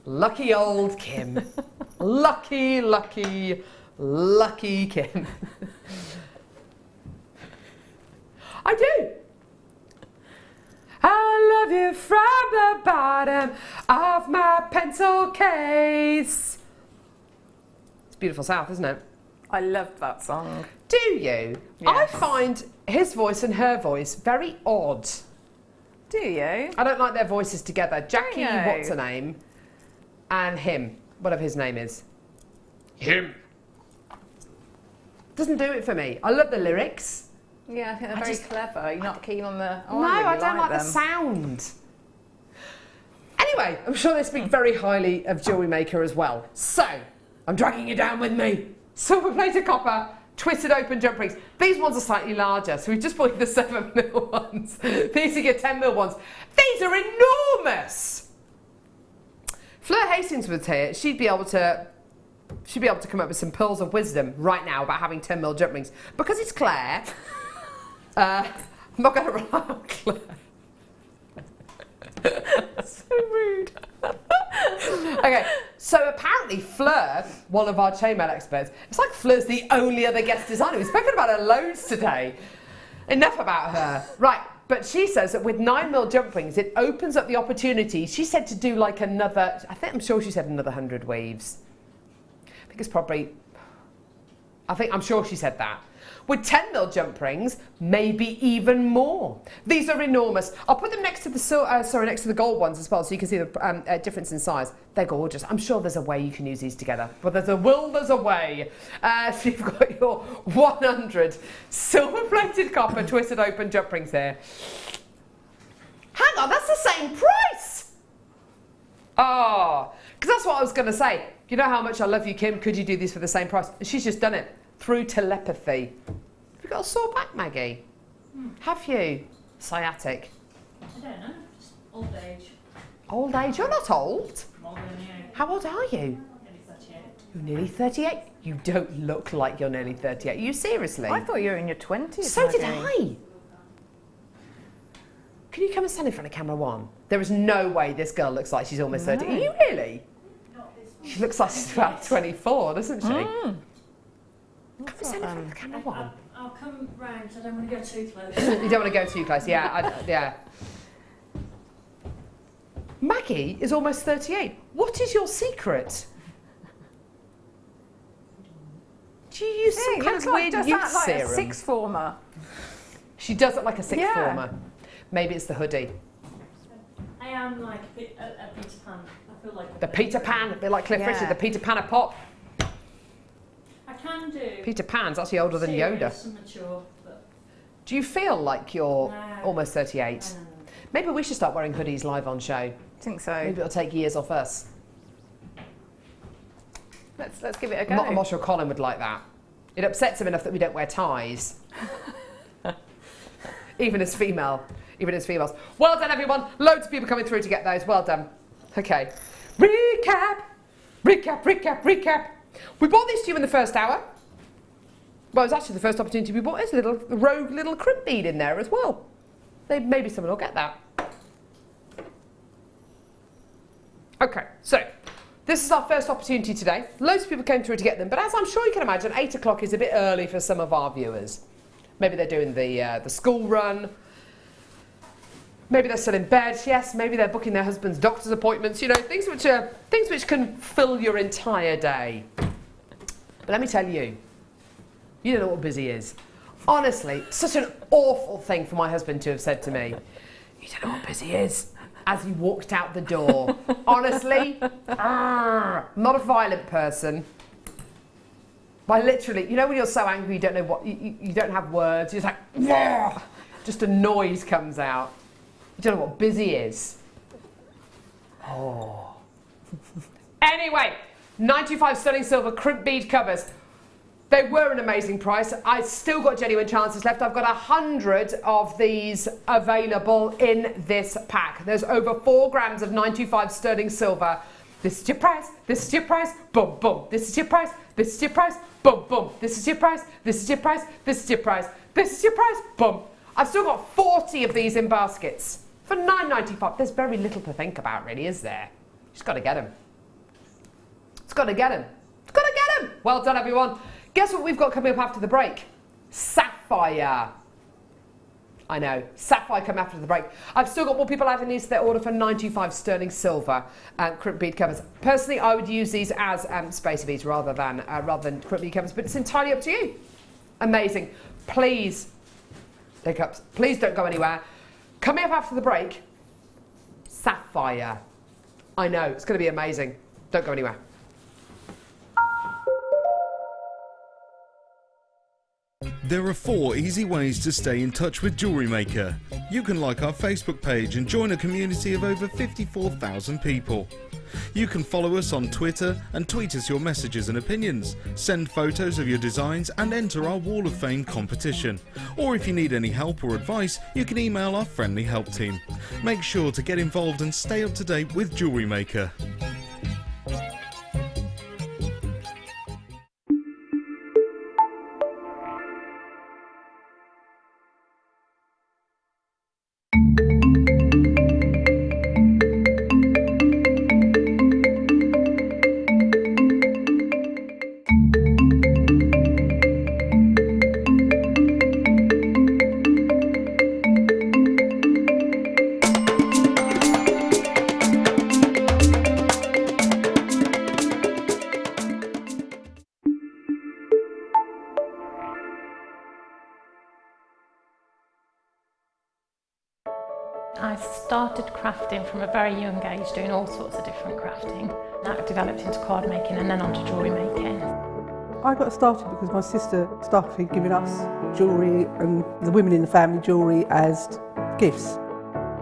Lucky old Kim. Lucky Kim. I do. I love you from the bottom of my pencil case. It's beautiful South, isn't it? I love that song. Do you? Yes. I find his voice and her voice very odd. Do you? I don't like their voices together. Jackie, what's her name? And him, whatever his name is. Him. Doesn't do it for me. I love the lyrics. Yeah, I think they're very clever. You're not keen on the... Oh, no, I don't like the sound. Anyway, I'm sure they speak very highly of Jewellery Maker as well. So, I'm dragging you down with me. Silver-plated copper, twisted open jump rings. These ones are slightly larger, so we've just bought the 7mm ones. These are your 10mm ones. These are enormous. Fleur Hastings was here. She'd be able to come up with some pearls of wisdom right now about having 10mm jump rings. Because it's Claire, I'm not going to rely on Claire. So rude. Okay, So apparently Fleur, one of our chainmail experts, it's like Fleur's the only other guest designer. We've spoken about her loads today. Enough about her. Right, but she says that with 9mm jump rings, it opens up the opportunity. She said to do like another, I'm sure she said another 100 weaves. I think it's probably, I'm sure she said that. With 10mm jump rings, maybe even more. These are enormous. I'll put them next to the next to the gold ones as well, so you can see the difference in size. They're gorgeous. I'm sure there's a way you can use these together. But there's a will, there's a way. So you've got your 100 silver-plated copper twisted open jump rings here. Hang on, that's the same price. Oh, because that's what I was going to say. You know how much I love you, Kim. Could you do these for the same price? And she's just done it. Through telepathy. Have you got a sore back, Maggie? Have you? Sciatic? I don't know, just old age. Old age? You're not old. I'm older than you. How old are you? Nearly 38. You're nearly 38? You don't look like you're nearly 38. Are you seriously? I thought you were in your 20s. So did Maggie. I. Can you come and stand in front of camera one? There is no way this girl looks like she's almost 30. Are you really? Not this one. She looks like she's about 24, doesn't she? Mm. Come and stand in front of the camera one. I'll come round, I don't want to go too close. You don't want to go too close, yeah. Yeah. Maggie is almost 38. What is your secret? Do you use some kind of weird does youth that like serum? a sixth former. She does look like a sixth Yeah. former. Maybe it's the hoodie. I am like a Peter Pan. I feel like The Peter Pan, a bit like Cliff Yeah. Richard, the Peter Pan of pop. I can do Peter Pan's actually older than Yoda. serious and mature, but Do you feel like you're No. almost 38? no. Maybe we should start wearing hoodies live on show. I think so. Maybe it'll take years off us. Let's give it a go. I'm not sure Colin would like that. It upsets him enough that we don't wear ties. Even as females. Well done, everyone. Loads of people coming through to get those. Well done. Okay. Recap. We bought these to you in the first hour. Well, it was actually the first opportunity we bought. There's a little rogue little crimp bead in there as well. Maybe someone will get that. Okay, so this is our first opportunity today. Loads of people came through to get them, but as I'm sure you can imagine, 8 o'clock is a bit early for some of our viewers. Maybe they're doing the school run. Maybe they're still in bed. Yes, maybe they're booking their husband's doctor's appointments. You know, things which can fill your entire day. But let me tell you, you don't know what busy is. Honestly, such an awful thing for my husband to have said to me. You don't know what busy is. As he walked out the door. Honestly, not a violent person. But literally, you know when you're so angry you don't know what, you don't have words, you're just like, "Wah!" Just a noise comes out. You don't know what busy is. Oh. Anyway, 925 sterling silver crimp bead covers. They were an amazing price. I still got genuine chances left. I've got 100 of these available in this pack. There's over 4 grams of 925 sterling silver. This is your price. This is your price. Boom, boom. This is your price. This is your price. Boom, boom. This is your price. This is your price. This is your price. This is your price. Boom. I've still got 40 of these in baskets for $9.95. There's very little to think about, really, is there? Just got to get them. It's got to get them. It's got to get them. Well done, everyone. Guess what we've got coming up after the break? Sapphire. I know, Sapphire come after the break. I've still got more people adding these to their order for 925 sterling silver crimp bead covers. Personally, I would use these as spacer beads rather than crimp bead covers, but it's entirely up to you. Amazing. Please, hiccups, please don't go anywhere. Coming up after the break, Sapphire. I know, it's going to be amazing. Don't go anywhere. There are 4 easy ways to stay in touch with Jewellery Maker. You can like our Facebook page and join a community of over 54,000 people. You can follow us on Twitter and tweet us your messages and opinions, send photos of your designs and enter our Wall of Fame competition. Or if you need any help or advice, you can email our friendly help team. Make sure to get involved and stay up to date with Jewellery Maker. I started crafting from a very young age, doing all sorts of different crafting. That developed into card making and then onto jewellery making. I got started because my sister started giving us jewellery and the women in the family jewellery as gifts.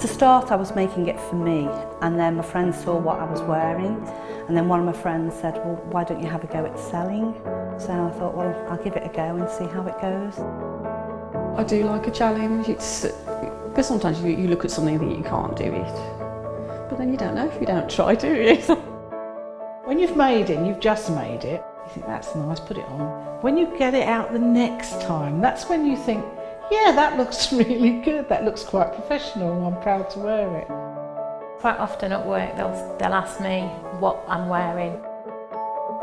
To start, I was making it for me, and then my friends saw what I was wearing, and then one of my friends said, well, why don't you have a go at selling? So I thought, well, I'll give it a go and see how it goes. I do like a challenge. It's because sometimes you look at something and think you can't do it, but then you don't know if you don't try, do you? When you've made it and you've just made it, you think that's nice, put it on. When you get it out the next time, that's when you think, yeah, that looks really good, that looks quite professional and I'm proud to wear it. Quite often at work they'll ask me what I'm wearing.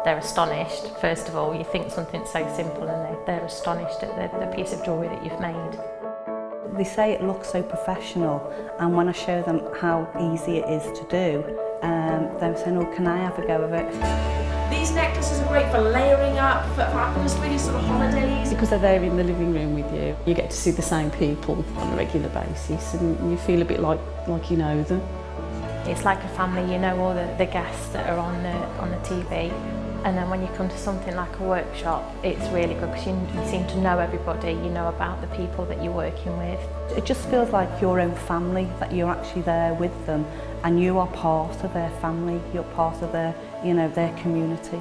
They're astonished. First of all, you think something so simple and they're astonished at the piece of jewellery that you've made. They say it looks so professional, and when I show them how easy it is to do, they're saying, oh, can I have a go of it? These necklaces are great for layering up, for atmosphere, sort of holidays. Because they're there in the living room with you, you get to see the same people on a regular basis and you feel a bit like you know them. It's like a family, you know all the guests that are on the TV. And then when you come to something like a workshop, it's really good because you seem to know everybody, you know about the people that you're working with. It just feels like your own family, that you're actually there with them and you are part of their family, you're part of their, you know, their community.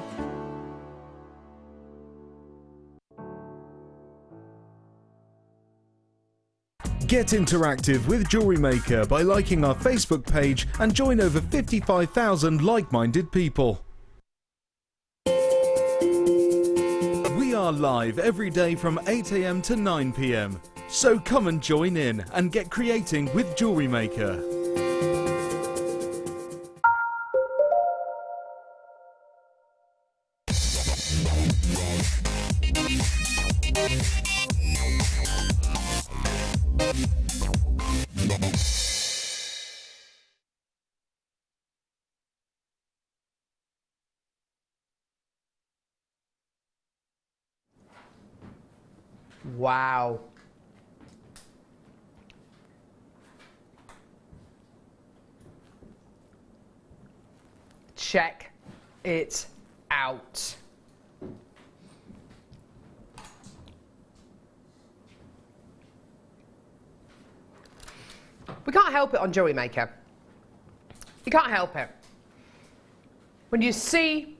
Get interactive with Jewellery Maker by liking our Facebook page and join over 55,000 like-minded people. We are live every day from 8 AM to 9 PM. So come and join in and get creating with Jewellery Maker. Wow. Check it out. We can't help it on Jewellery Maker. You can't help it. When you see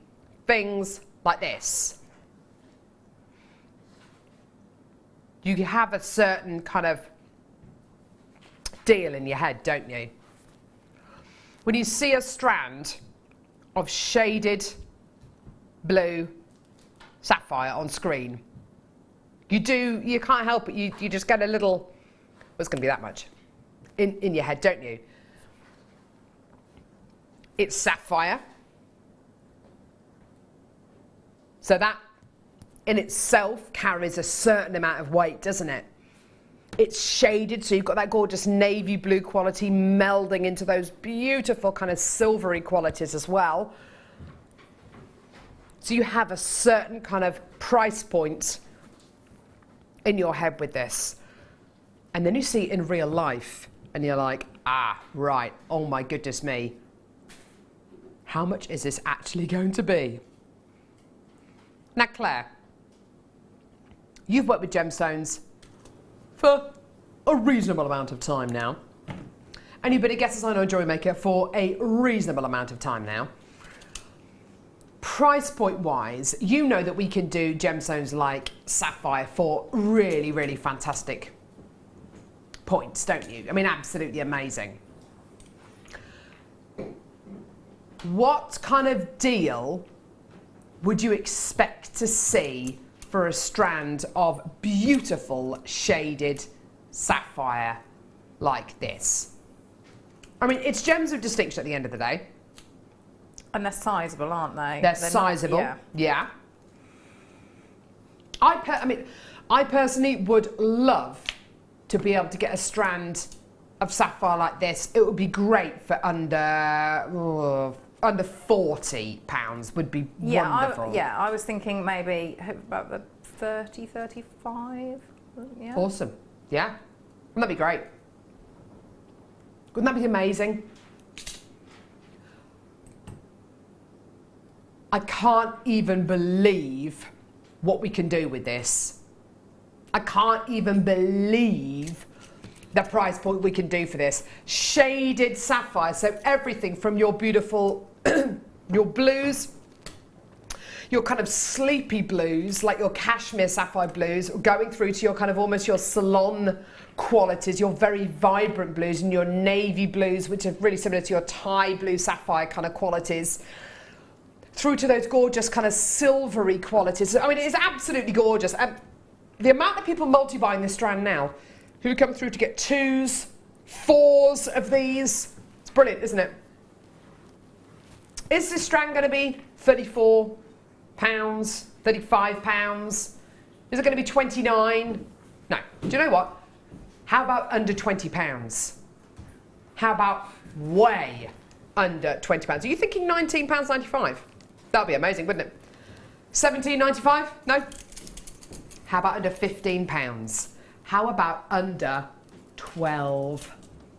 things like this, you have a certain kind of deal in your head, don't you? When you see a strand of shaded blue sapphire on screen, you can't help it, you just get a little, well, it's going to be that much, in your head, don't you? It's sapphire. So that in itself carries a certain amount of weight, doesn't it? It's shaded, so you've got that gorgeous navy blue quality melding into those beautiful kind of silvery qualities as well. So you have a certain kind of price point in your head with this. And then you see it in real life and you're like, ah, right, oh my goodness me. How much is this actually going to be? Now, Claire, you've worked with gemstones for a reasonable amount of time now. And you've been a guest designer on Jewellery Maker for a reasonable amount of time now. Price point wise, you know that we can do gemstones like sapphire for really, really fantastic points, don't you? I mean, absolutely amazing. What kind of deal would you expect to see for a strand of beautiful shaded sapphire like this? I mean, it's gems of distinction at the end of the day. And they're sizable, aren't they? They're sizable, yeah. I personally would love to be able to get a strand of sapphire like this. It would be great for under £40 would be wonderful. I was thinking maybe about the 30, 35. Yeah. Awesome. Yeah. That'd be great. Wouldn't that be amazing? I can't even believe what we can do with this. I can't even believe the price point we can do for this. Shaded sapphire, so everything from your beautiful, your blues, your kind of sleepy blues, like your cashmere sapphire blues, going through to your kind of almost your salon qualities, your very vibrant blues, and your navy blues, which are really similar to your Thai blue sapphire kind of qualities, through to those gorgeous kind of silvery qualities. I mean, it is absolutely gorgeous. The amount of people multi-buying this strand now, who come through to get 2s, 4s of these, it's brilliant, isn't it? Is this strand going to be £34, £35? Is it going to be 29? No. Do you know what? How about under £20? How about way under £20? Are you thinking £19.95? That'd be amazing, wouldn't it? £17.95? No. How about under £15? How about under £12?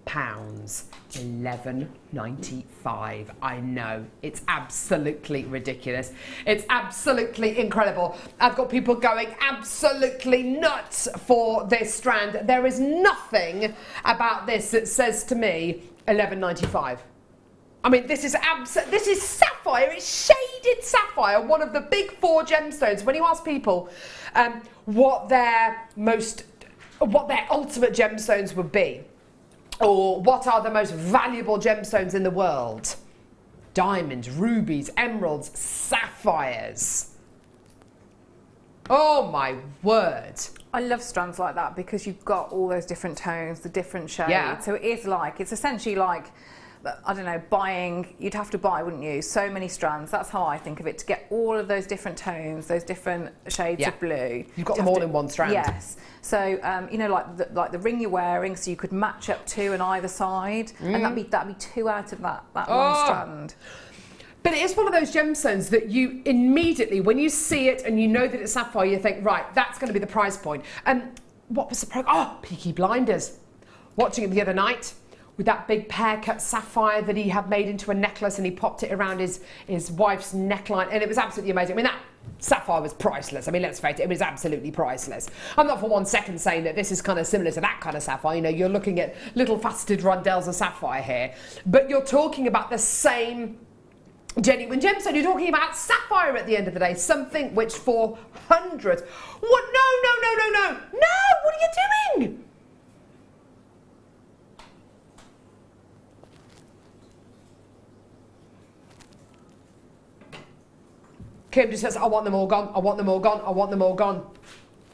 £11.95. I know, it's absolutely ridiculous. It's absolutely incredible. I've got people going absolutely nuts for this strand. There is nothing about this that says to me £11.95. I mean, this is sapphire. It's shaded sapphire, one of the big 4 gemstones. When you ask people what their ultimate gemstones would be, or what are the most valuable gemstones in the world, diamonds, rubies, emeralds, sapphires. Oh my word. I love strands like that because you've got all those different tones, the different shades. Yeah. So it's essentially like, I don't know, you'd have to buy, wouldn't you, so many strands. That's how I think of it, to get all of those different tones, those different shades of blue. You've got them all in one strand. Yes. So, you know, like the ring you're wearing, so you could match up 2 on either side, and that'd be 2 out of that one strand. But it is one of those gemstones that you immediately, when you see it and you know that it's sapphire, you think, right, that's going to be the price point. And what was the price? Oh, Peaky Blinders. Watching it the other night, with that big pear-cut sapphire that he had made into a necklace, and he popped it around his wife's neckline, and it was absolutely amazing. I mean, that sapphire was priceless. I mean, let's face it, it was absolutely priceless. I'm not for one second saying that this is kind of similar to that kind of sapphire. You know, you're looking at little faceted rondelles of sapphire here, but you're talking about the same genuine gemstone. You're talking about sapphire at the end of the day, something which for hundreds... What? No! No! What are you doing? Kim just says, I want them all gone, I want them all gone, I want them all gone.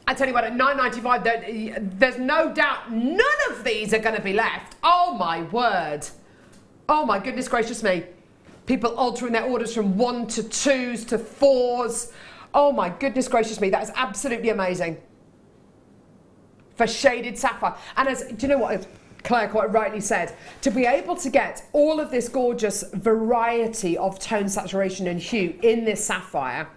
I tell you what, at $9.95, there's no doubt none of these are going to be left. Oh my word. Oh my goodness gracious me. People altering their orders from 1 to 2s to 4s. Oh my goodness gracious me, that is absolutely amazing. For shaded sapphire. And as, do you know what Claire quite rightly said, to be able to get all of this gorgeous variety of tone, saturation and hue in this sapphire,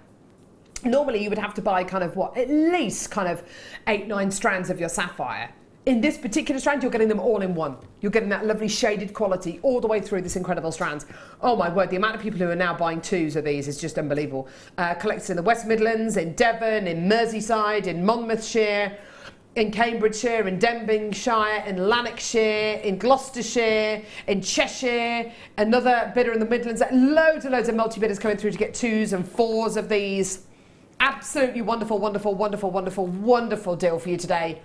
normally you would have to buy kind of at least kind of 8-9 strands of your sapphire. In this particular strand, you're getting them all in one. You're getting that lovely shaded quality all the way through this incredible strand. Oh my word, the amount of people who are now buying 2s of these is just unbelievable. Collected in the West Midlands, in Devon, in Merseyside, in Monmouthshire, in Cambridgeshire, in Denbighshire, in Lanarkshire, in Gloucestershire, in Cheshire, another bidder in the Midlands. Loads and loads of multi-bidders coming through to get 2s and 4s of these. Absolutely wonderful, wonderful, wonderful, wonderful, wonderful deal for you today.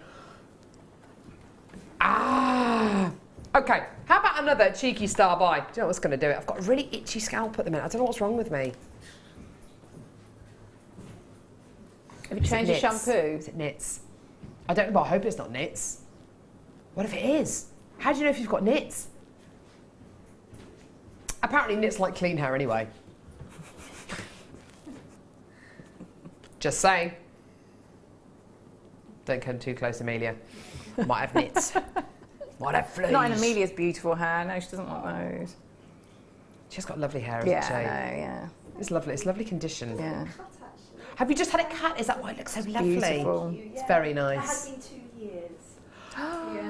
Okay, how about another cheeky star buy? Do you know what's going to do it? I've got a really itchy scalp at the minute. I don't know what's wrong with me. Have you changed your shampoo? Is it knits? I don't know, but I hope it's not knits. What if it is? How do you know if you've got knits? Apparently knits like clean hair anyway. Just saying. Don't come too close, Amelia. Might have knits. Might have fleas. Not in Amelia's beautiful hair. No, she doesn't want those. She's got lovely hair, hasn't she? Yeah. It's lovely. It's lovely condition. Yeah. Have you just had it cut? Is that why it looks so lovely? Beautiful. It's very nice. It has been 2 years.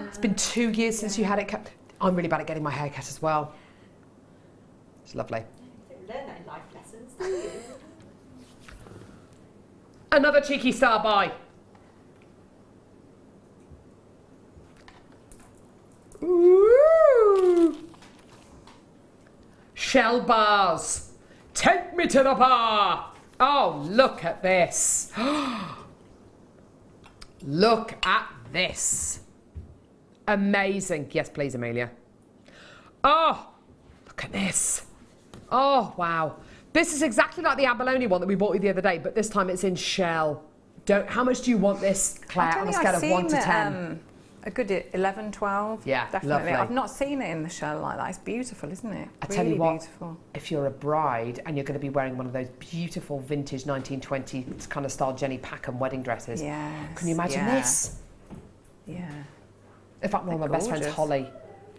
It's been 2 years since you had it cut. I'm really bad at getting my hair cut as well. It's lovely. You don't learn that in life lessons, do you? Another cheeky star buy. Ooh. Shell bars. Take me to the bar. Oh, look at this. Look at this. Amazing. Yes, please, Amelia. Oh, look at this. Oh, wow. This is exactly like the abalone one that we bought you the other day, but this time it's in shell. How much do you want this, Claire, on a scale of 1 to 10? A good 11, 12. Yeah, definitely. lovely. I've not seen it in the shell like that. It's beautiful, isn't it? I really tell you what, beautiful. if you're a bride and you're going to be wearing one of those beautiful vintage 1920s kind of style Jenny Packham wedding dresses, can you imagine this? Yeah. In fact, one of my best friends, Holly,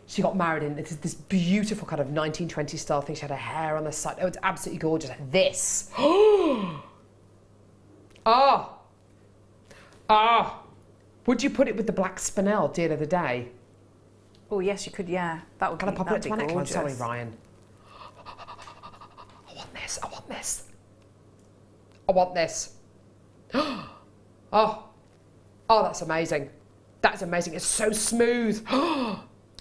she got married in this beautiful kind of 1920s style thing. She had her hair on the side. Oh, it's absolutely gorgeous. This. Oh. Oh. Would you put it with the black spinel, deal of the day? Oh, yes, you could, yeah. That would Can I pop it to my neckline? Sorry, Ryan. I want this. I want this. I want this. Oh, that's amazing. That's amazing. It's so smooth.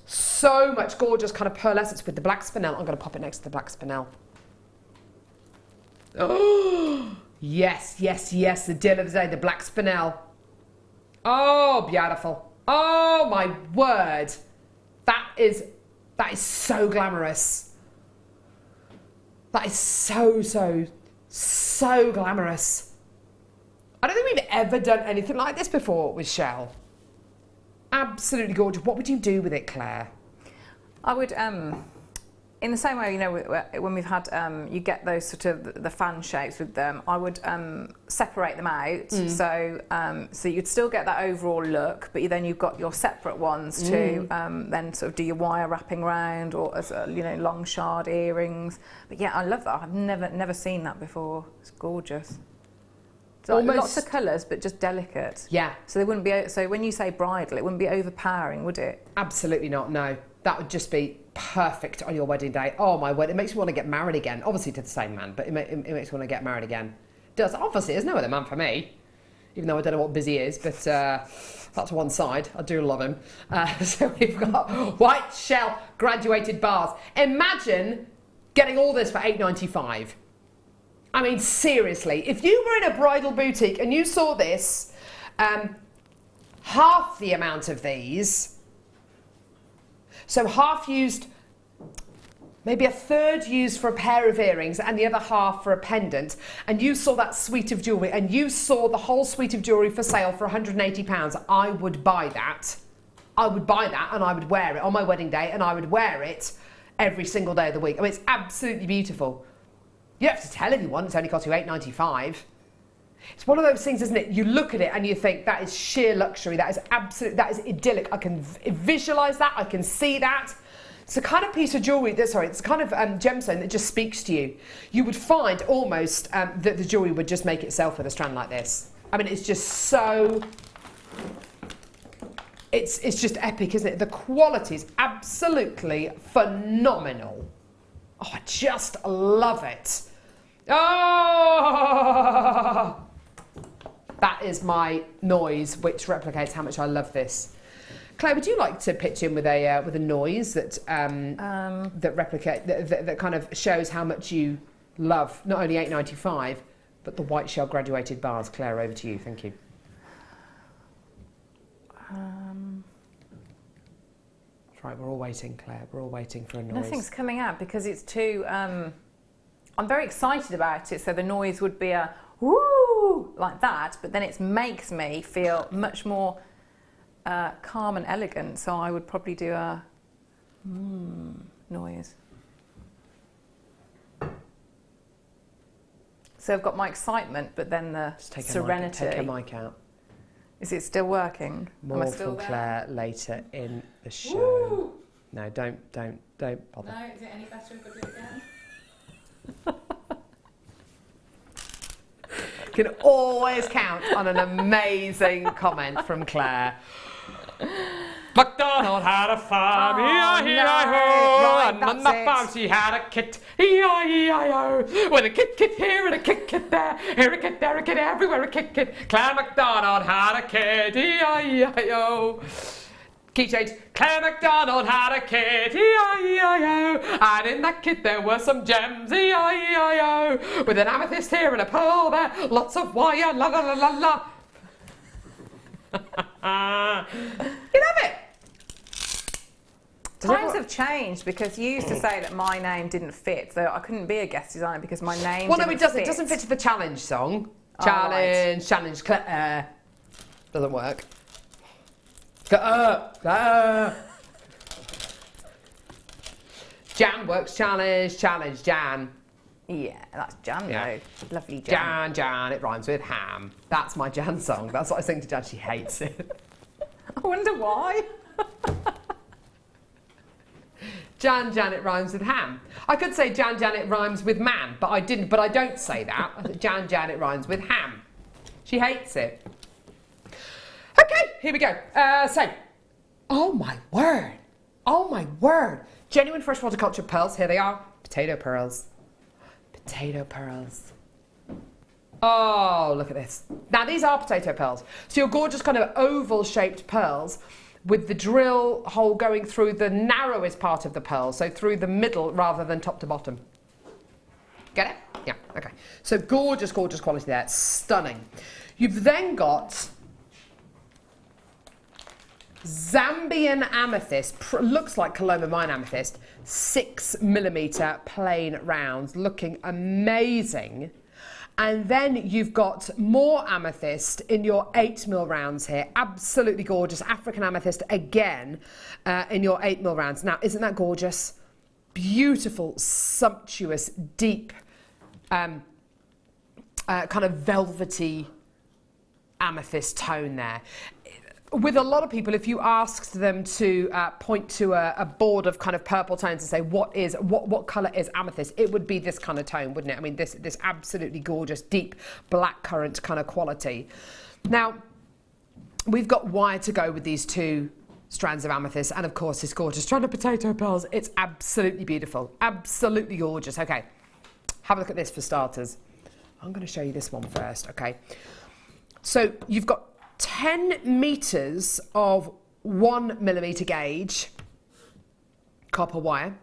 So much gorgeous kind of pearlescence with the black spinel. I'm going to pop it next to the black spinel. Oh, yes, yes, yes. The deal of the day, the black spinel. Oh, beautiful. Oh, my word. That is so glamorous. That is so glamorous. I don't think we've ever done anything like this before with shell. Absolutely gorgeous. What would you do with it, Claire? I would, in the same way, you know, when we've had, you get those sort of the fan shapes with them, I would separate them out, so you'd still get that overall look, but then you've got your separate ones to then sort of do your wire wrapping around, or as you know, long shard earrings. But yeah, I love that. I've never seen that before. It's gorgeous. So like lots of colours, but just delicate. Yeah. So they wouldn't be. So when you say bridal, it wouldn't be overpowering, would it? Absolutely not. No, that would just be perfect on your wedding day. Oh my word! It makes me want to get married again. Obviously to the same man, but it makes me want to get married again. It does. Obviously, there's no other man for me, even though I don't know what Busy is. But that's one side. I do love him. So we've got white shell graduated bars. Imagine getting all this for £8.95. I mean, seriously, if you were in a bridal boutique and you saw this, half the amount of these, so half used, maybe a third used for a pair of earrings and the other half for a pendant, and you saw that suite of jewellery and you saw the whole suite of jewellery for sale for £180, I would buy that. I would buy that and I would wear it on my wedding day, and I would wear it every single day of the week. I mean, it's absolutely beautiful. You don't have to tell anyone it's only cost you £8.95. It's one of those things, isn't it? You look at it and you think, that is sheer luxury. That is absolute. That is idyllic. I can visualise that. I can see that. It's a kind of piece of jewellery. It's a kind of gemstone that just speaks to you. You would find almost that the jewellery would just make itself with a strand like this. I mean, it's just so. It's just epic, isn't it? The quality is absolutely phenomenal. Oh, I just love it. Oh! That is my noise, which replicates how much I love this. Claire, would you like to pitch in with a noise that that kind of shows how much you love not only £8.95 but the white shell graduated bars? Claire, over to you. Thank you. Right, we're all waiting, Claire. We're all waiting for a noise. Nothing's coming out because it's too. I'm very excited about it, so the noise would be a woo like that, but then it makes me feel much more calm and elegant. So I would probably do a noise. So I've got my excitement, but then the serenity. Take a mic out. Is it still working? More from Claire later in the show. Woo! No, don't bother. No, is it any better if I do it again? Can always count on an amazing comment from Claire. Macdonald had a farm, Right, and on the farm she had a kit, E-I-E-I-O, with a kit here and a kit there, here a kit, there a kit, everywhere a kit. Claire Macdonald had a kit, E-I-E-I-O. Key change. Claire Macdonald had a kit, E-I-E-I-O, and in that kit there were some gems, E-I-E-I-O, with an amethyst here and a pearl there, lots of wire, la la la la la. You love it. Times have changed because you used to say that my name didn't fit, so I couldn't be a guest designer because my name Well, didn't no, it doesn't. fit. It doesn't fit to the challenge song. Oh, Challenge, right. challenge, Claire. Doesn't work. Claire. Jan works. Challenge, challenge, Jan. Yeah, that's Jan, Yeah. though. Lovely Jan. Jan. It rhymes with ham. That's my Jan song. That's what I sing to Jan. She hates it. I wonder why. Jan, it rhymes with ham. I could say Jan, it rhymes with man, but I didn't. But I don't say that. I said Jan, it rhymes with ham. She hates it. Okay, here we go. Oh my word. Genuine fresh horticulture pearls. Here they are. Potato pearls. Oh, look at this. Now, these are potato pearls. So your gorgeous kind of oval-shaped pearls with the drill hole going through the narrowest part of the pearl, so through the middle rather than top to bottom. Get it? Yeah, okay. So gorgeous quality there. Stunning. You've then got Zambian amethyst, looks like Coloma mine amethyst, 6mm plain rounds, looking amazing. And then you've got more amethyst in your 8mm rounds here, absolutely gorgeous. African amethyst again in your 8mm rounds. Now, isn't that gorgeous? Beautiful, sumptuous, deep, kind of velvety amethyst tone there. With a lot of people, if you asked them to point to a board of kind of purple tones and say what colour is amethyst, it would be this kind of tone, wouldn't it? I mean, this absolutely gorgeous, deep blackcurrant kind of quality. Now, we've got wire to go with these two strands of amethyst, and of course this gorgeous strand of potato pearls. It's absolutely beautiful, absolutely gorgeous. Okay, have a look at this for starters. I'm going to show you this one first. Okay, so you've got 10 meters of 1mm gauge copper wire,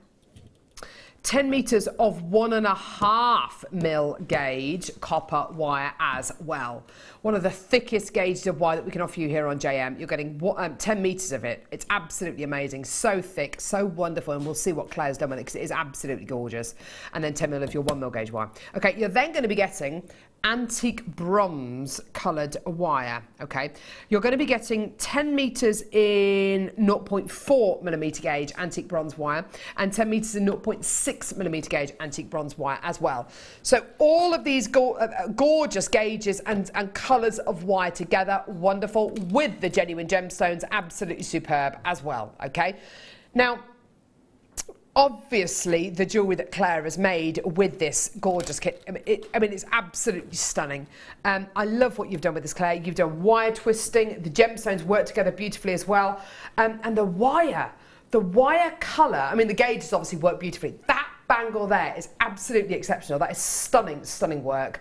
10 meters of 1.5mm gauge copper wire as well. One of the thickest gauges of wire that we can offer you here on JM. You're getting 10 meters of it. It's absolutely amazing. So thick, so wonderful, and we'll see what Claire's done with it because it is absolutely gorgeous. And then 10mm of your 1mm gauge wire. Okay, you're then going to be getting antique bronze coloured wire. Okay, you're going to be getting 10 meters in 0.4mm gauge antique bronze wire and 10 meters in 0.6mm gauge antique bronze wire as well. So all of these gorgeous gauges and colours of wire together, wonderful, with the genuine gemstones, absolutely superb as well. Okay, now obviously the jewellery that Claire has made with this gorgeous kit, I mean it's absolutely stunning. I love what you've done with this, Claire. You've done wire twisting, the gemstones work together beautifully as well, and the wire colour, I mean the gauges obviously work beautifully. That bangle there is absolutely exceptional. That is stunning work.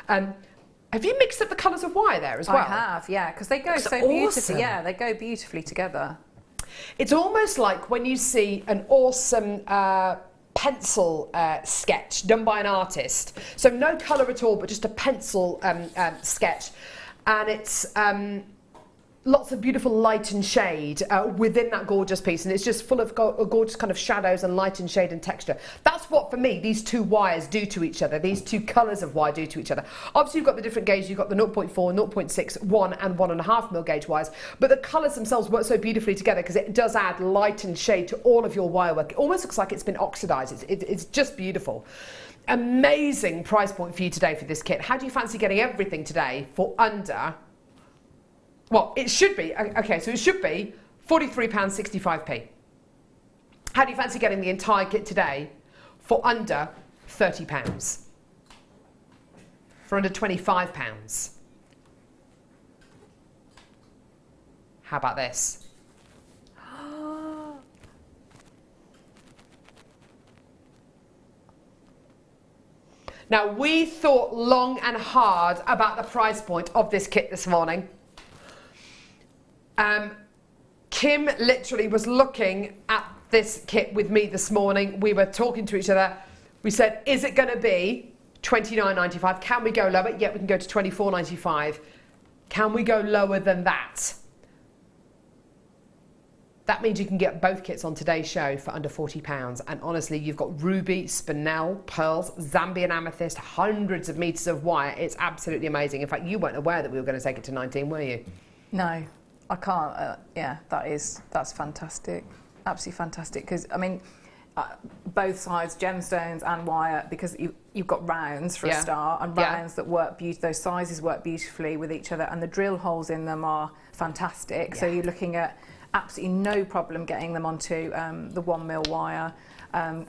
Have you mixed up the colours of wire there as well? I have, yeah, because they go so beautifully. Yeah, they go beautifully together. It's almost like when you see an awesome pencil sketch done by an artist. So no colour at all, but just a pencil sketch. And it's lots of beautiful light and shade within that gorgeous piece. And it's just full of gorgeous kind of shadows and light and shade and texture. That's what, for me, these two wires do to each other. These two colours of wire do to each other. Obviously, you've got the different gauges. You've got the 0.4, 0.6, 1 and 1.5mm gauge wires. But the colours themselves work so beautifully together because it does add light and shade to all of your wire work. It almost looks like it's been oxidised. It's just beautiful. Amazing price point for you today for this kit. How do you fancy getting everything today for under... Well, it should be, okay, so it should be £43.65p. How do you fancy getting the entire kit today for under £30? For under £25? How about this? Now, we thought long and hard about the price point of this kit this morning. Kim literally was looking at this kit with me this morning. We were talking to each other. We said, is it going to be $29.95? Can we go lower? Yeah, we can go to $24.95. Can we go lower than that? That means you can get both kits on today's show for under £40. And honestly, you've got ruby, spinel, pearls, Zambian amethyst, hundreds of meters of wire. It's absolutely amazing. In fact, you weren't aware that we were going to take it to 19, were you? No, I can't. Yeah, that's fantastic. Absolutely fantastic. Because, I mean, both sides, gemstones and wire, because you've got rounds for a start, and rounds that work those sizes work beautifully with each other, and the drill holes in them are fantastic. So you're looking at absolutely no problem getting them onto the 1 mil wire.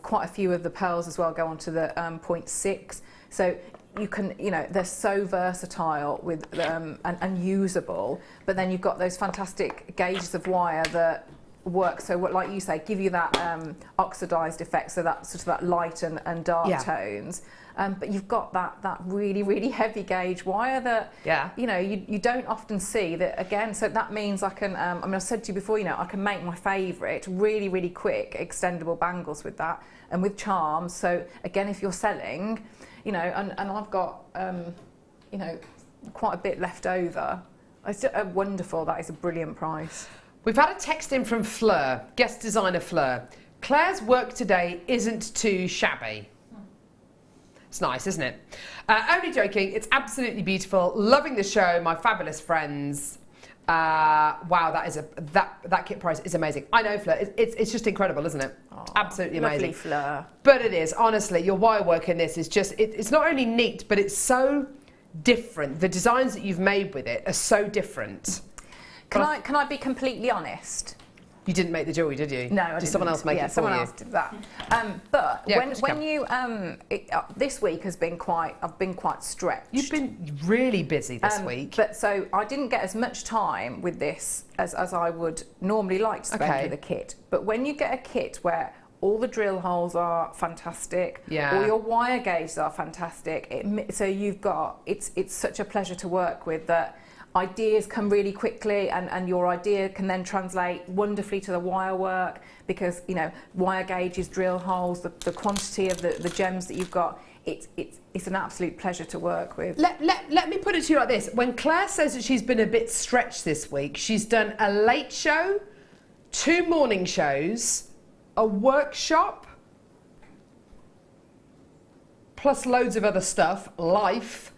Quite a few of the pearls as well go onto the 0.6. So you can, they're so versatile with and usable. But then you've got those fantastic gauges of wire that work. So what, like you say, give you that oxidized effect. So that sort of that light and dark tones. But you've got that really, really heavy gauge wire that, you don't often see that again. So that means I can, I said to you before, I can make my favourite really, really quick extendable bangles with that and with charms. So again, if you're selling, and I've got, quite a bit left over. It's wonderful. That is a brilliant price. We've had a text in from Fleur, guest designer Fleur. Claire's work today isn't too shabby. It's nice, isn't it? Only joking. It's absolutely beautiful. Loving the show. My fabulous friends. Wow, that kit price is amazing. I know, Fleur. It's just incredible, isn't it? Oh, absolutely amazing. Lovely, Fleur. But it is, honestly. Your wire work in this is just. It's not only neat, but it's so different. The designs that you've made with it are so different. Can I be completely honest? You didn't make the jewellery, did you? No, I didn't. Did someone else make it for you? Someone else did that. But when you this week has been I've been quite stretched. You've been really busy this week. But so I didn't get as much time with this as I would normally like to spend with a kit. But when you get a kit where all the drill holes are fantastic, all your wire gauges are fantastic, so you've got it's such a pleasure to work with that. Ideas come really quickly, and your idea can then translate wonderfully to the wire work because wire gauges, drill holes, the quantity of the gems that you've got. It's an absolute pleasure to work with. Let me put it to you like this: when Claire says that she's been a bit stretched this week, she's done a late show, 2 morning shows, a workshop, plus loads of other stuff, life,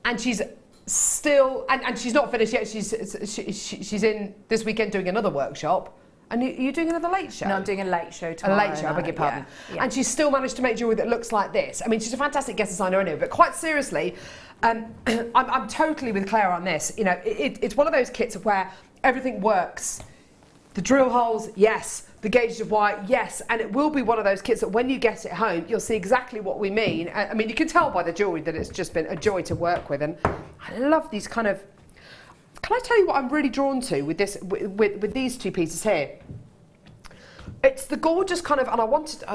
and she's still, and she's not finished yet. She's in this weekend doing another workshop. And you're doing another late show? No, I'm doing a late show tomorrow. A late show, I beg your pardon. Yeah. And she's still managed to make jewellery that looks like this. I mean, she's a fantastic guest designer anyway, but quite seriously, I'm totally with Claire on this. It's one of those kits where everything works. The drill holes, yes. The gauges of wire, yes. And it will be one of those kits that when you get it home, you'll see exactly what we mean. I mean, you can tell by the jewellery that it's just been a joy to work with. And I love these kind of... Can I tell you what I'm really drawn to with this, with these two pieces here? It's the gorgeous kind of, and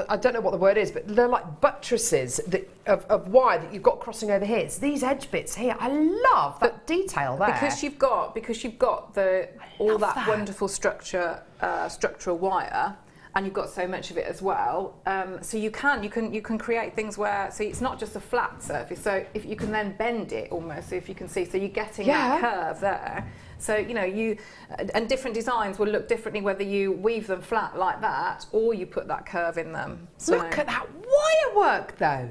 I don't know what the word is, but they're like buttresses of wire that you've got crossing over here. It's these edge bits here. I love that detail there. Because you've got all that wonderful structural wire, and you've got so much of it as well. So you can create things where, so it's not just a flat surface. So if you can then bend it almost, so if you can see, so you're getting that curve there. So and different designs will look differently whether you weave them flat like that or you put that curve in them. So look at that wire work though.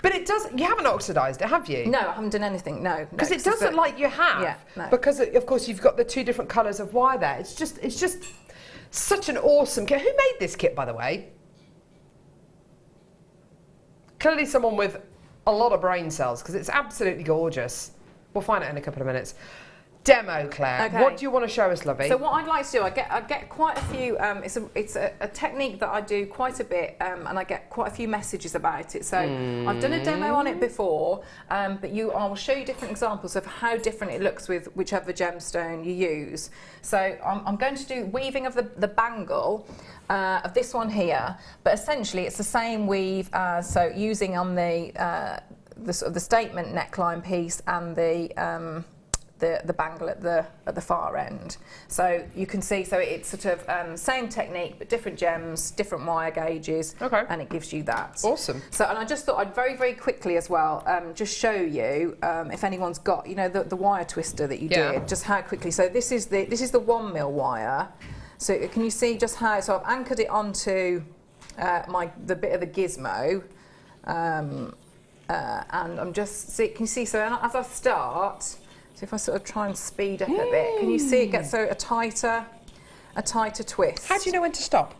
But it doesn't. You haven't oxidised it, have you? No, I haven't done anything. No, because it doesn't look like you have. Yeah, no. Because of course you've got the 2 different colours of wire there. It's just such an awesome kit. Who made this kit, by the way? Clearly someone with a lot of brain cells, because it's absolutely gorgeous. We'll find out in a couple of minutes. Demo, Claire. Okay. What do you want to show us, lovey? So what I'd like to do, I get quite a few. It's a technique that I do quite a bit, and I get quite a few messages about it. So I've done a demo on it before, but I will show you different examples of how different it looks with whichever gemstone you use. So I'm going to do weaving of the bangle of this one here, but essentially it's the same weave. So using on the the sort of the statement neckline piece and the bangle at the far end. So you can see, so it's sort of same technique but different gems, different wire gauges, and it gives you that. Awesome. So, and I just thought I'd very quickly as well just show you if anyone's got, you know, the wire twister that you did, just how quickly. So this is the 1mm wire. So can you see just how? So I've anchored it onto the bit of the gizmo, and I'm just can you see? So as I start, so if I sort of try and speed up a bit, can you see it gets a tighter twist? How do you know when to stop?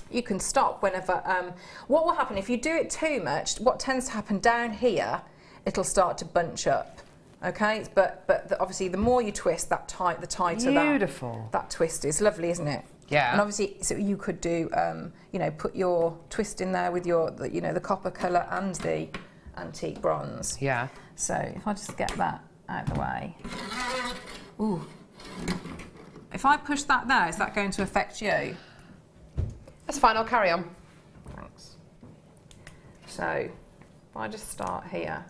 You can stop whenever. What will happen if you do it too much? What tends to happen down here, it'll start to bunch up. Okay, but obviously the more you twist, the tighter that twist is. Lovely, isn't it? Yeah. And obviously, so you could do, you know, put your twist in there with your, you know, the copper colour and the antique bronze. Yeah. So if I just get that out of the way. Ooh. If I push that there, is that going to affect you? That's fine, I'll carry on. Thanks. So if I just start here.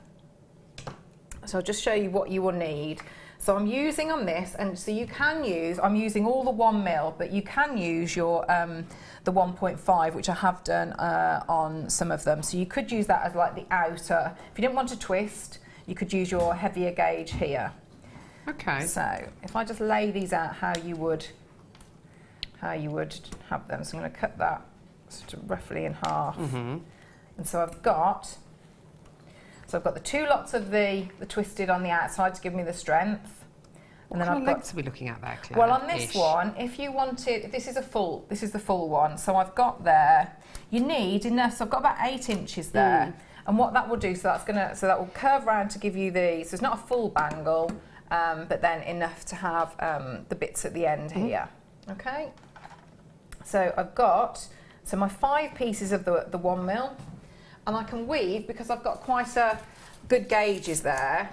So I'll just show you what you will need. So I'm using on this, and so you can use, I'm using all the 1mm, but you can use your the 1.5, which I have done on some of them. So you could use that as like the outer. If you didn't want to twist, you could use your heavier gauge here. Okay. So if I just lay these out how you would have them. So I'm going to cut that sort of roughly in half. And so I've got the 2 lots of the twisted on the outside to give me the strength. And then I've got to be looking at that, Claire. Well, on this one, if you wanted, this is the full one. So I've got there. You need enough. So I've got about 8 inches there. And what that will do, so that will curve round to give you the. So it's not a full bangle, but then enough to have the bits at the end here. Okay. So I've got my 5 pieces of the 1mm. And I can weave, because I've got quite a good gauges there,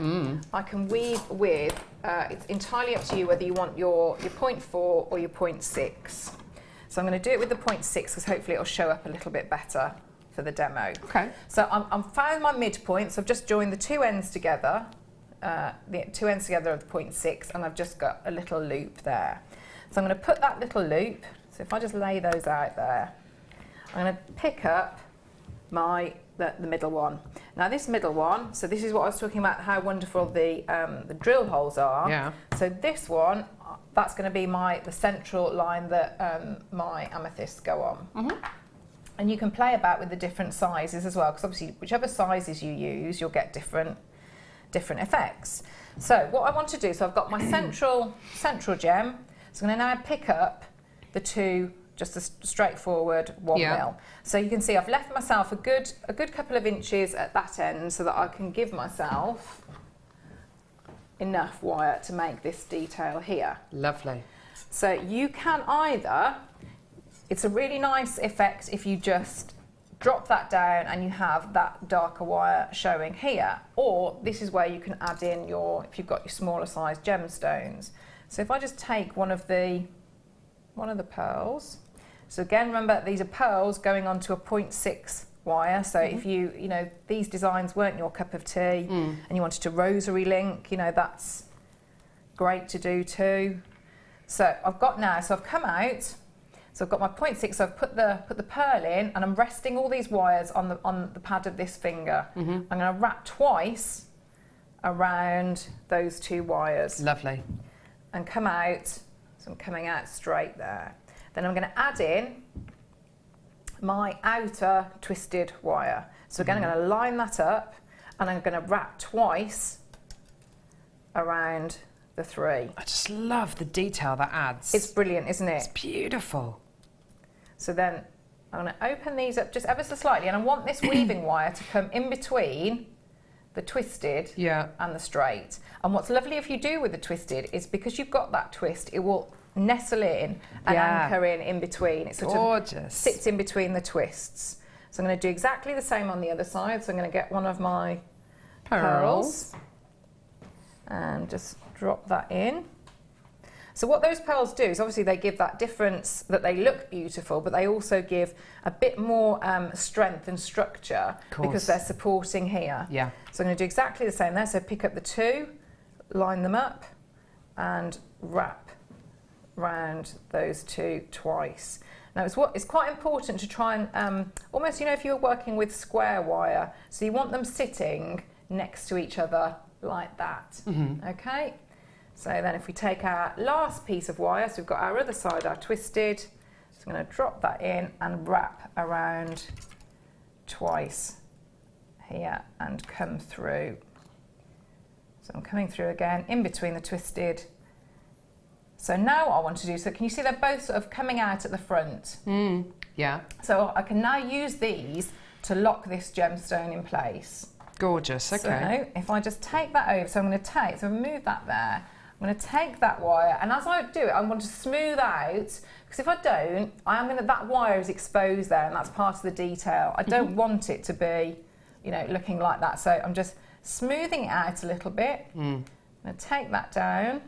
I can weave with, it's entirely up to you whether you want your 0.4 or your 0.6. So I'm going to do it with the 0.6 because hopefully it'll show up a little bit better for the demo. Okay. So I'm found my midpoint, so I've just joined the 2 ends together, the 2 ends together of the 0.6, and I've just got a little loop there. So I'm going to put that little loop, so if I just lay those out there, I'm going to pick up the middle one. Now this middle one, so this is what I was talking about, how wonderful the drill holes are. Yeah. So this one, that's going to be the central line that my amethysts go on. And you can play about with the different sizes as well, because obviously whichever sizes you use, you'll get different effects. So what I want to do, so I've got my central gem. So I'm going to now pick up the 2. Just a straightforward 1mm. So you can see I've left myself a good couple of inches at that end so that I can give myself enough wire to make this detail here. Lovely. So you can either, it's a really nice effect if you just drop that down and you have that darker wire showing here, or this is where you can add in if you've got your smaller size gemstones. So if I just take one of the pearls. So again, remember these are pearls going onto a 0.6 wire. So if you know, these designs weren't your cup of tea and you wanted to rosary link, you know, that's great to do too. So I've got now, so I've come out, so I've got my 0.6, so I've put the pearl in and I'm resting all these wires on the pad of this finger. I'm going to wrap twice around those 2 wires. Lovely. And come out, so I'm coming out straight there. Then I'm going to add in my outer twisted wire. So again, I'm going to line that up and I'm going to wrap twice around the 3. I just love the detail that adds. It's brilliant, isn't it? It's beautiful. So then I'm going to open these up just ever so slightly, and I want this weaving wire to come in between the twisted and the straight. And what's lovely if you do with the twisted is because you've got that twist, it will nestle in and anchor in between. It sort of sits in between the twists. So I'm going to do exactly the same on the other side. So I'm going to get one of my pearls and just drop that in. So what those pearls do is obviously they give that difference that they look beautiful, but they also give a bit more strength and structure because they're supporting here. Yeah. So I'm going to do exactly the same there. So pick up the two, line them up, and wrap round those two twice. Now it's quite important to try and almost, you know, if you're working with square wire, so you want them sitting next to each other like that. Okay. So then if we take our last piece of wire, so we've got our other side, our twisted, so I'm going to drop that in and wrap around twice here and come through. So I'm coming through again in between the twisted. So now what I want to do, so can you see they're both sort of coming out at the front? Yeah. So I can now use these to lock this gemstone in place. Gorgeous, okay. So if I just take that over, so I'm going to take, so move that there, I'm going to take that wire, and as I do it, I want to smooth out, because if I don't, that wire is exposed there, and that's part of the detail. I don't want it to be, you know, looking like that, so I'm just smoothing it out a little bit. I'm going to take that down,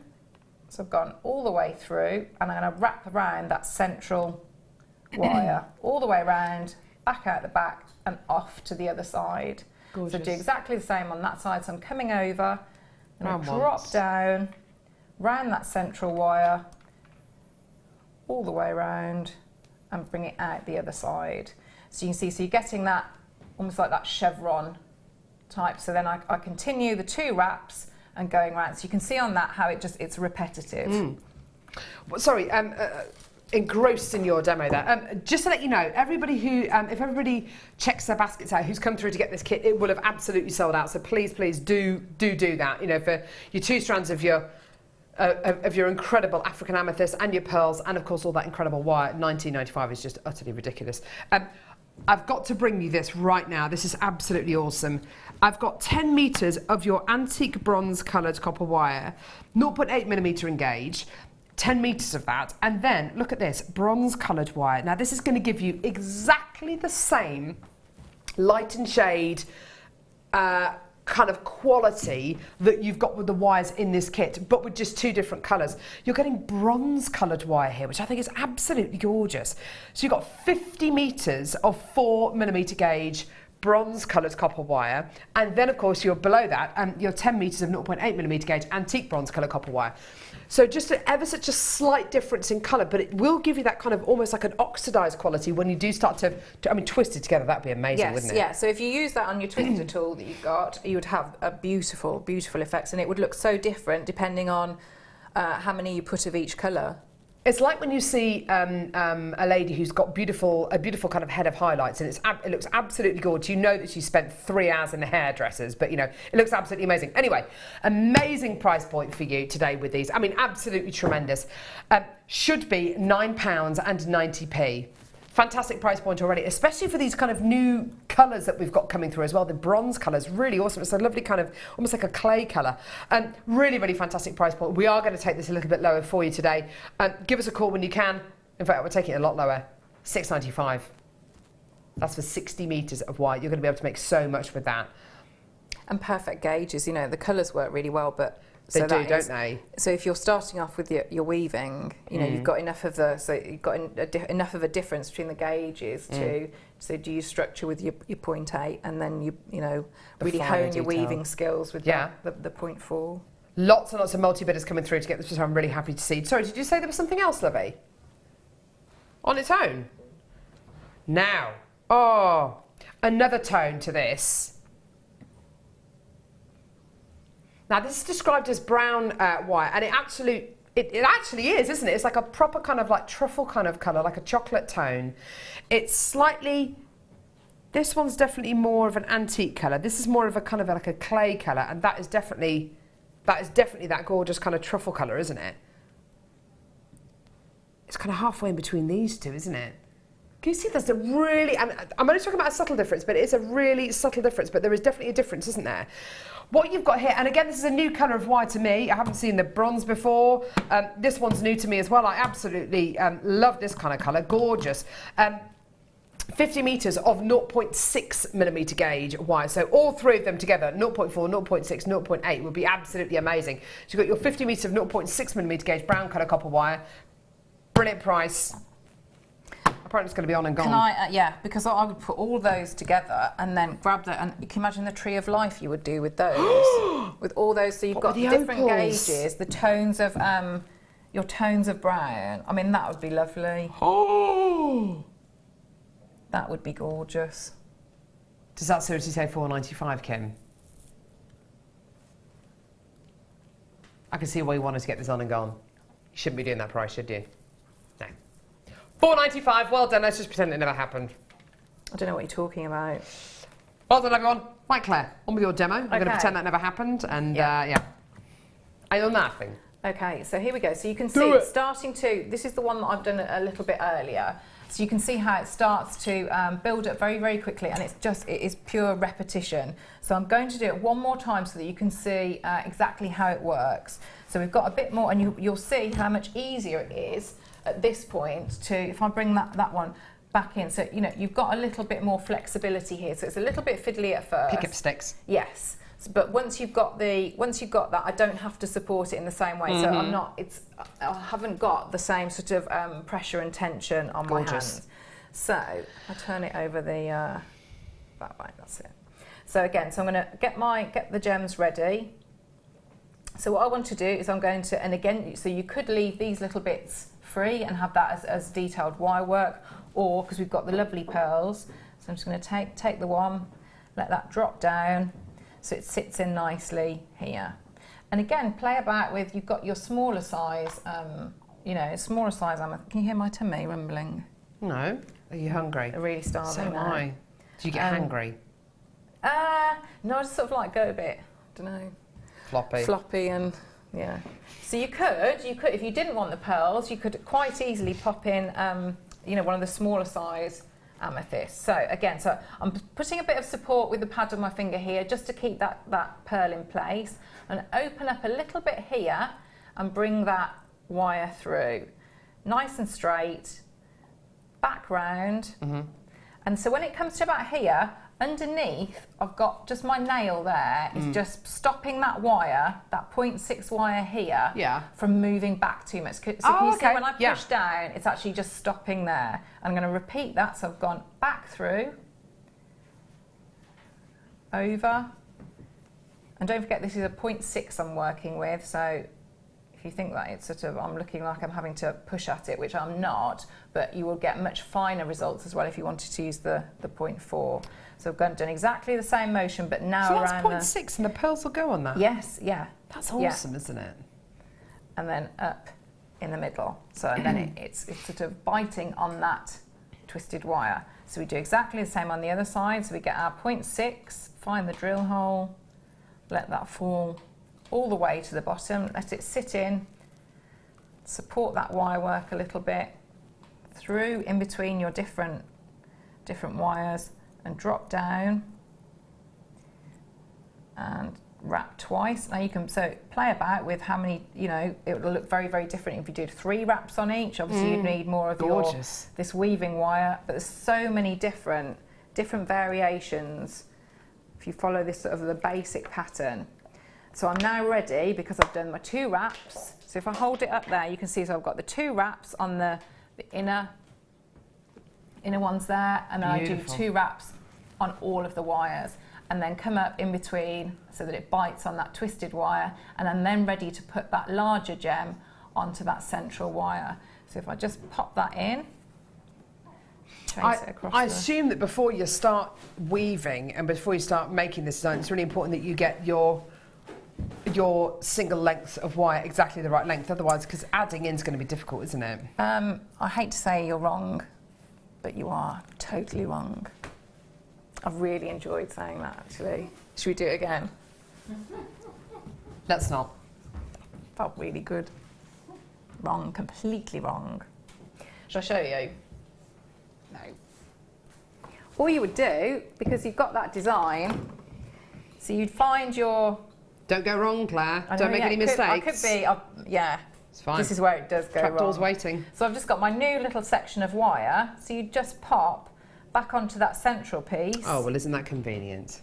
so I've gone all the way through, and I'm going to wrap around that central wire, all the way around, back out the back, and off to the other side. Gorgeous. So do exactly the same on that side. So I'm coming over, and drop down, round that central wire, all the way around, and bring it out the other side. So you can see, so you're getting that almost like that chevron type. So then I continue the two wraps and going around. So you can see on that how it's repetitive. Sorry, engrossed in your demo there. Just to let you know, everybody who, if everybody checks their baskets out, who's come through to get this kit, it will have absolutely sold out. So please do that. You know, for your 2 strands of your incredible African amethyst and your pearls, and of course all that incredible wire. $19.95 is just utterly ridiculous. I've got to bring you this right now. This is absolutely awesome. I've got 10 meters of your antique bronze coloured copper wire, 0.8mm engage. 10 meters of that, and then look at this bronze coloured wire. Now this is going to give you exactly the same light and shade kind of quality that you've got with the wires in this kit, but with just 2 different colours. You're getting bronze coloured wire here, which I think is absolutely gorgeous. So you've got 50 meters of 4mm gauge bronze coloured copper wire, and then of course you're below that your 10 meters of 0.8mm gauge antique bronze coloured copper wire. So just ever such a slight difference in colour, but it will give you that kind of almost like an oxidised quality when you do start to twist it together. That'd be amazing, wouldn't it? Yeah, so if you use that on your twister tool that you've got, you would have a beautiful, beautiful effects, and it would look so different depending on how many you put of each colour. It's like when you see a lady who's got a beautiful kind of head of highlights, and it looks absolutely gorgeous. You know that she spent 3 hours in the hairdressers, but you know, it looks absolutely amazing. Anyway, amazing price point for you today with these. I mean, absolutely tremendous. Should be £9.90. Fantastic price point already, especially for these kind of new colours that we've got coming through as well. The bronze colours, really awesome. It's a lovely kind of, almost like a clay colour. Really, really fantastic price point. We are going to take this a little bit lower for you today. Give us a call when you can. In fact, we're taking it a lot lower. £6.95. That's for 60 metres of wire. You're going to be able to make so much with that. And perfect gauges, you know, the colours work really well, but They do, don't they? So if you're starting off with your weaving, you know, you've got enough of enough of a difference between the gauges too. So do you structure with your 0.8, and then you really hone your weaving skills with the 0.4. Lots and lots of multi-bidders coming through to get this, which I'm really happy to see. Sorry, did you say there was something else, Lovey? On its own? Now, another tone to this. Now this is described as brown wire, and it actually is, isn't it? It's like a proper kind of like truffle kind of colour, like a chocolate tone. It's slightly, this one's definitely more of an antique colour. This is more of a kind of like a clay colour, and that is definitely that gorgeous kind of truffle colour, isn't it? It's kind of halfway in between these two, isn't it? Can you see there's a really, I'm only talking about a subtle difference, but it is a really subtle difference, but there is definitely a difference, isn't there? What you've got here, and again, this is a new colour of wire to me. I haven't seen the bronze before. This one's new to me as well. I absolutely love this kind of colour. Gorgeous. 50 metres of 0.6 millimetre gauge wire. So all three of them together, 0.4, 0.6, 0.8 would be absolutely amazing. So you've got your 50 metres of 0.6 millimetre gauge brown colour copper wire. Brilliant price. Apparently it's going to be on and gone. Can I, yeah, because I would put all those together and then grab that, and you can imagine the tree of life you would do with those. With all those, so you've got the different opals? gauges, the tones of, your tones of brown. I mean, that would be lovely. Oh! That would be gorgeous. Does that seriously say £4.95, Kim? I can see why you wanted to get this on and gone. You shouldn't be doing that price, should you? No. £4.95, well done, let's just pretend it never happened. I don't know what you're talking about. Well done, everyone. Right, Claire, on with your demo. I'm going to pretend that never happened, and yeah. And you're laughing. Okay, so here we go. So you can see starting to, this is the one that I've done a little bit earlier. So you can see how it starts to build up very, very quickly, and it is pure repetition. So I'm going to do it one more time so that you can see exactly how it works. So we've got a bit more, and you'll see how much easier it is at this point to, if I bring that one back in, so you know, you've got a little bit more flexibility here. So it's a little bit fiddly at first. Pick up sticks. Yes. But once you've got that, I don't have to support it in the same way. So I haven't got the same sort of pressure and tension on my hands. So I turn it over the that way. That's it. So again, so I'm going to get the gems ready. So what I want to do is I'm going to, and again, so you could leave these little bits free and have that as detailed wire work, or because we've got the lovely pearls. So I'm just going to take the one, let that drop down. So it sits in nicely here. And again, play about with, you've got your smaller size, you know, smaller size amethyst. Can you hear my tummy rumbling? No. Are you hungry? I'm really starving. So am I. Do you get hangry? No, I just sort of like go a bit, don't know. Floppy and, yeah. So you could, if you didn't want the pearls, you could quite easily pop in, you know, one of the smaller size amethyst. So again, so I'm putting a bit of support with the pad of my finger here just to keep that pearl in place, and open up a little bit here and bring that wire through nice and straight back round. And so when it comes to about here, underneath I've got just my nail there is just stopping that wire, that 0.6 wire here, from moving back too much. So can you see when I push down, it's actually just stopping there. I'm going to repeat that, so I've gone back through, over, and don't forget this is a 0.6 I'm working with, so if you think that it's sort of, I'm looking like I'm having to push at it, which I'm not, but you will get much finer results as well if you wanted to use the 0.4. So I've done exactly the same motion, but now so around that's 0.6 and the pearls will go on that? Yes, yeah. That's awesome, isn't it? And then up in the middle. So and then it's sort of biting on that twisted wire. So we do exactly the same on the other side. So we get our 0.6, find the drill hole, let that fall all the way to the bottom, let it sit in, support that wire work a little bit through in between your different wires, and drop down and wrap twice. Now you can play about with how many, you know, it will look very, very different if you did 3 wraps on each. Obviously you'd need more of this weaving wire, but there's so many different variations if you follow this sort of the basic pattern. So I'm now ready because I've done my 2 wraps. So if I hold it up there, you can see, so I've got the 2 wraps on the inner ones there, and then I do 2 wraps on all of the wires, and then come up in between so that it bites on that twisted wire, and I'm then ready to put that larger gem onto that central wire. So if I just pop that in, trace it across. I assume that before you start weaving and before you start making this design, it's really important that you get your single length of wire exactly the right length, otherwise, because adding in is going to be difficult, isn't it? I hate to say you're wrong, but you are totally wrong. I've really enjoyed saying that, actually. Should we do it again? Let's not. Felt really good. Wrong, completely wrong. Shall I show you? No. All you would do, because you've got that design, so you'd find your... Don't go wrong, Claire. Don't make any mistakes. I could be, yeah. It's fine. This is where it does go wrong. Trapdoor's waiting. So I've just got my new little section of wire. So you just pop back onto that central piece. Oh, well, isn't that convenient?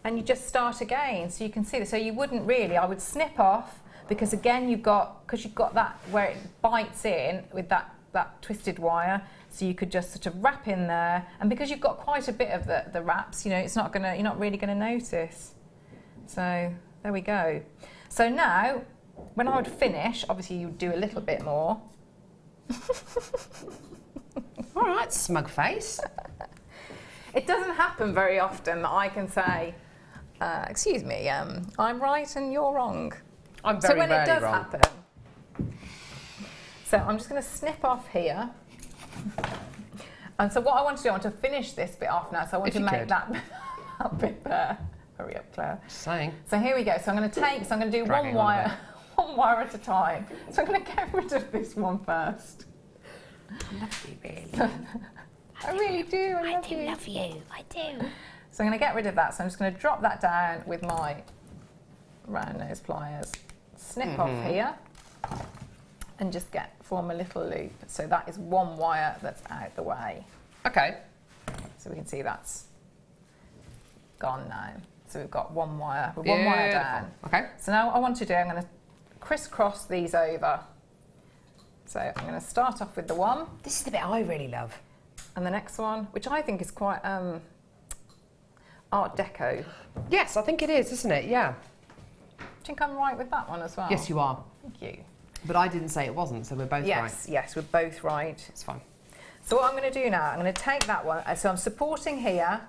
And you just start again, so you can see this. So you wouldn't really, I would snip off, because again you've got that where it bites in with that twisted wire, so you could just sort of wrap in there, and because you've got quite a bit of the wraps, you know, you're not really gonna notice. So there we go. So now, when I would finish, obviously you'd do a little bit more. All right, smug face. It doesn't happen very often that I can say, excuse me, I'm right and you're wrong. I'm very rarely wrong. So when it does happen, so I'm just going to snip off here. And so what I want to do, I want to finish this bit off now, so I want to make that bit there. Hurry up, Claire. Just saying. So here we go. So I'm going to do one wire at a time. So I'm going to get rid of this one first. I love you, really. I really do. I do love you. I do. So I'm going to get rid of that. So I'm just going to drop that down with my round nose pliers. Snip off here and just form a little loop. So that is one wire that's out the way. Okay. So we can see that's gone now. So we've got one wire, one wire down. Okay. So now what I want to do, I'm going to crisscross these over. So I'm going to start off with the one. This is the bit I really love. And the next one, which I think is quite Art Deco. Yes, I think it is, isn't it? Yeah. Do you think I'm right with that one as well? Yes, you are. Thank you. But I didn't say it wasn't, so we're both right. Yes, we're both right. It's fine. So what I'm going to do now, I'm going to take that one. So I'm supporting here.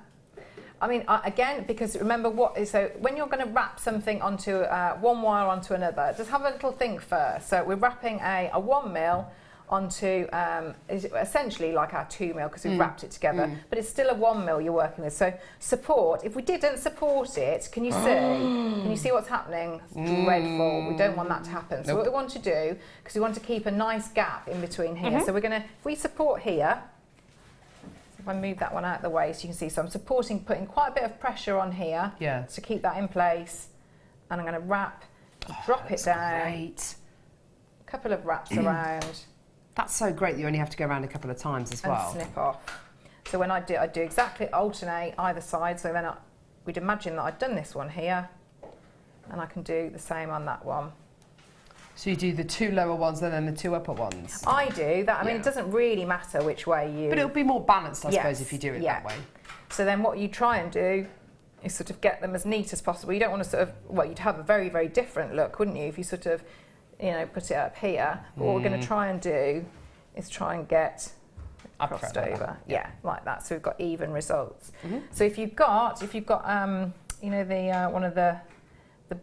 I mean, again, because remember so when you're going to wrap something onto one wire onto another, just have a little think first. So we're wrapping a 1 mil onto essentially like our 2 mil because we've wrapped it together, but it's still a 1 mil you're working with. So support, if we didn't support it, can you see? Can you see what's happening? It's dreadful. We don't want that to happen. So what we want to do, because we want to keep a nice gap in between here, so we're going to, if we support here, if I move that one out of the way so you can see, so I'm supporting, putting quite a bit of pressure on here to keep that in place, and I'm going to wrap, drop it down, Great. a couple of wraps around. That's so great that you only have to go around a couple of times as well. And snip off. So when I do exactly alternate either side, so then we'd imagine that I'd done this one here, and I can do the same on that one. So you do the 2 lower ones and then the 2 upper ones? I do that. I mean, it doesn't really matter which way you... But it'll be more balanced, I suppose, if you do it that way. So then what you try and do is sort of get them as neat as possible. You don't want to sort of... Well, you'd have a very, very different look, wouldn't you, if you sort of, you know, put it up here. But what we're going to try and do is try and get crossed over. Yeah, like that. So we've got even results. So if you've got you know, the one of the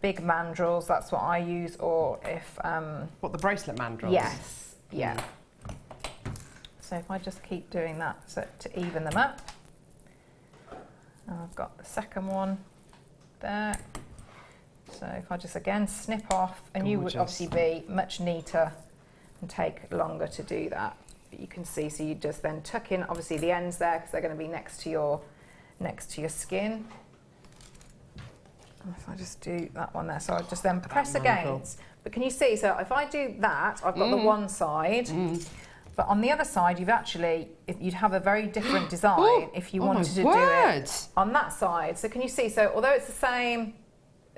big mandrels, that's what I use, or if... What, the bracelet mandrels? Yes, yeah. So if I just keep doing that to even them up. And I've got the second one there. So if I just again snip off, and you would obviously be much neater and take longer to do that. But you can see, so you just then tuck in obviously the ends there because they're going to be next to your skin. If I just do that one there, so I just then press against. But can you see, so if I do that, I've got the one side, but on the other side, you'd have a very different design if you wanted to do it on that side. So can you see, so although it's the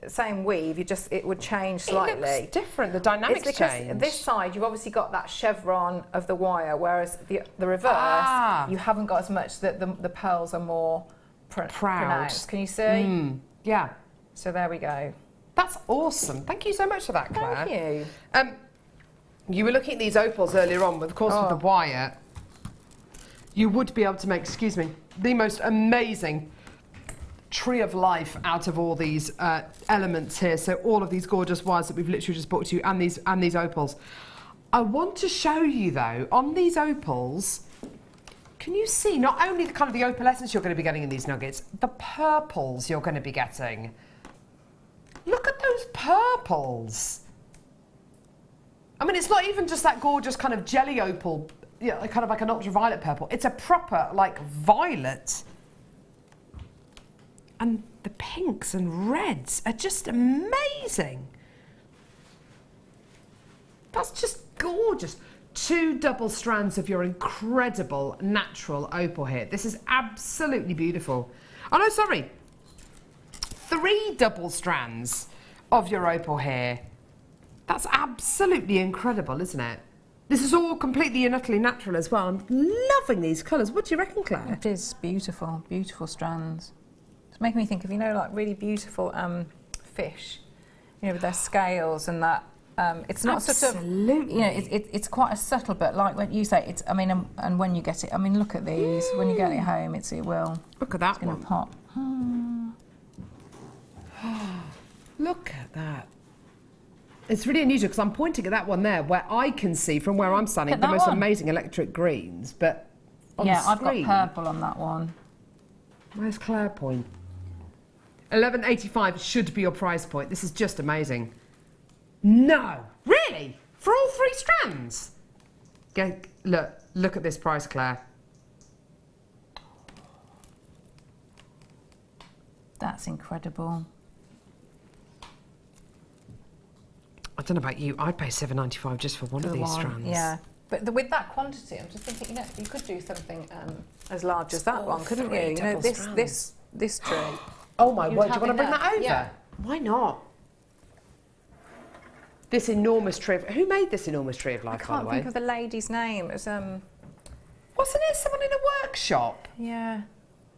same weave, it would change slightly. It looks different, the dynamics change. This side, you've obviously got that chevron of the wire, whereas the reverse, you haven't got as much, that the pearls are more pronounced. Can you see? Yeah. So there we go. That's awesome. Thank you so much for that, Claire. Thank you. You were looking at these opals earlier on, but of course with the wire, you would be able to make, excuse me, the most amazing tree of life out of all these elements here. So all of these gorgeous wires that we've literally just brought to you, and these opals. I want to show you though, on these opals, can you see not only the kind of the opalescence you're going to be getting in these nuggets, the purples you're going to be getting. Look at those purples. I mean, it's not even just that gorgeous kind of jelly opal, you know, kind of like an ultraviolet purple. It's a proper, like, violet. And the pinks and reds are just amazing. That's just gorgeous. 2 double strands of your incredible natural opal here. This is absolutely beautiful. Oh no, sorry. 3 double strands of your opal here. That's absolutely incredible, isn't it? This is all completely and utterly natural as well. I'm loving these colours. What do you reckon, Claire? It is beautiful, beautiful strands. It's making me think of, you know, like really beautiful fish, you know, with their scales and that. It's not sort of, you know, it's quite a subtle, but like when you say it's, I mean, and when you get it, I mean, look at these. When you get it home, it will. Look at that it's going to pop. Look at that. It's really unusual because I'm pointing at that one there where I can see from where I'm standing the most amazing electric greens, but on the screen, I've got purple on that one. Where's Claire point? $11.85 should be your price point. This is just amazing. No, really? For all 3 strands? Look at this price, Claire. That's incredible. I don't know about you, I'd pay $7.95 just for one of these strands. Yeah, but with that quantity, I'm just thinking, you know, you could do something as large as that one, couldn't you? You know, this tray. Oh my word, do you want to bring that over? Yeah. Why not? This enormous tree of... Who made this enormous tree of life, by the way? I can't think of the lady's name. It was, Wasn't it someone in a workshop? Yeah.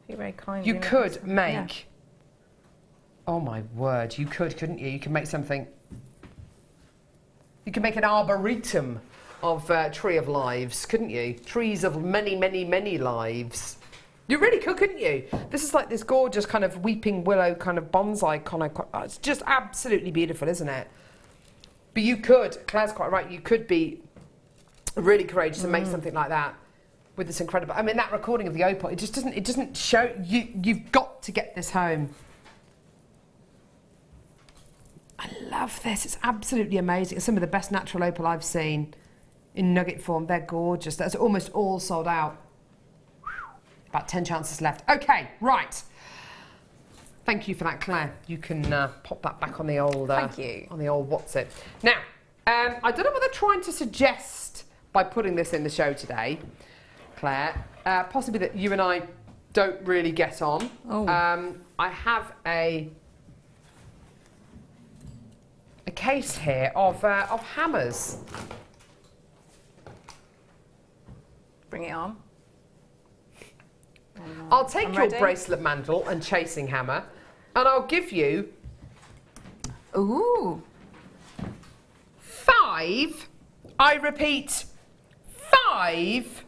You're very kind. You could make... Yeah. Oh my word, you could, couldn't you? You could make something... You could make an arboretum of Tree of Lives, couldn't you? Trees of many, many, many lives. You really could, couldn't you? This is like this gorgeous kind of weeping willow kind of bonsai kind of... It's just absolutely beautiful, isn't it? But you could, Claire's quite right, you could be really courageous and make something like that with this incredible... I mean, that recording of the opal, it doesn't show... You've got to get this home. I love this. It's absolutely amazing. It's some of the best natural opal I've seen in nugget form. They're gorgeous. That's almost all sold out. About 10 chances left. Okay, right. Thank you for that, Claire. You can pop that back on the old... Thank you. On the old what's it. Now, I don't know what they're trying to suggest by putting this in the show today, Claire. Possibly that you and I don't really get on. Oh. I have a case here of hammers. Bring it on. I'll take your bracelet mantle and chasing hammer, and I'll give you... Ooh. 5, I repeat, 5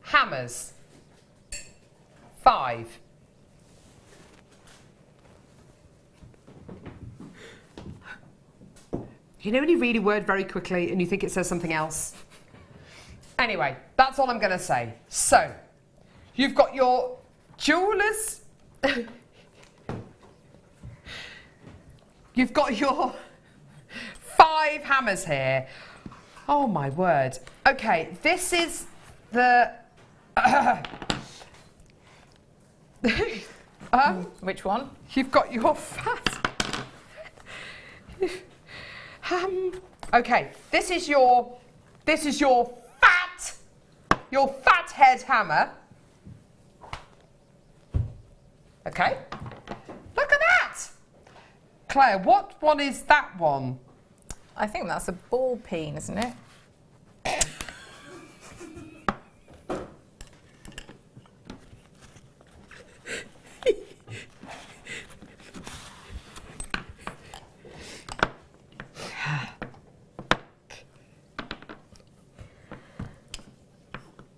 hammers. 5. You know when you read a word very quickly and you think it says something else? Anyway, that's all I'm going to say. So, you've got your jewellers... You've got your 5 hammers here. Oh my word. Okay, this is the... Which one? You've got your fat... okay, this is your fat head hammer. Okay, look at that. Claire, what one is that one? I think that's a ball peen, isn't it?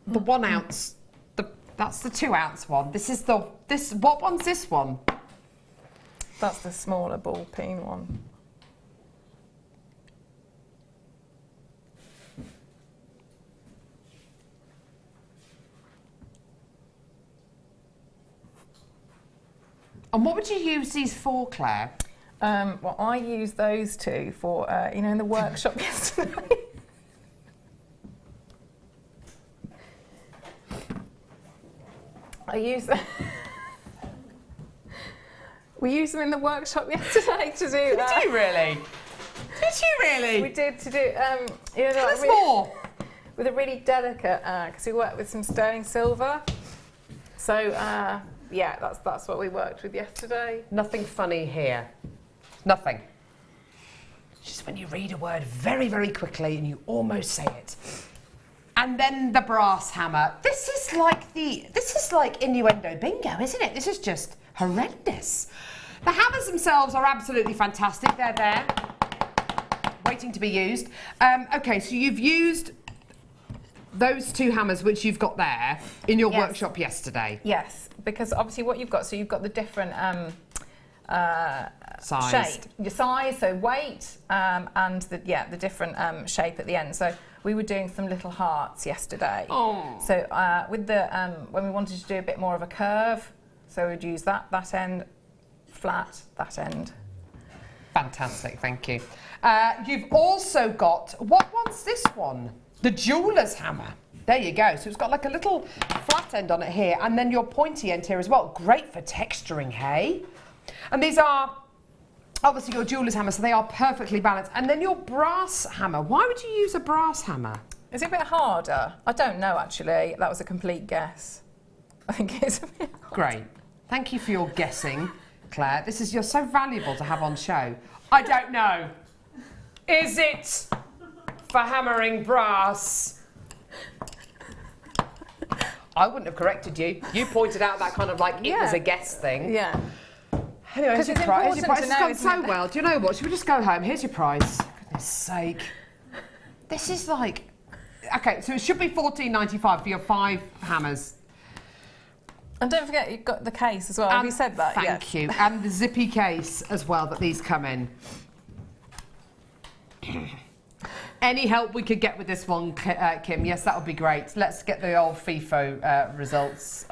The 1 ounce, that's the 2 ounce one. What one's this one? That's the smaller ball peen one. And what would you use these for, Claire? Well, I use those two for, you know, in the workshop yesterday. I use them. We used them in the workshop yesterday to do that. Did you really? Did you really? We did to do. You know, Tell like us more. With a really delicate, because we worked with some sterling silver. So yeah, that's what we worked with yesterday. Nothing funny here. Nothing. Just when you read a word very, very quickly and you almost say it. And then the brass hammer. This is like innuendo bingo, isn't it? This is just horrendous. The hammers themselves are absolutely fantastic. They're there, waiting to be used. Okay, so you've used those two hammers which you've got there in your workshop yesterday. Yes, because obviously what you've got, so you've got the different size. shape, your size, so weight, and the different shape at the end. So we were doing some little hearts yesterday. Oh. So with the when we wanted to do a bit more of a curve, so we'd use that end, flat, that end. Fantastic, thank you. You've also got, what one's this one? The jeweller's hammer. There you go. So it's got like a little flat end on it here, and then your pointy end here as well. Great for texturing, hey? And these are obviously your jeweller's hammer, so they are perfectly balanced. And then your brass hammer. Why would you use a brass hammer? Is it a bit harder? I don't know, actually. That was a complete guess. I think it's a bit harder. Great. Thank you for your guessing, Claire. You're so valuable to have on show. I don't know. Is it for hammering brass? I wouldn't have corrected you. You pointed out that kind of like it was a guess thing. Yeah. Anyway, here's your prize. Here's your prize. It's gone so it? well. Do you know what? Should we just go home? Here's your prize. For goodness sake. This is like... Okay, so it should be $14.95 for your 5 hammers. And don't forget, you've got the case as well. Have you said that? Thank you. And the zippy case as well that these come in. Any help we could get with this one, Kim? Yes, that would be great. Let's get the old FIFO results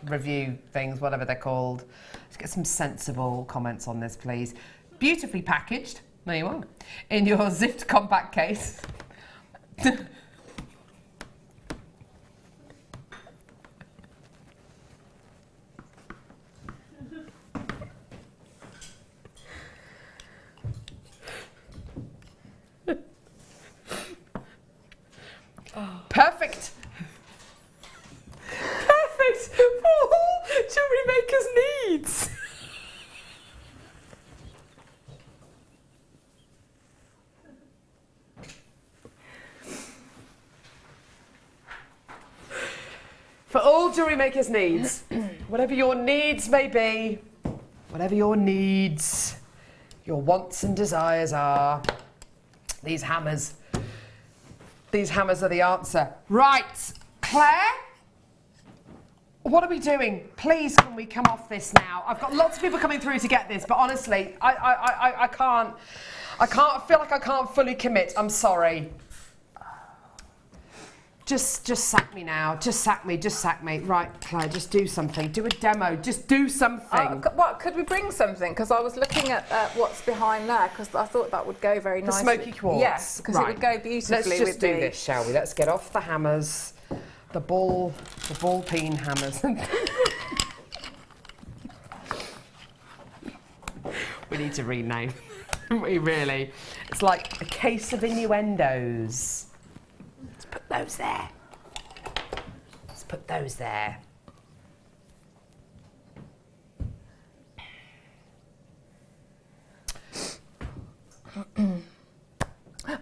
review things, whatever they're called. Let's get some sensible comments on this, please. Beautifully packaged. There you are. In your zipped compact case. Perfect. Perfect for all Jewellery Maker's needs. For all Jewellery Maker's needs, whatever your needs may be, whatever your needs, your wants and desires are, these hammers are the answer. Right, Claire, what are we doing? Please, can we come off this now? I've got lots of people coming through to get this, but honestly, I can't. I feel like I can't fully commit. I'm sorry. Just sack me now. Just sack me. Right, Claire, just do something. Do a demo. Just do something. What, could we bring something? Because I was looking at what's behind there, because I thought that would go very nicely. The smoky quartz. Yes, because it would go beautifully with Let's just do this, shall we? Let's get off the hammers, the ball peen hammers. We need to rename. We really. It's like a case of innuendos. Let's put those there. Let's put those there.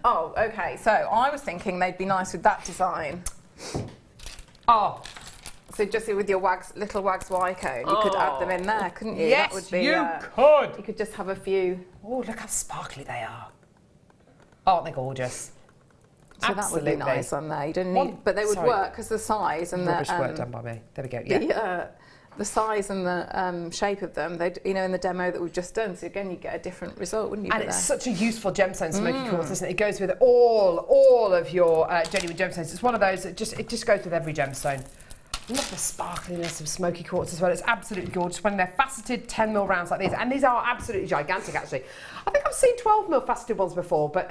Oh, okay. So I was thinking they'd be nice with that design. Oh. So just with your little wags Y-cone, you could add them in there, couldn't you? Yes, that would be, you could. You could just have a few. Oh, look how sparkly they are. Aren't they gorgeous? So Absolutely. that would be nice on there. You don't need, but they would work because the size and Rubbish the work done by me. There we go. Yeah. The size and the shape of them, in the demo that we've just done. So again, you get a different result, wouldn't you? And it's such a useful gemstone, smoky quartz, isn't it? It goes with all of your genuine gemstones. It's one of those that just goes with every gemstone. I love the sparkliness of smoky quartz as well. It's absolutely gorgeous when they're faceted 10mm rounds like these, and these are absolutely gigantic. Actually, I think I've seen 12mm faceted ones before, but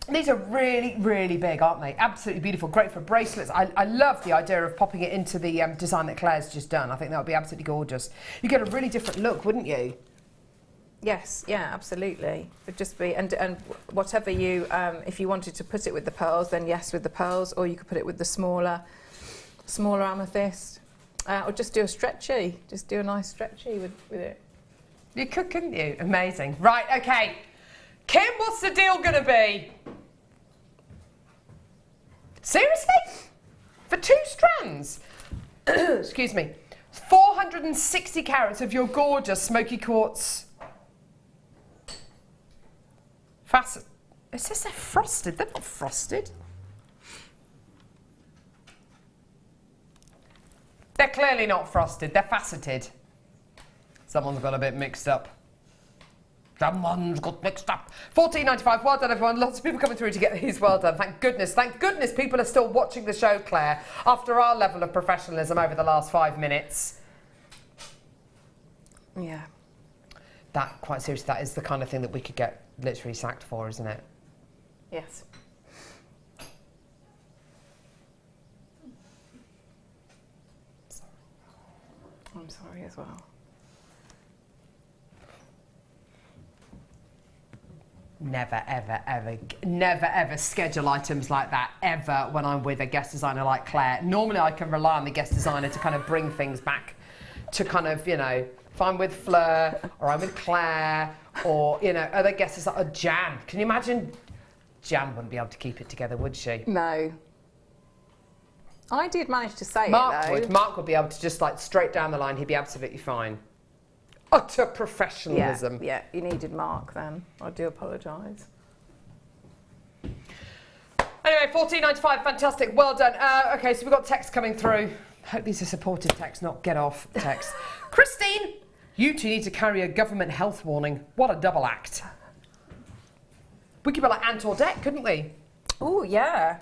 these are really, really big, aren't they? Absolutely beautiful. Great for bracelets. I love the idea of popping it into the design that Claire's just done. I think that would be absolutely gorgeous. You get a really different look, wouldn't you? Yes, yeah, absolutely. It'd just be, and whatever you, if you wanted to put it with the pearls, then yes, with the pearls, or you could put it with the smaller amethyst, or just do a stretchy. Just do a nice stretchy with it. You could, couldn't you? Amazing. Right, okay. Kim, what's the deal going to be? Seriously? For 2 strands? Excuse me. 460 carats of your gorgeous smoky quartz. It says they're frosted. They're not frosted. They're clearly not frosted. They're faceted. Someone's got a bit mixed up. Someone's got mixed up. $14.95. Well done, everyone. Lots of people coming through to get these. Well done. Thank goodness. Thank goodness people are still watching the show, Claire, after our level of professionalism over the last 5 minutes. Yeah. That, quite seriously, that is the kind of thing that we could get literally sacked for, isn't it? Yes. I'm sorry as well. Never, ever schedule items like that, ever, when I'm with a guest designer like Claire. Normally I can rely on the guest designer to kind of bring things back to kind of, you know, if I'm with Fleur, or I'm with Claire, or, you know, other guests like Jan. Can you imagine? Jan wouldn't be able to keep it together, would she? No. I did manage to say Mark it, though. would. Mark would be able to just, like, straight down the line, he'd be absolutely fine. Utter professionalism. Yeah, you needed Mark then. I do apologise. Anyway, $14.95, fantastic, well done. Okay, so we've got text coming through. Hope these are supportive texts, not get off text. Christine, you two need to carry a government health warning. What a double act. We could be like Ant or Deck, couldn't we? Oh, yeah.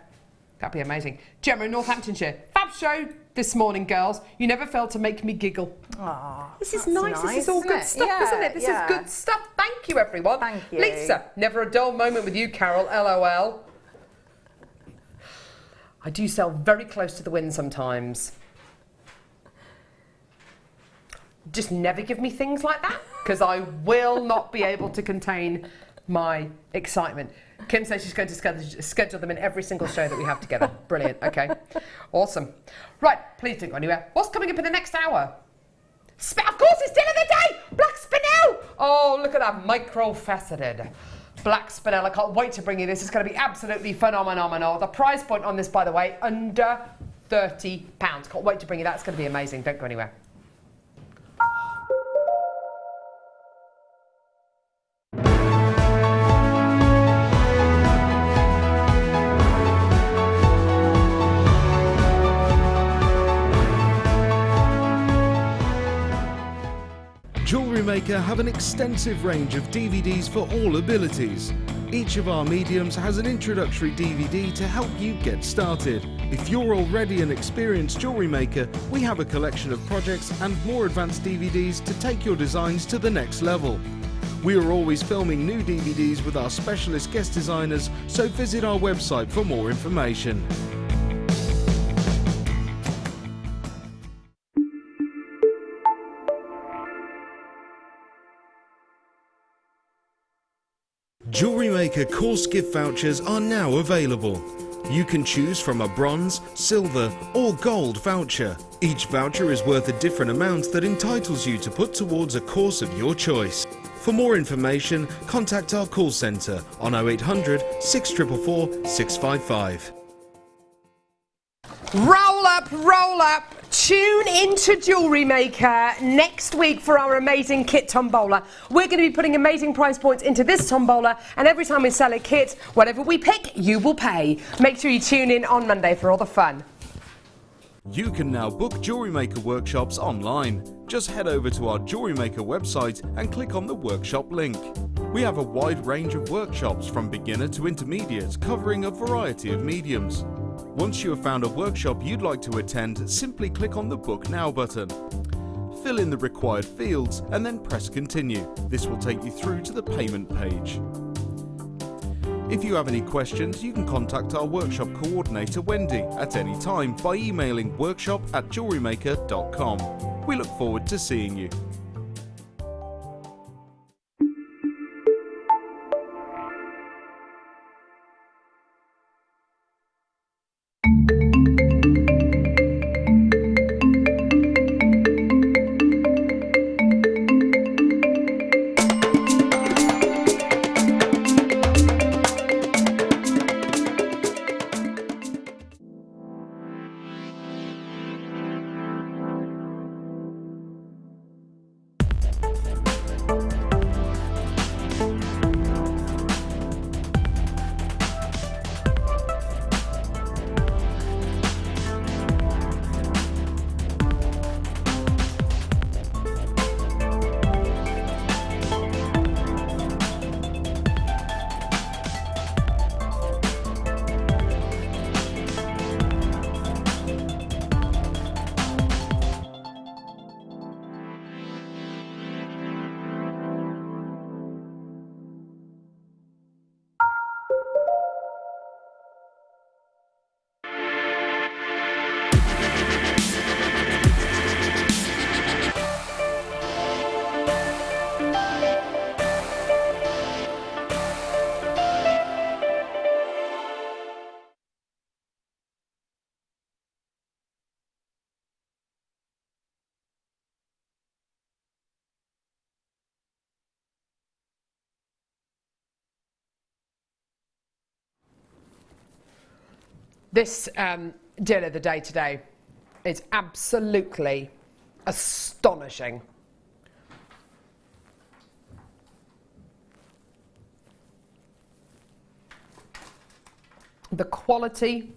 That'd be amazing. Gemma in Northamptonshire. Fab show this morning, girls. You never fail to make me giggle. Aww, this is nice. This is all good stuff, isn't it? This is good stuff. Thank you, everyone. Thank you. Lisa, never a dull moment with you, Carol. LOL. I do sail very close to the wind sometimes. Just never give me things like that, because I will not be able to contain my excitement. Kim says she's going to schedule them in every single show that we have together. Brilliant, okay. Awesome. Right, please don't go anywhere. What's coming up in the next hour? Of course, it's dinner of the day! Black Spinel! Oh, look at that, micro-faceted. Black Spinel, I can't wait to bring you this. It's going to be absolutely phenomenal. The price point on this, by the way, under £30. Can't wait to bring you that. It's going to be amazing. Don't go anywhere. Jewellery Maker have an extensive range of DVDs for all abilities. Each of our mediums has an introductory DVD to help you get started. If you're already an experienced jewellery maker, we have a collection of projects and more advanced DVDs to take your designs to the next level. We are always filming new DVDs with our specialist guest designers, so visit our website for more information. Jewellery Maker course gift vouchers are now available. You can choose from a bronze, silver or gold voucher. Each voucher is worth a different amount that entitles you to put towards a course of your choice. For more information, contact our call centre on 0800 644 655. Roll up, tune into Jewellery Maker next week for our amazing kit tombola. We're going to be putting amazing price points into this tombola, and every time we sell a kit, whatever we pick, you will pay. Make sure you tune in on Monday for all the fun. You can now book Jewellery Maker workshops online. Just head over to our Jewellery Maker website and click on the workshop link. We have a wide range of workshops from beginner to intermediate, covering a variety of mediums. Once you have found a workshop you'd like to attend, simply click on the Book Now button. Fill in the required fields and then press Continue. This will take you through to the payment page. If you have any questions, you can contact our workshop coordinator Wendy at any time by emailing workshop@jewellerymaker.com. We look forward to seeing you. This deal of the day today is absolutely astonishing. The quality,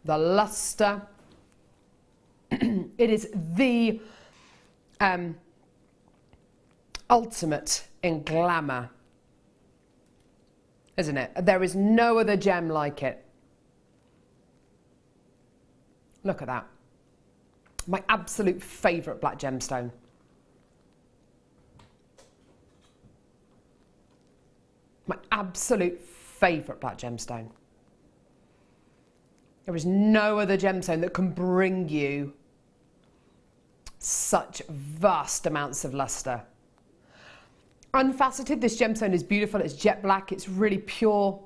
the luster, it is the ultimate in glamour, isn't it? There is no other gem like it. Look at that. My absolute favourite black gemstone. My absolute favourite black gemstone. There is no other gemstone that can bring you such vast amounts of luster. Unfaceted, this gemstone is beautiful. It's jet black. It's really pure.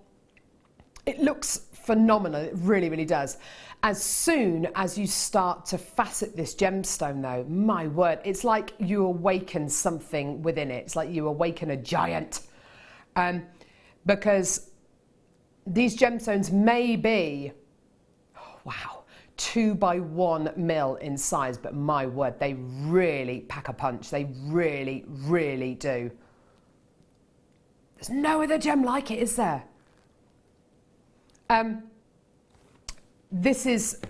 It looks phenomenal. It really, really does. As soon as you start to facet this gemstone, though, my word, it's like you awaken something within it. It's like you awaken a giant. Because these gemstones may be, wow, 2 by 1 mil in size, but my word, they really pack a punch. They really, really do. There's no other gem like it, is there? This is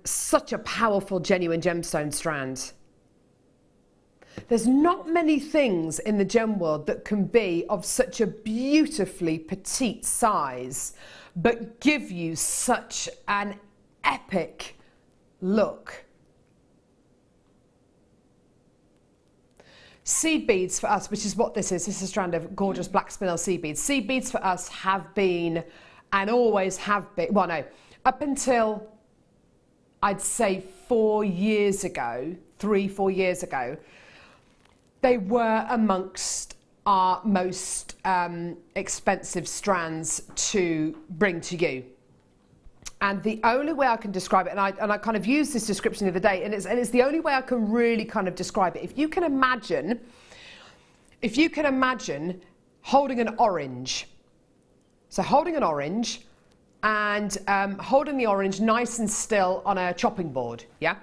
such a powerful, genuine gemstone strand. There's not many things in the gem world that can be of such a beautifully petite size, but give you such an epic look. Seed beads for us, which is what this is a strand of gorgeous black spinel seed beads. Seed beads for us have been, and always have been, well no, up until I'd say 4 years ago, 3-4 years ago, they were amongst our most expensive strands to bring to you. And the only way I can describe it, and I kind of used this description the other day, and it's the only way I can really kind of describe it. If you can imagine holding an orange, so holding an orange and holding the orange nice and still on a chopping board, yeah,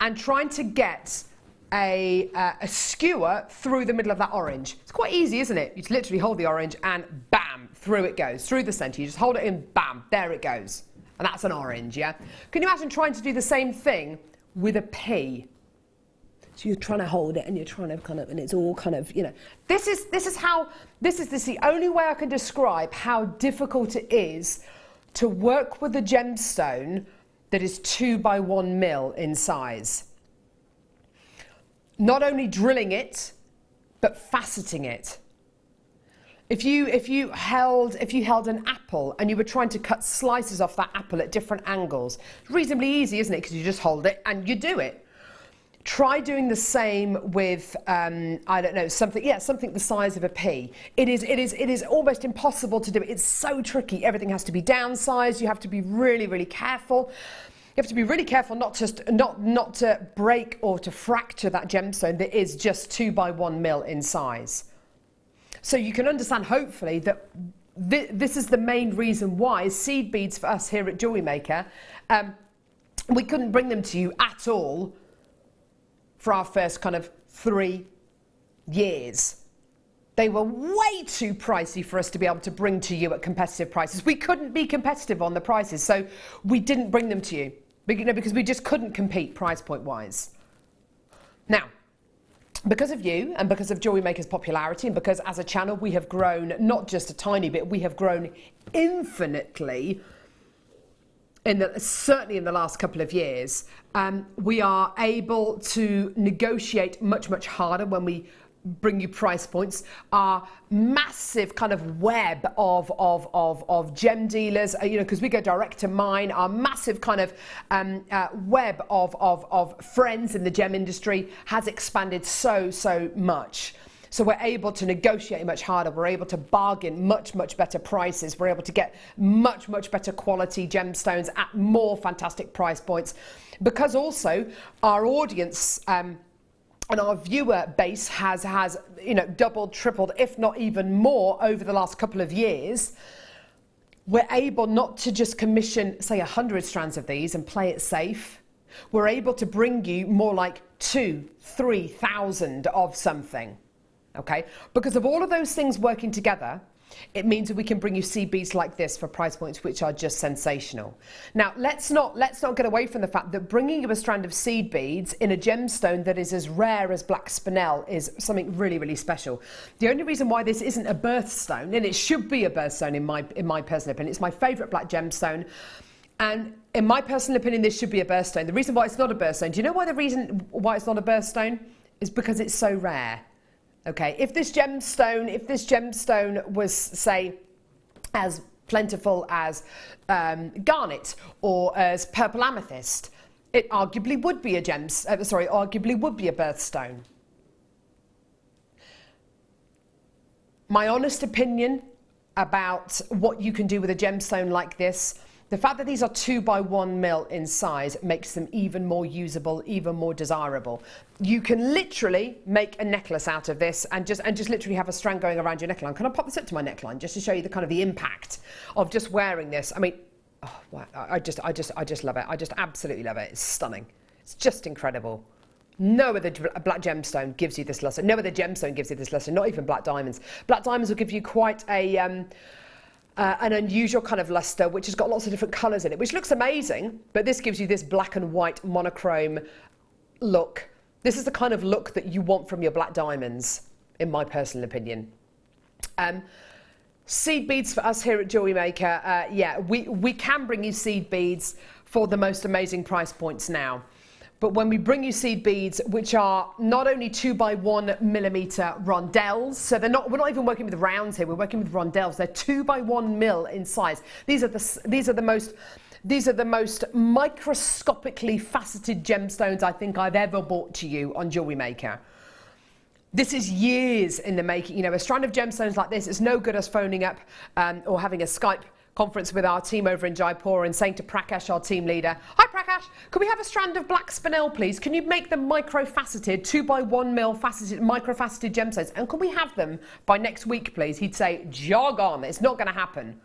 and trying to get a skewer through the middle of that orange. It's quite easy, isn't it? You just literally hold the orange and bam, through it goes, through the centre. You just hold it in, bam, there it goes. And that's an orange, yeah? Can you imagine trying to do the same thing with a pea? So you're trying to hold it and you're trying to kind of, and it's all kind of, you know. This is the only way I can describe how difficult it is to work with a gemstone that is 2 by 1 mil in size. Not only drilling it, but faceting it. If you held an apple and you were trying to cut slices off that apple at different angles, it's reasonably easy, isn't it? Because you just hold it and you do it. Try doing the same with I don't know, something the size of a pea. It is almost impossible to do it. It's so tricky. Everything has to be downsized. You have to be really, really careful. You have to be really careful not to break or to fracture that gemstone that is just 2 by 1 mil in size. So you can understand, hopefully, that this is the main reason why seed beads for us here at Jewellery Maker, we couldn't bring them to you at all for our first kind of 3 years. They were way too pricey for us to be able to bring to you at competitive prices. We couldn't be competitive on the prices, so we didn't bring them to you, because we just couldn't compete price point wise. Now, because of you and because of Jewellery Maker's popularity, and because as a channel we have grown not just a tiny bit, we have grown infinitely, certainly in the last couple of years, we are able to negotiate much, much harder when we bring you price points. Our massive kind of web of gem dealers, because we go direct to mine, our massive kind of web of friends in the gem industry has expanded so much. So we're able to negotiate much harder. We're able to bargain much better prices. We're able to get much better quality gemstones at more fantastic price points, because also our audience and our viewer base has doubled, tripled, if not even more over the last couple of years. we're able not to just commission, say, 100 strands of these and play it safe. We're able to bring you more like 2,000-3,000 of something, okay? Because of all of those things working together, it means that we can bring you seed beads like this for price points which are just sensational. Now, let's not get away from the fact that bringing you a strand of seed beads in a gemstone that is as rare as black spinel is something really, really special. The only reason why this isn't a birthstone, and it should be a birthstone in my personal opinion, it's my favourite black gemstone, and in my personal opinion, this should be a birthstone. The reason why it's not a birthstone, do you know why the reason why it's not a birthstone? Is because it's so rare. Okay, if this gemstone was, say, as plentiful as garnet or as purple amethyst, it arguably would be a arguably would be a birthstone. My honest opinion about what you can do with a gemstone like this, the fact that these are 2x1 mil in size makes them even more usable, even more desirable. You can literally make a necklace out of this and just literally have a strand going around your neckline. Can I pop this up to my neckline just to show you the kind of the impact of just wearing this? I mean, oh, wow, I just love it. I just absolutely love it. It's stunning. It's just incredible. No other black gemstone gives you this luster. No other gemstone gives you this luster. Not even black diamonds. Black diamonds will give you quite an unusual kind of luster, which has got lots of different colours in it, which looks amazing, but this gives you this black and white monochrome look. This is the kind of look that you want from your black diamonds, in my personal opinion. Seed beads for us here at Jewellery Maker, yeah, we can bring you seed beads for the most amazing price points now. But when we bring you seed beads, which are not only 2x1 millimeter rondelles, so we're not even working with rounds here, we're working with rondelles. They're 2x1 mil in size. These are the most microscopically faceted gemstones I think I've ever bought to you on Jewellery Maker. This is years in the making. You know, a strand of gemstones like this is no good us phoning up or having a Skype conference with our team over in Jaipur and saying to Prakash, our team leader, "Hi Prakash, could we have a strand of black spinel, please? Can you make them micro-faceted, 2x1 mil faceted, micro-faceted gemstones? And can we have them by next week, please?" He'd say, "Jog on, it's not going to happen."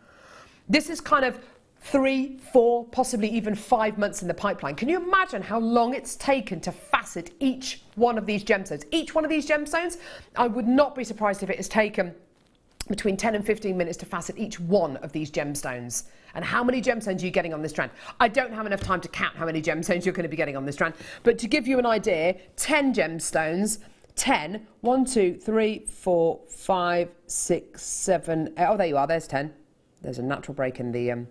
This is kind of 3, 4, possibly even 5 months in the pipeline. Can you imagine how long it's taken to facet each one of these gemstones? Each one of these gemstones, I would not be surprised if it has taken between 10 and 15 minutes to facet each one of these gemstones. And how many gemstones are you getting on this strand? I don't have enough time to count how many gemstones you're going to be getting on this strand, but to give you an idea, 10 gemstones, 10, 1, 2, 3, 4, 5, 6, 7, oh, there you are, there's 10. There's a natural break in the,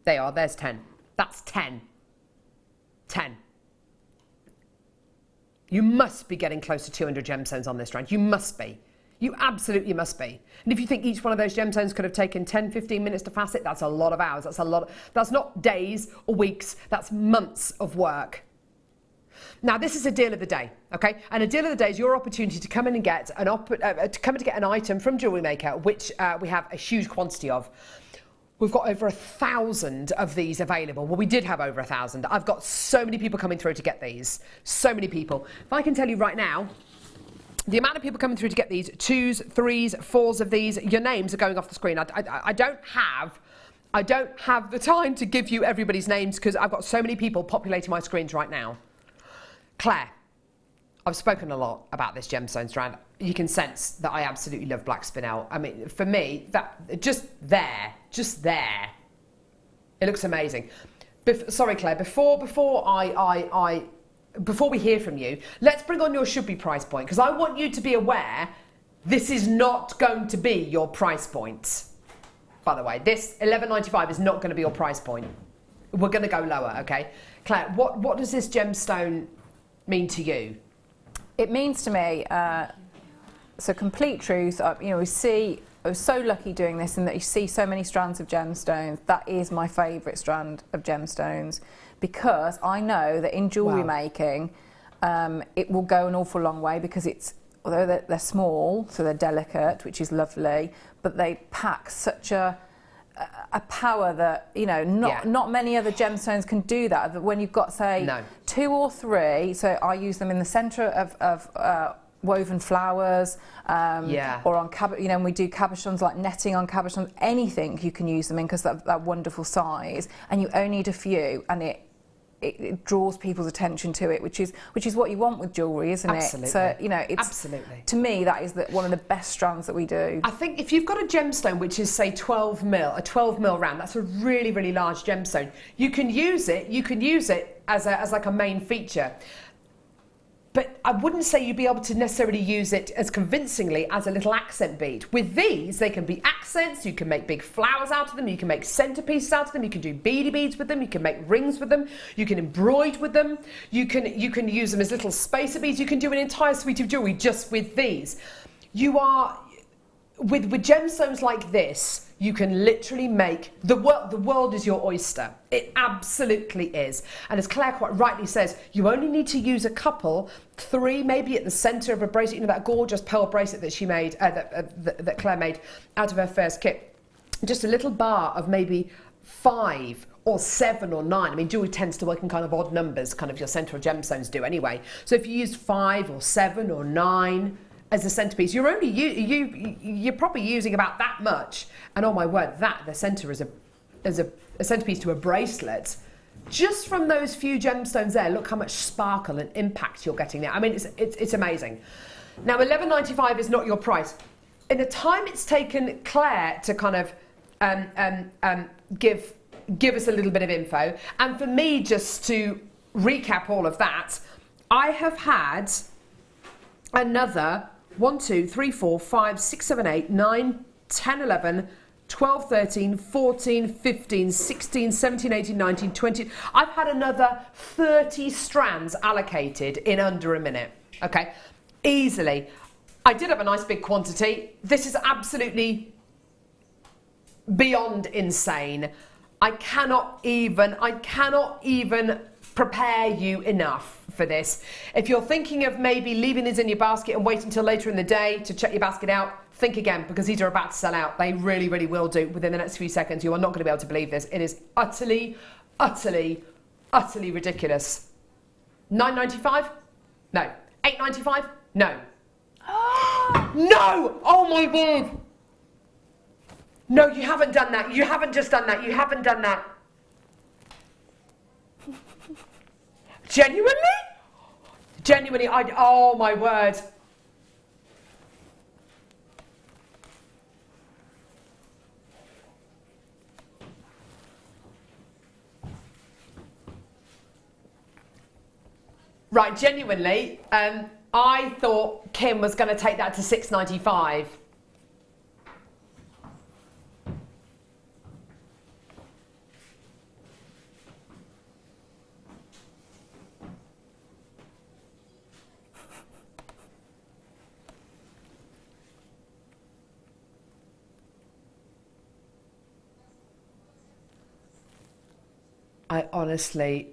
there's 10. That's 10. 10. You must be getting close to 200 gemstones on this strand. You must be. You absolutely must be. And if you think each one of those gemstones could have taken 10, 15 minutes to facet, that's a lot of hours. That's not days or weeks, that's months of work. Now, this is a deal of the day, okay? And a deal of the day is your opportunity to come in and get an item from Jewellery Maker, which we have a huge quantity of. We've got over 1,000 of these available. Well, we did have over 1,000. I've got so many people coming through to get these. So many people. If I can tell you right now, the amount of people coming through to get these, 2s, 3s, 4s of these, your names are going off the screen. I don't have the time to give you everybody's names because I've got so many people populating my screens right now. Claire, I've spoken a lot about this gemstone strand. You can sense that I absolutely love black spinel. I mean, for me, that just there, it looks amazing. Sorry, Claire, before we hear from you, let's bring on your should be price point, because I want you to be aware this is not going to be your price point. By the way, this $11.95 is not going to be your price point. We're going to go lower, okay? Claire, what does this gemstone mean to you? It means to me, so complete truth, you know, I was so lucky doing this in that you see so many strands of gemstones. That is my favourite strand of gemstones, because I know that in jewellery making, it will go an awful long way, because although they're small, so they're delicate, which is lovely, but they pack such a power that, you know, not many other gemstones can do that. When you've got, say, 2 or 3, so I use them in the centre woven flowers, or on and we do cabochons, like netting on cabochons, anything you can use them in, because that wonderful size, and you only need a few, and it draws people's attention to it, which is what you want with jewellery, isn't Absolutely. it? So, you know, it's Absolutely. To me, that is one of the best strands that we do. I think if you've got a gemstone which is, say, 12 mil, a 12 mil round, that's a really, really large gemstone. You can use it as like a main feature. But I wouldn't say you'd be able to necessarily use it as convincingly as a little accent bead. With these, they can be accents, you can make big flowers out of them, you can make centerpieces out of them, you can do beady beads with them, you can make rings with them, you can embroider with them, you can use them as little spacer beads, you can do an entire suite of jewellery just with these. You are, with gemstones like this, you can literally make, the world is your oyster. It absolutely is. And as Claire quite rightly says, you only need to use a couple, 3 maybe at the centre of a bracelet, you know, that gorgeous pearl bracelet that she made, that Claire made out of her first kit. Just a little bar of maybe 5 or 7 or 9. I mean, jewellery tends to work in kind of odd numbers, kind of your central gemstones do anyway. So if you use 5 or 7 or 9, as a centerpiece, you're only you're probably using about that much, and oh my word, the center is a centerpiece to a bracelet. Just from those few gemstones there, look how much sparkle and impact you're getting there. I mean, it's amazing. Now, $11.95 is not your price. In the time it's taken Claire to kind of give us a little bit of info, and for me just to recap all of that, I have had another 1, 2, 3, 4, 5, 6, 7, 8, 9, 10, 11, 12, 13, 14, 15, 16, 17, 18, 19, 20. I've had another 30 strands allocated in under a minute. Okay, easily. I did have a nice big quantity. This is absolutely beyond insane. I cannot even prepare you enough for this. If you're thinking of maybe leaving these in your basket and waiting until later in the day to check your basket out, think again, because these are about to sell out. They really, really will do within the next few seconds. You are not going to be able to believe this. It is utterly, utterly, utterly ridiculous. $9.95? No. $8.95? No. No! Oh my word! No, you haven't done that. You haven't just done that. You haven't done that. Genuinely? Genuinely, oh my word. Right, genuinely, I thought Kim was going to take that to $6.95. I honestly...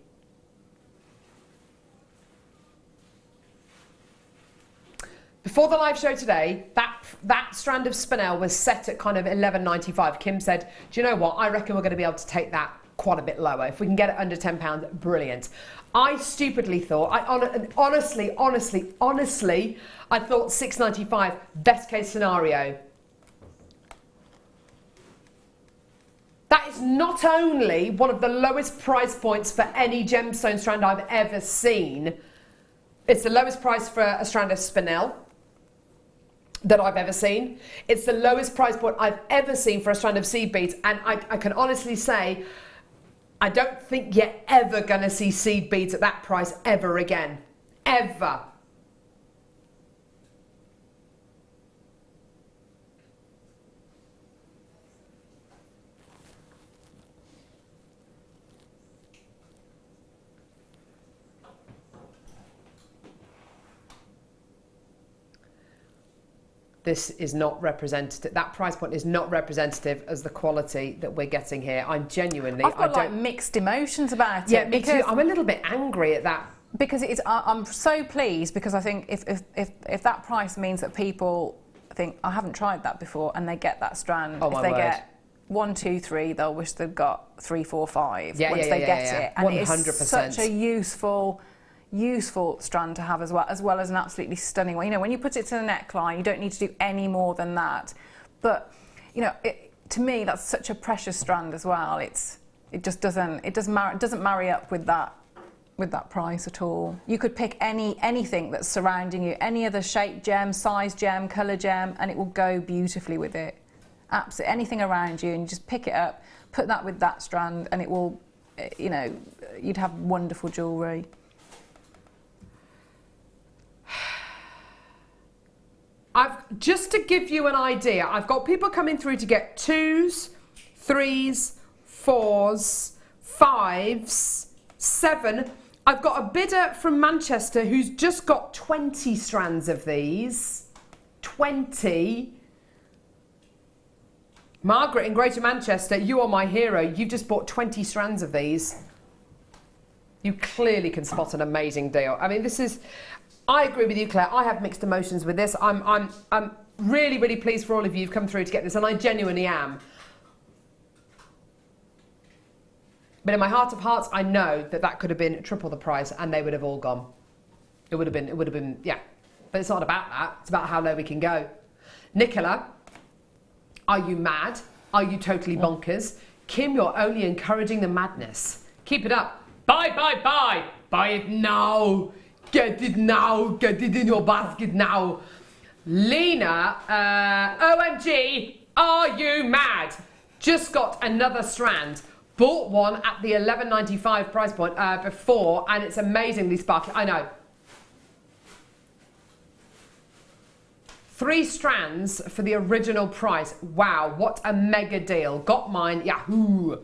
Before the live show today, that strand of Spinel was set at kind of $11.95. Kim said, do you know what? I reckon we're going to be able to take that quite a bit lower. If we can get it under £10, brilliant. I stupidly thought, honestly, I thought $6.95, best case scenario. That is not only one of the lowest price points for any gemstone strand I've ever seen, it's the lowest price for a strand of Spinel that I've ever seen. It's the lowest price point I've ever seen for a strand of seed beads, and I can honestly say, I don't think you're ever going to see seed beads at that price ever again. Ever. This is not representative. That price point is not representative as the quality that we're getting here. I'm genuinely... I've got like mixed emotions about it. Yeah, me too. I'm a little bit angry at that. Because it's, I'm so pleased, because I think if that price means that people think, I haven't tried that before, and they get that strand, oh, if they get 1, 2, 3, they'll wish they'd got 3, 4, 5 once they get it. And 100%. it's such a useful useful strand to have as well as an absolutely stunning one. You know, when you put it to the neckline, you don't need to do any more than that. But, you know, to me, that's such a precious strand as well. It doesn't marry up with that price at all. You could pick anything that's surrounding you, any other shape gem, size gem, colour gem, and it will go beautifully with it. Absolutely, anything around you, and you just pick it up, put that with that strand, and it will, you know, you'd have wonderful jewellery. Just to give you an idea, I've got people coming through to get 2s, 3s, 4s, 5s, 7. I've got a bidder from Manchester who's just got 20 strands of these. 20. Margaret in Greater Manchester, you are my hero. You've just bought 20 strands of these. You clearly can spot an amazing deal. I mean, this is... I agree with you, Claire. I have mixed emotions with this. I'm really, really pleased for all of you who've come through to get this, and I genuinely am. But in my heart of hearts, I know that could have been triple the price, and they would have all gone. It would have been, yeah. But it's not about that. It's about how low we can go. Nicola, are you mad? Are you totally bonkers? Kim, you're only encouraging the madness. Keep it up. Buy, buy, buy. Buy it now. Get it now. Get it in your basket now. Lena, OMG, are you mad? Just got another strand. Bought one at the $11.95 price point before, and it's amazingly sparkly. I know. 3 strands for the original price. Wow, what a mega deal. Got mine, Yahoo!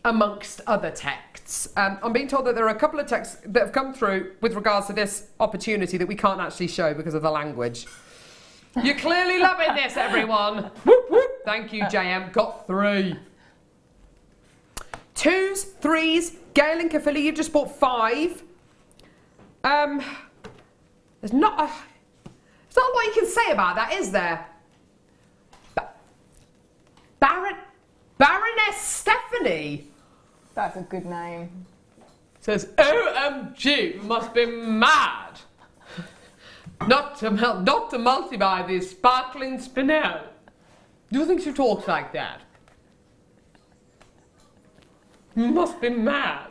Amongst other texts. I'm being told that there are a couple of texts that have come through with regards to this opportunity that we can't actually show because of the language. You're clearly loving this, everyone. Whoop, whoop. Thank you, JM. Got 3. 2s, 3s. Gail and Caphilly, you've just bought 5. There's not a lot you can say about that, is there? Baroness Stephanie. That's a good name. Says, OMG, must be mad. Not to multiply this sparkling Spinel. Do you think she talks like that? Must be mad.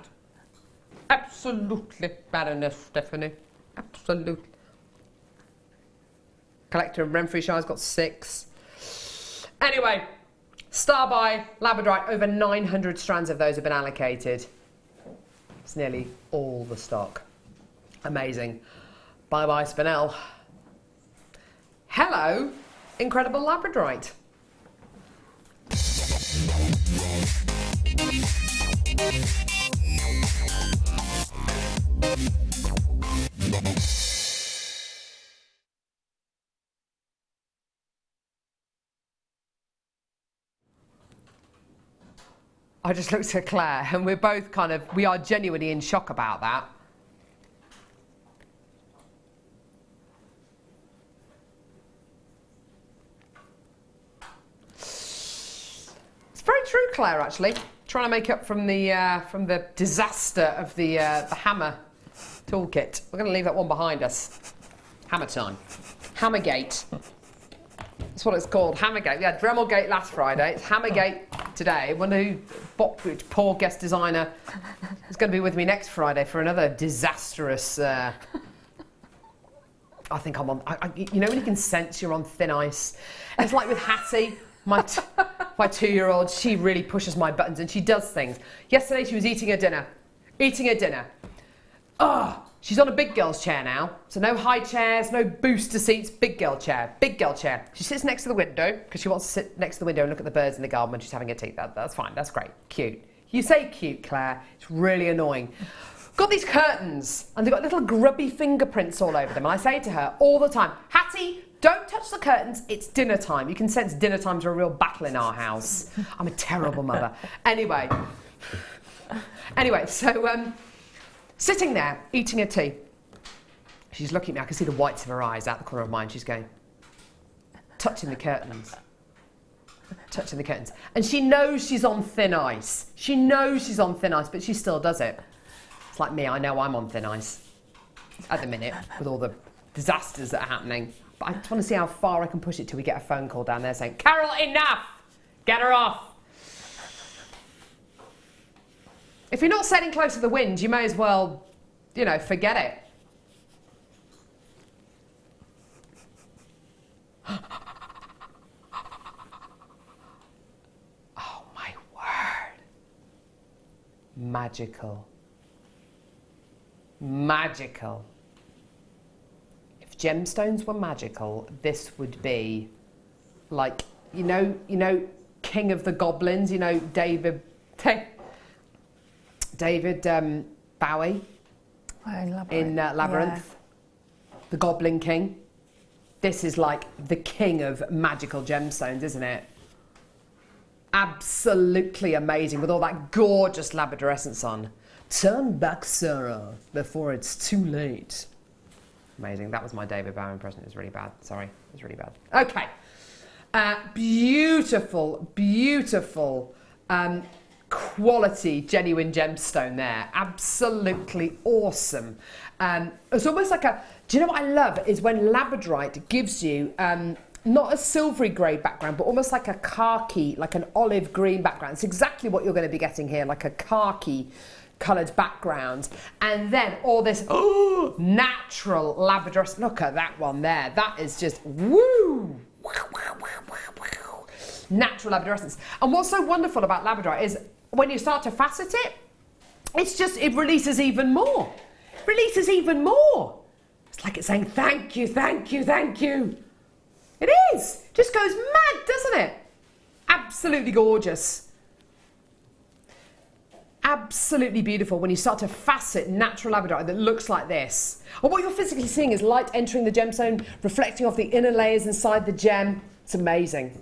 Absolutely, Baroness Stephanie. Absolutely. Collector in Renfrewshire's got 6. Anyway, Starbuy, Labradorite, over 900 strands of those have been allocated. It's nearly all the stock. Amazing. Bye-bye, Spinel. Hello, incredible Labradorite. I just looked at Claire and we're both we are genuinely in shock about that. It's very true, Claire, actually. Trying to make up from the disaster of the hammer toolkit. We're going to leave that one behind us. Hammer time. Hammergate. That's what it's called, Hammergate. We had Dremelgate last Friday. It's Hammergate today. I wonder which poor guest designer is going to be with me next Friday for another disastrous... I think I'm on... you know when you can sense you're on thin ice? It's like with Hattie, my 2-year-old. She really pushes my buttons and she does things. Yesterday she was eating her dinner. Oh, she's on a big girl's chair now. So no high chairs, no booster seats, big girl chair. She sits next to the window because she wants to sit next to the window and look at the birds in the garden when she's having her tea. That's fine, that's great, cute. You say cute, Claire, it's really annoying. Got these curtains and they've got little grubby fingerprints all over them. And I say to her all the time, Hattie, don't touch the curtains, it's dinner time. You can sense dinner times are a real battle in our house. I'm a terrible mother. Anyway, so sitting there, eating her tea. She's looking at me, I can see the whites of her eyes out the corner of mine. She's going, touching the curtains. And she knows she's on thin ice. But she still does it. It's Like me, I know I'm on thin ice at the minute with all the disasters that are happening. But I just want to see how far I can push it till we get a phone call down there saying, Carol, enough! Get her off! If you're not sailing close to the wind, you may as well, you know, forget it. Oh my word. Magical. Magical. If gemstones were magical, this would be like, you know, King of the Goblins, you know, David Bowie in Labyrinth, the Goblin King. This is like the king of magical gemstones, isn't it? Absolutely amazing with all that gorgeous labradorescence on. Turn back, Sarah, before it's too late. Amazing. That was my David Bowie impression. It was really bad. Sorry, it was really bad. Okay. Beautiful, beautiful quality genuine gemstone there. Absolutely awesome. It's almost like a, do you know what I love is when labradorite gives you not a silvery grey background, but almost like a khaki, like an olive green background. It's exactly what you're going to be getting here, like a khaki coloured background. And then all this natural labradorescence. Look at that one there. That is just woo! Natural labradorescence. And what's so wonderful about labradorite is when you start to facet it, it's just, it releases even more. It releases even more. It's like it's saying, thank you, thank you, thank you. It is. Just goes mad, doesn't it? Absolutely gorgeous. Absolutely beautiful when you start to facet natural labradorite that looks like this. And what you're physically seeing is light entering the gemstone, reflecting off the inner layers inside the gem. It's amazing.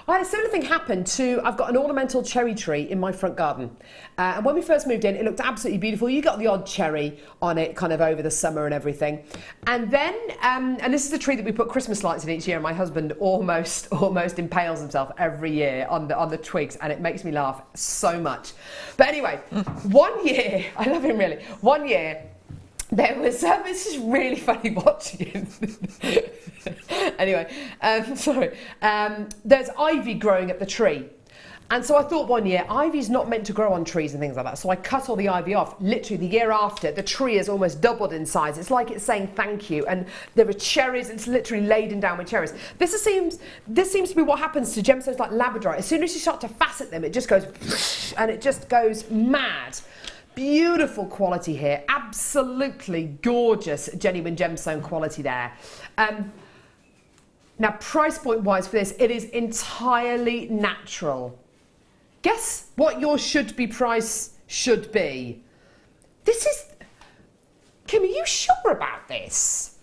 I had a similar thing happen to, I've got an ornamental cherry tree in my front garden. And when we first moved in, it looked absolutely beautiful. You got the odd cherry on it kind of over the summer and everything. And then, and this is the tree that we put Christmas lights in each year, and my husband almost impales himself every year on the twigs, and it makes me laugh so much. But anyway, one year, I love him really, one year, there was, it's just really funny watching him. Anyway, sorry. There's ivy growing at the tree. And so I thought one year, ivy's not meant to grow on trees and things like that. So I cut all the ivy off. Literally the year after, the tree has almost doubled in size. It's like it's saying thank you. And there are cherries, it's literally laden down with cherries. This seems to be what happens to gemstones like labradorite. As soon as you start to facet them, it just goes, and it just goes mad. Beautiful quality here, absolutely gorgeous genuine gemstone quality there. Now price point wise for this, it is entirely natural. Guess what your should be price should be? This is, Kim, are you sure about this?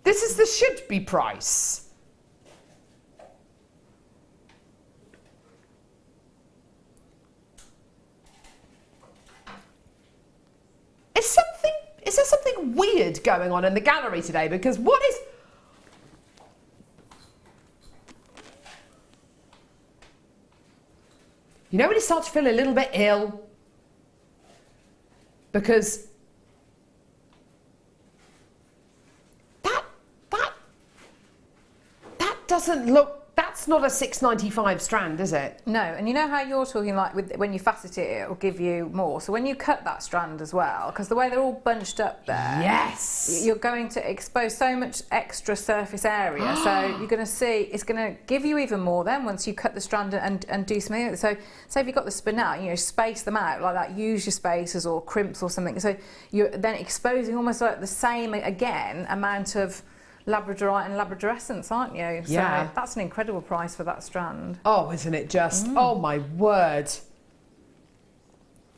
This is the should be price. Is there something weird going on in the gallery today? Because what is... You know when you start to feel a little bit ill? Because that doesn't look... That's not a $6.95 strand, is it? No, and you know how you're talking like when you facet it, it'll give you more. So when you cut that strand as well, because the way they're all bunched up there, yes, you're going to expose so much extra surface area. So you're going to see it's going to give you even more then once you cut the strand and do something. So if you've got the spinel, you know, space them out like that. Use your spacers or crimps or something. So you're then exposing almost like the same again amount of labradorite and labradorescence, aren't you? So yeah, that's an incredible price for that strand. Oh, isn't it just? Oh my word!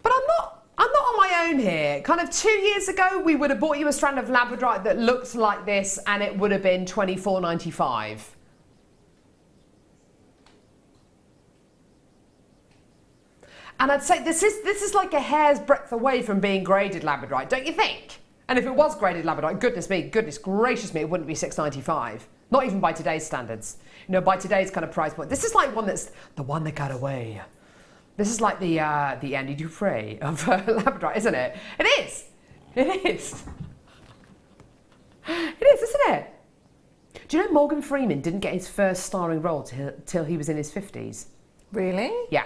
But I'm not on my own here. Kind of 2 years ago, we would have bought you a strand of labradorite that looked like this, and it would have been $24.95. And I'd say this is like a hair's breadth away from being graded labradorite, don't you think? And if it was graded labradorite, goodness gracious me, it wouldn't be $6.95. Not even by today's standards. You know, by today's kind of price point. This is like one that's the one that got away. This is like the Andy Dufresne of Labradorite, isn't it? It is. It is. It is, isn't it? Do you know Morgan Freeman didn't get his first starring role till he was in his 50s? Really? Yeah.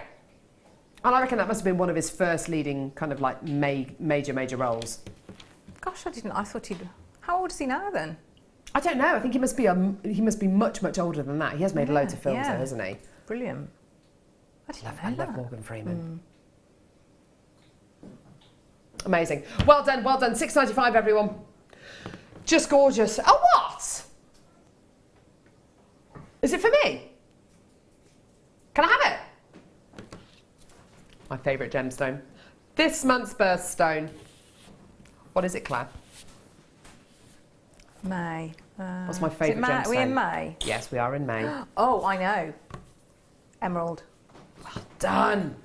And I reckon that must have been one of his first leading kind of like major roles. Gosh, I thought he'd... How old is he now then? I don't know. I think he must be much older than that. He has made loads of films though, hasn't he? Brilliant. I love Morgan Freeman. Amazing. Well done, well done. £6.95, everyone. Just gorgeous. Oh, what? Is it for me? Can I have it? My favourite gemstone. This month's birthstone. What is it, Claire? May. What's my favourite gemstone? Are we in May? Yes, we are in May. Oh, I know. Emerald. Well done.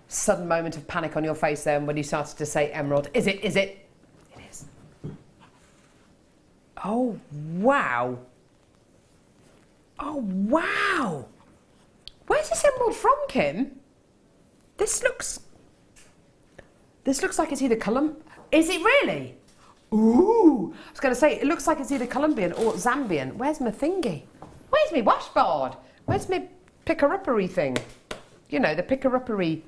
Sudden moment of panic on your face then when you started to say emerald. Is it? Is it? It is. Oh, wow. Oh, wow. Where's this emerald from, Kim? This looks like it's either Is it really? Ooh. I was going to say, it looks like it's either Colombian or Zambian. Where's my thingy? Where's my washboard? Where's my picker-uppery thing? You know, the picker-uppery...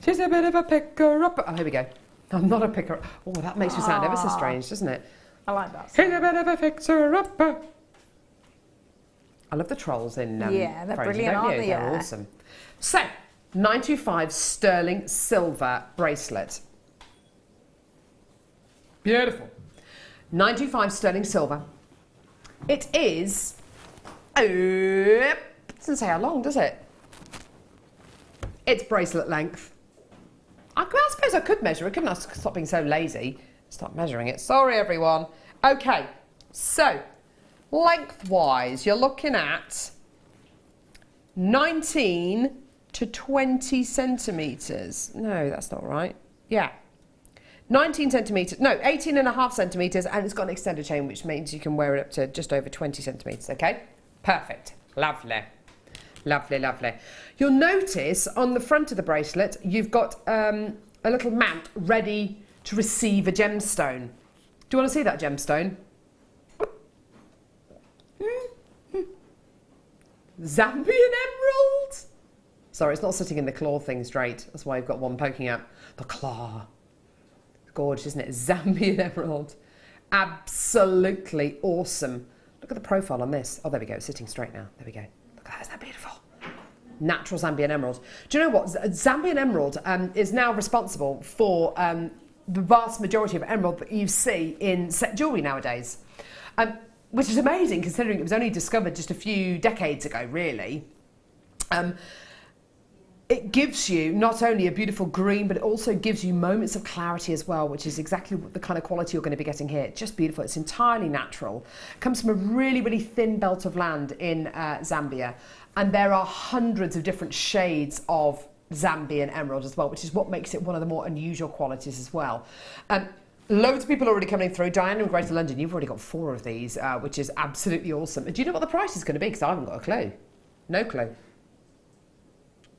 She's a bit of a picker-upper... Oh, here we go. I'm not a picker... Oh, that makes me sound ever so strange, doesn't it? I like that. She's a bit of a fixer-upper. I love the trolls in yeah, they're Frozen, brilliant, don't you? aren't they? They're awesome. So, 925 sterling silver bracelet. Beautiful. 925 sterling silver. It is... it doesn't say how long, does it? It's bracelet length. I suppose I could measure it, couldn't I? Stop being so lazy. Stop measuring it. Sorry, everyone. Okay, so lengthwise, you're looking at 19 to 20 centimetres. No, that's not right. Yeah. 19 centimetres, no, 18 and a half centimetres, and it's got an extended chain, which means you can wear it up to just over 20 centimetres, okay? Perfect. Lovely. Lovely, lovely. You'll notice on the front of the bracelet, you've got a little mount ready to receive a gemstone. Do you want to see that gemstone? Zambian emerald? Sorry, it's not sitting in the claw thing straight. That's why you've got one poking out. The claw. Gorgeous, isn't it? Zambian emerald. Absolutely awesome. Look at the profile on this. Oh, there we go. It's sitting straight now. There we go. Look at that. Isn't that beautiful? Natural Zambian emerald. Do you know what? Zambian emerald is now responsible for the vast majority of emerald that you see in set jewellery nowadays. Which is amazing considering it was only discovered just a few decades ago, really. It gives you not only a beautiful green, but it also gives you moments of clarity as well, which is exactly the kind of quality you're going to be getting here. Just beautiful. It's entirely natural. It comes from a really, really thin belt of land in Zambia. And there are hundreds of different shades of Zambian emerald as well, which is what makes it one of the more unusual qualities as well. Loads of people are already coming through. Diana in Greater London, you've already got 4 of these, which is absolutely awesome. Do you know what the price is going to be? Because I haven't got a clue. No clue.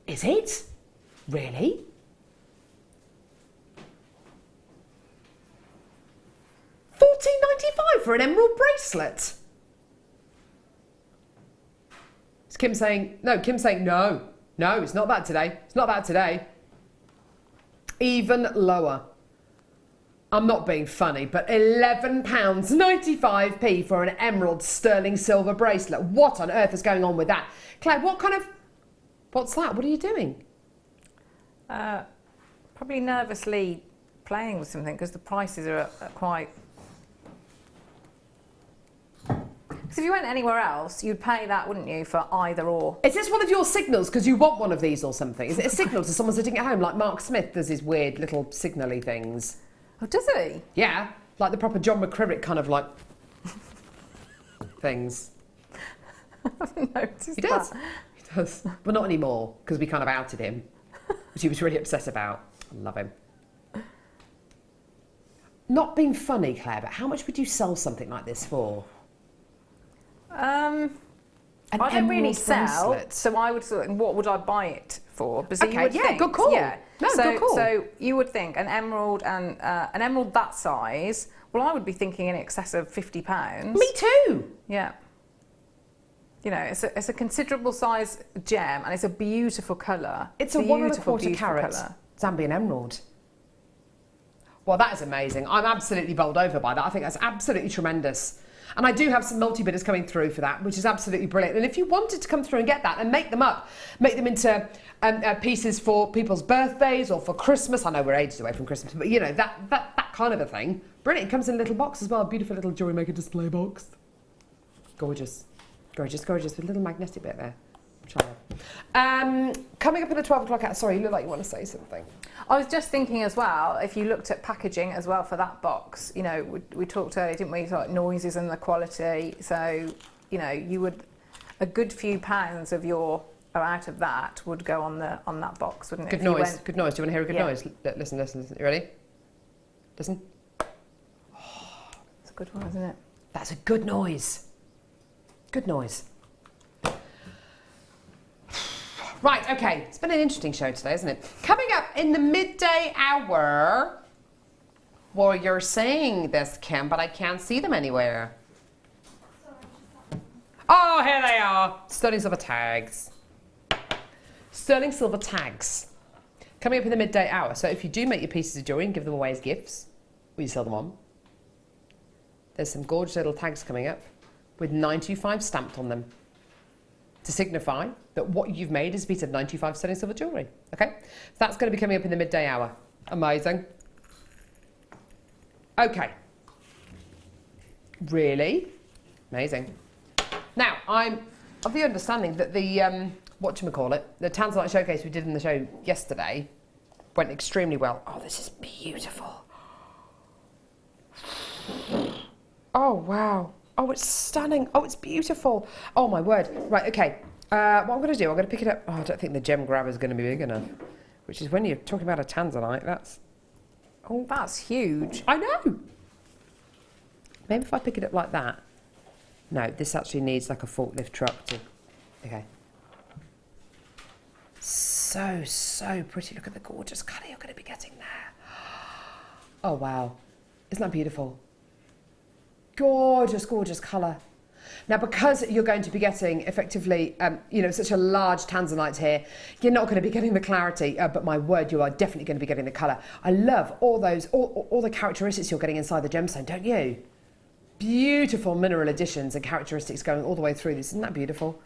Is it? Really? $14.95 for an emerald bracelet? Is Kim saying, no, Kim's saying no. No, it's not that today. It's not that today. Even lower. I'm not being funny, but £11.95p for an emerald sterling silver bracelet. What on earth is going on with that? Claire, what's that? What are you doing? Probably nervously playing with something because the prices are quite... Because if you went anywhere else, you'd pay that, wouldn't you, for either or? Is this one of your signals because you want one of these or something? Is it a signal to someone sitting at home like Mark Smith does his weird little signally things? Oh, does he? Yeah, like the proper John McCririck kind of like things. I haven't noticed He does. that. He does. Well, not anymore because we kind of outed him, which he was really upset about. I love him. Not being funny, Claire, but how much would you sell something like this for? An I don't really emerald sell, bracelet. so I would sort of, what would I buy it for? But so you Okay, would yeah, think, good call. Yeah. No, so, good call. So you would think an emerald that size. Well, I would be thinking in excess of £50. Me too. Yeah. You know, it's a considerable size gem, and it's a beautiful colour. It's a 1 1/4 carat Zambian emerald. Well, that is amazing. I'm absolutely bowled over by that. I think that's absolutely tremendous. And I do have some multi-bidders coming through for that, which is absolutely brilliant. And if you wanted to come through and get that and make them up, make them into pieces for people's birthdays or for Christmas. I know we're ages away from Christmas, but you know, that kind of a thing. Brilliant. It comes in a little box as well. A beautiful little Jewellery Maker display box. Gorgeous. Gorgeous, gorgeous. With a little magnetic bit there. Which I love. Coming up at the 12 o'clock hour. Sorry, you look like you want to say something. I was just thinking as well, if you looked at packaging as well for that box, you know, we talked earlier, didn't we, like noises and the quality. So, you know, you would, a good few pounds of your, or out of that would go on that box, wouldn't it? Good noise, good noise. Do you want to hear a good noise? Listen, listen, listen. You ready? Listen. Oh, it's a good one, isn't it? That's a good noise. Good noise. Right, okay, it's been an interesting show today, isn't it? Coming up in the midday hour, well, you're saying this, Kim, but I can't see them anywhere. Oh, here they are. Sterling silver tags. Sterling silver tags. Coming up in the midday hour. So if you do make your pieces of jewellery and give them away as gifts, or you sell them on, there's some gorgeous little tags coming up with 925 stamped on them to signify that what you've made is a piece of 925 sterling silver jewellery. Okay? So that's going to be coming up in the midday hour. Amazing. Okay. Really? Amazing. Now, I'm of the understanding that the, whatchamacallit, the Tanzanite showcase we did in the show yesterday went extremely well. Oh, this is beautiful. Oh, wow. Oh, it's stunning. Oh, it's beautiful. Oh, my word. Right, okay. What I'm going to do, I'm going to pick it up. Oh, I don't think the gem grabber is going to be big enough. Which is when you're talking about a Tanzanite, that's... Oh, that's huge. I know. Maybe if I pick it up like that. No, this actually needs like a forklift truck to... Okay. So, so pretty. Look at the gorgeous colour you're going to be getting there. Oh, wow. Isn't that beautiful? Gorgeous, gorgeous colour. Now, because you're going to be getting effectively, you know, such a large Tanzanite here, you're not going to be getting the clarity, but my word, you are definitely going to be getting the colour. I love all those, all the characteristics you're getting inside the gemstone, don't you? Beautiful mineral additions and characteristics going all the way through this. Isn't that beautiful?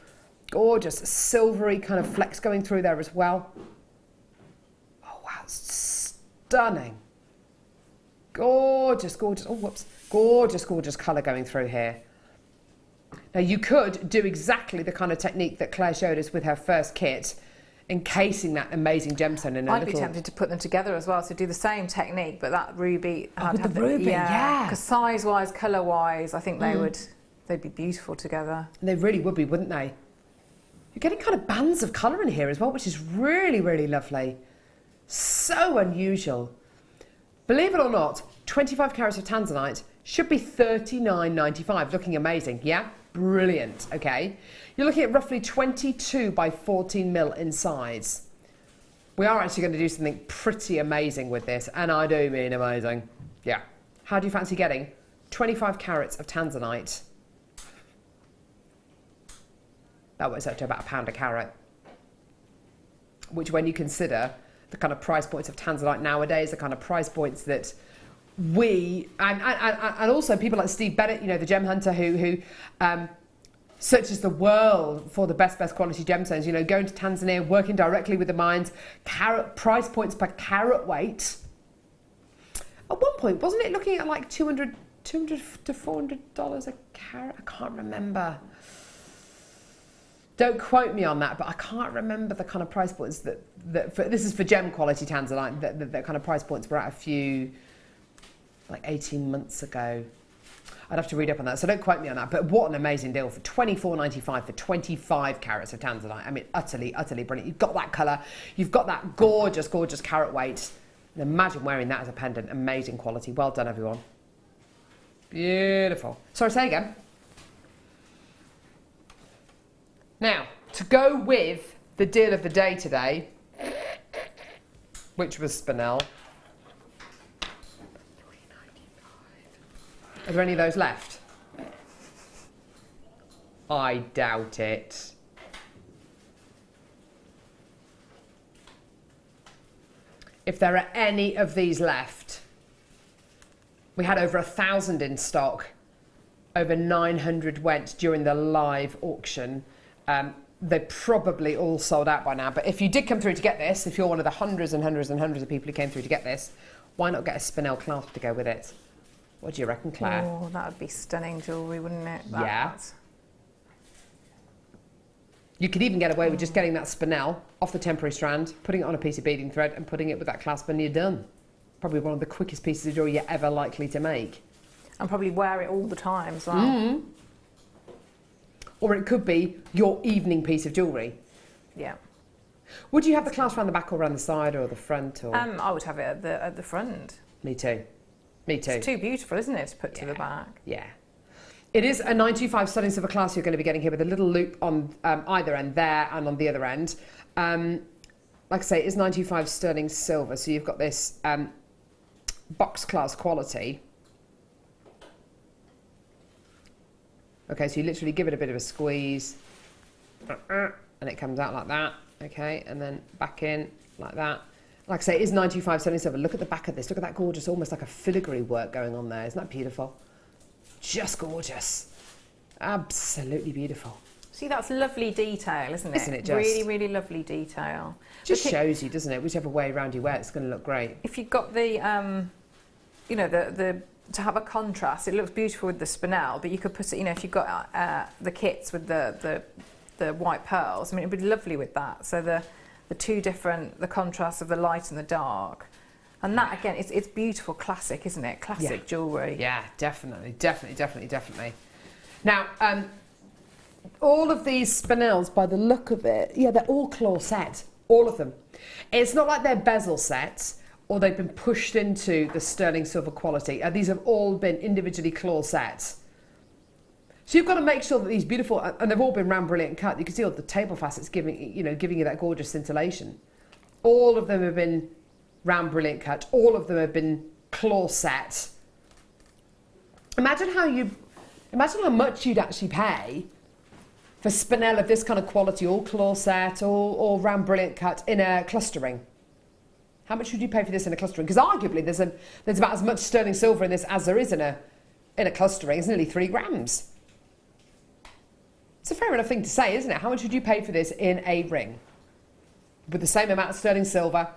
Gorgeous, silvery kind of flecks going through there as well. Oh, wow, stunning. Gorgeous, gorgeous, oh, whoops. Gorgeous, gorgeous colour going through here. Now, you could do exactly the kind of technique that Claire showed us with her first kit, encasing that amazing gemstone in a I'd be tempted to put them together as well, so do the same technique, but that ruby... Oh, with the ruby, yeah. Because size-wise, colour-wise, I think they'd be beautiful together. They really would be, wouldn't they? You're getting kind of bands of colour in here as well, which is really, really lovely. So unusual. Believe it or not, 25 carats of Tanzanite should be $39.95, looking amazing, yeah? Brilliant, okay? You're looking at roughly 22 by 14 mil in size. We are actually going to do something pretty amazing with this, and I do mean amazing. Yeah. How do you fancy getting 25 carats of Tanzanite? That works out to about £1 a carat. Which, when you consider the kind of price points of Tanzanite nowadays, the kind of price points that we and also people like Steve Bennett, you know, the gem hunter who searches the world for the best quality gemstones, you know, going to Tanzania, working directly with the mines, price points per carat weight. At one point, wasn't it looking at like $200 to $400 a carat? I can't remember. Don't quote me on that, but I can't remember the kind of price points that this is for gem quality Tanzanite, that kind of price points were at a few, like 18 months ago. I'd have to read up on that, so don't quote me on that, but what an amazing deal for $24.95 for 25 carats of Tanzanite. I mean, utterly, utterly brilliant. You've got that colour, you've got that gorgeous, gorgeous carat weight. And imagine wearing that as a pendant. Amazing quality. Well done, everyone. Beautiful. Sorry, say again. Now, to go with the deal of the day today, which was Spinel. Are there any of those left? I doubt it. If there are any of these left, we had over 1,000 in stock. Over 900 went during the live auction. They probably all sold out by now. But if you did come through to get this, if you're one of the hundreds and hundreds and hundreds of people who came through to get this, why not get a Spinel clasp to go with it? What do you reckon, Claire? Oh, that would be stunning jewellery, wouldn't it? Yeah. You could even get away with just getting that Spinel off the temporary strand, putting it on a piece of beading thread and putting it with that clasp and you're done. Probably one of the quickest pieces of jewellery you're ever likely to make. And probably wear it all the time as well. Mm. Or it could be your evening piece of jewellery. Yeah. Would you have the clasp around the back or around the side or the front? Or? I would have it at the front. Me too. Me too. It's too beautiful, isn't it, to put to the back? Yeah. It is a 925 sterling silver clasp you're going to be getting here with a little loop on either end there and on the other end. Like I say, it is 925 sterling silver, so you've got this box class quality. Okay, so you literally give it a bit of a squeeze, and it comes out like that. Okay, and then back in like that. Like I say, it is 925 sterling silver. Look at the back of this. Look at that gorgeous, almost like a filigree work going on there. Isn't that beautiful? Just gorgeous. Absolutely beautiful. See, that's lovely detail, isn't it? Isn't it just? Really, really lovely detail. Just shows you, doesn't it? Whichever way around you wear it, it's going to look great. If you've got the, you know, to have a contrast, it looks beautiful with the Spinel, but you could put it, you know, if you've got the kits with the white pearls, I mean, it'd be lovely with that. So the two different, the contrast of the light and the dark. And that, again, it's beautiful classic, isn't it? Classic jewellery. Yeah, definitely, definitely, definitely, definitely. Now, all of these Spinels, by the look of it, yeah, they're all claw set, all of them. It's not like they're bezel sets or they've been pushed into the sterling silver quality. These have all been individually claw sets. So you've got to make sure that these beautiful, and they've all been round brilliant cut. You can see all the table facets giving you that gorgeous scintillation. All of them have been round brilliant cut. All of them have been claw set. Imagine how much you'd actually pay for Spinel of this kind of quality, all claw set, all round brilliant cut in a clustering. How much would you pay for this in a clustering? Because arguably there's about as much sterling silver in this as there is in a clustering. It's nearly 3 grams. It's a fair enough thing to say, isn't it? How much would you pay for this in a ring? With the same amount of sterling silver,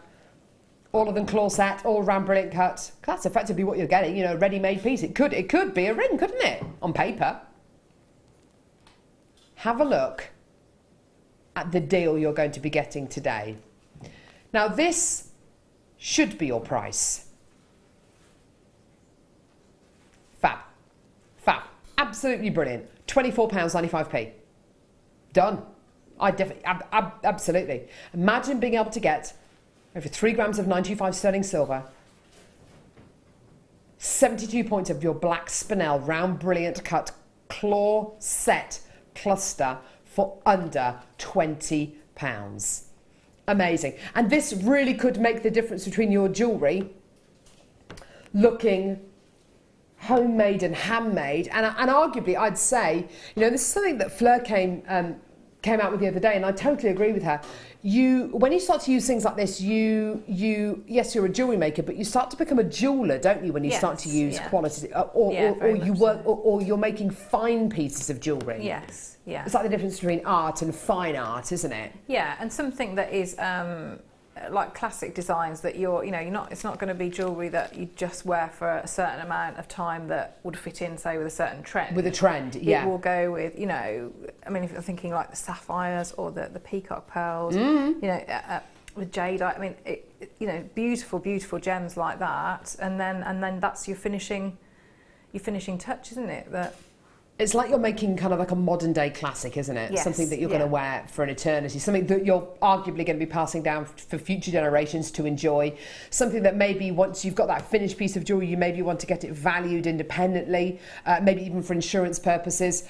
all of them claw set, all round brilliant cut. That's effectively what you're getting, you know, a ready-made piece. It could be a ring, couldn't it? On paper. Have a look at the deal you're going to be getting today. Now this should be your price. Fab. Fab. Absolutely brilliant. £24.95p. Done. I definitely, absolutely. Imagine being able to get over 3 grams of 925 sterling silver, 72 points of your black Spinel round brilliant cut claw set cluster for under £20. Amazing. And this really could make the difference between your jewellery looking homemade and handmade, and arguably I'd say, you know, this is something that Fleur came out with the other day, and I totally agree with her. When you start to use things like this, yes, you're a jewellery maker, but you start to become a jeweller, don't you? When you start to use quality, or you're making fine pieces of jewellery. Yes, yeah. It's like the difference between art and fine art, isn't it? Yeah, and something that is like classic designs that it's not going to be jewellery that you just wear for a certain amount of time that would fit in, say, with a certain trend. With a trend, yeah. It will go with, you know, I mean, if you're thinking like the sapphires or the peacock pearls, you know, with jadeite, I mean, you know, beautiful, beautiful gems like that, and then that's your finishing touch, isn't it? That. It's like you're making kind of like a modern day classic, isn't it? Yes, something that you're going to wear for an eternity, something that you're arguably going to be passing down for future generations to enjoy, something that maybe once you've got that finished piece of jewellery, you maybe want to get it valued independently, maybe even for insurance purposes.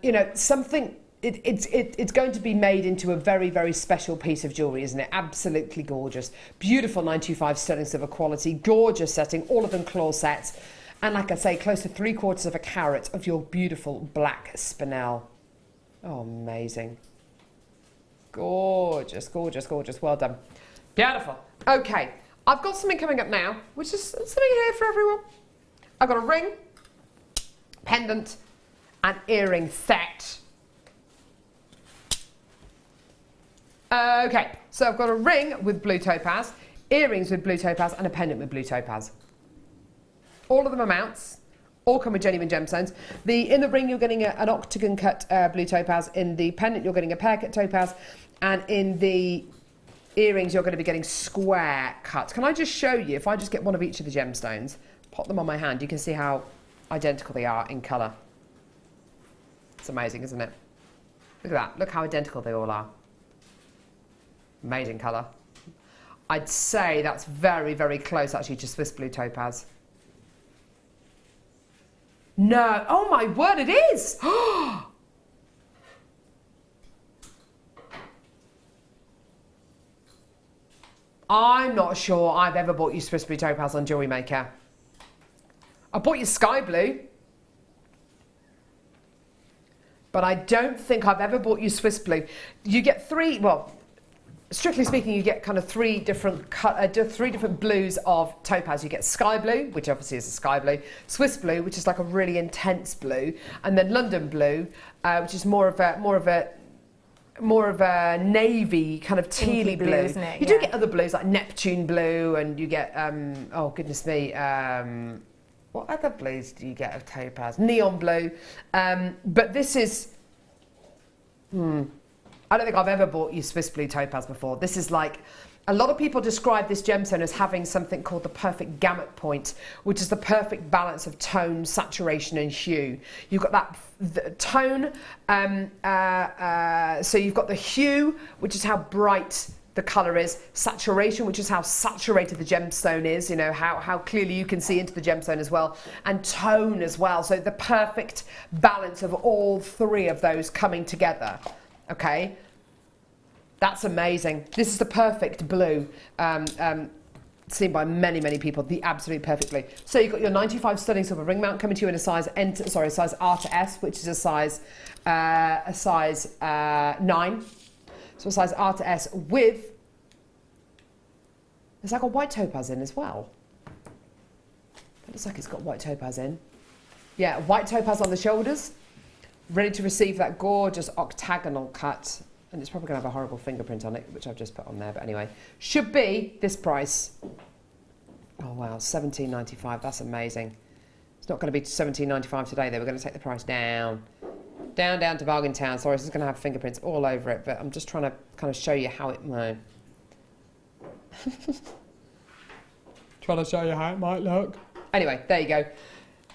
You know, something it's going to be made into a very, very special piece of jewellery, isn't it? Absolutely gorgeous. Beautiful 925 sterling silver quality, gorgeous setting, all of them claw sets. And like I say, close to 3/4 of a carat of your beautiful black spinel. Oh, amazing. Gorgeous, gorgeous, gorgeous. Well done. Beautiful. Okay, I've got something coming up now, which is something here for everyone. I've got a ring, pendant, and earring set. Okay, so I've got a ring with blue topaz, earrings with blue topaz, and a pendant with blue topaz. All of them are mounts. All come with genuine gemstones. In the ring, you're getting an octagon cut blue topaz. In the pendant, you're getting a pear cut topaz. And in the earrings, you're going to be getting square cut. Can I just show you, if I just get one of each of the gemstones, pop them on my hand, you can see how identical they are in colour. It's amazing, isn't it? Look at that. Look how identical they all are. Amazing colour. I'd say that's very, very close, actually, to Swiss blue topaz. No, oh my word, it is! I'm not sure I've ever bought you Swiss blue topaz on Jewellery Maker. I bought you sky blue, but I don't think I've ever bought you Swiss blue. You get three, well, strictly speaking, you get kind of three different blues of topaz. You get sky blue, which obviously is a sky blue, Swiss blue, which is like a really intense blue, and then London blue, which is more of a navy kind of tealy blue, isn't it? You do get other blues like Neptune blue, and you get oh goodness me, what other blues do you get of topaz? Neon blue, but this is. I don't think I've ever bought you Swiss blue topaz before. This is like, a lot of people describe this gemstone as having something called the perfect gamut point, which is the perfect balance of tone, saturation and hue. You've got that tone, so you've got the hue, which is how bright the colour is, saturation, which is how saturated the gemstone is, you know, how clearly you can see into the gemstone as well, and tone as well. So the perfect balance of all three of those coming together. Okay, that's amazing. This is the perfect blue, seen by many, many people, the absolute perfect blue. So you've got your 95 sterling silver ring mount coming to you in a size R to S, which is a size 9. So a size R to S with, it's like a white topaz in as well. It looks like it's got white topaz in. Yeah, white topaz on the shoulders. Ready to receive that gorgeous octagonal cut, and it's probably going to have a horrible fingerprint on it, which I've just put on there, but anyway, should be this price. Oh wow, $17.95, that's amazing. It's not going to be $17.95 today though, we're going to take the price down to Bargain Town. Sorry, this is going to have fingerprints all over it, but I'm just trying to kind of show you how it might. Trying to show you how it might look. Anyway, there you go.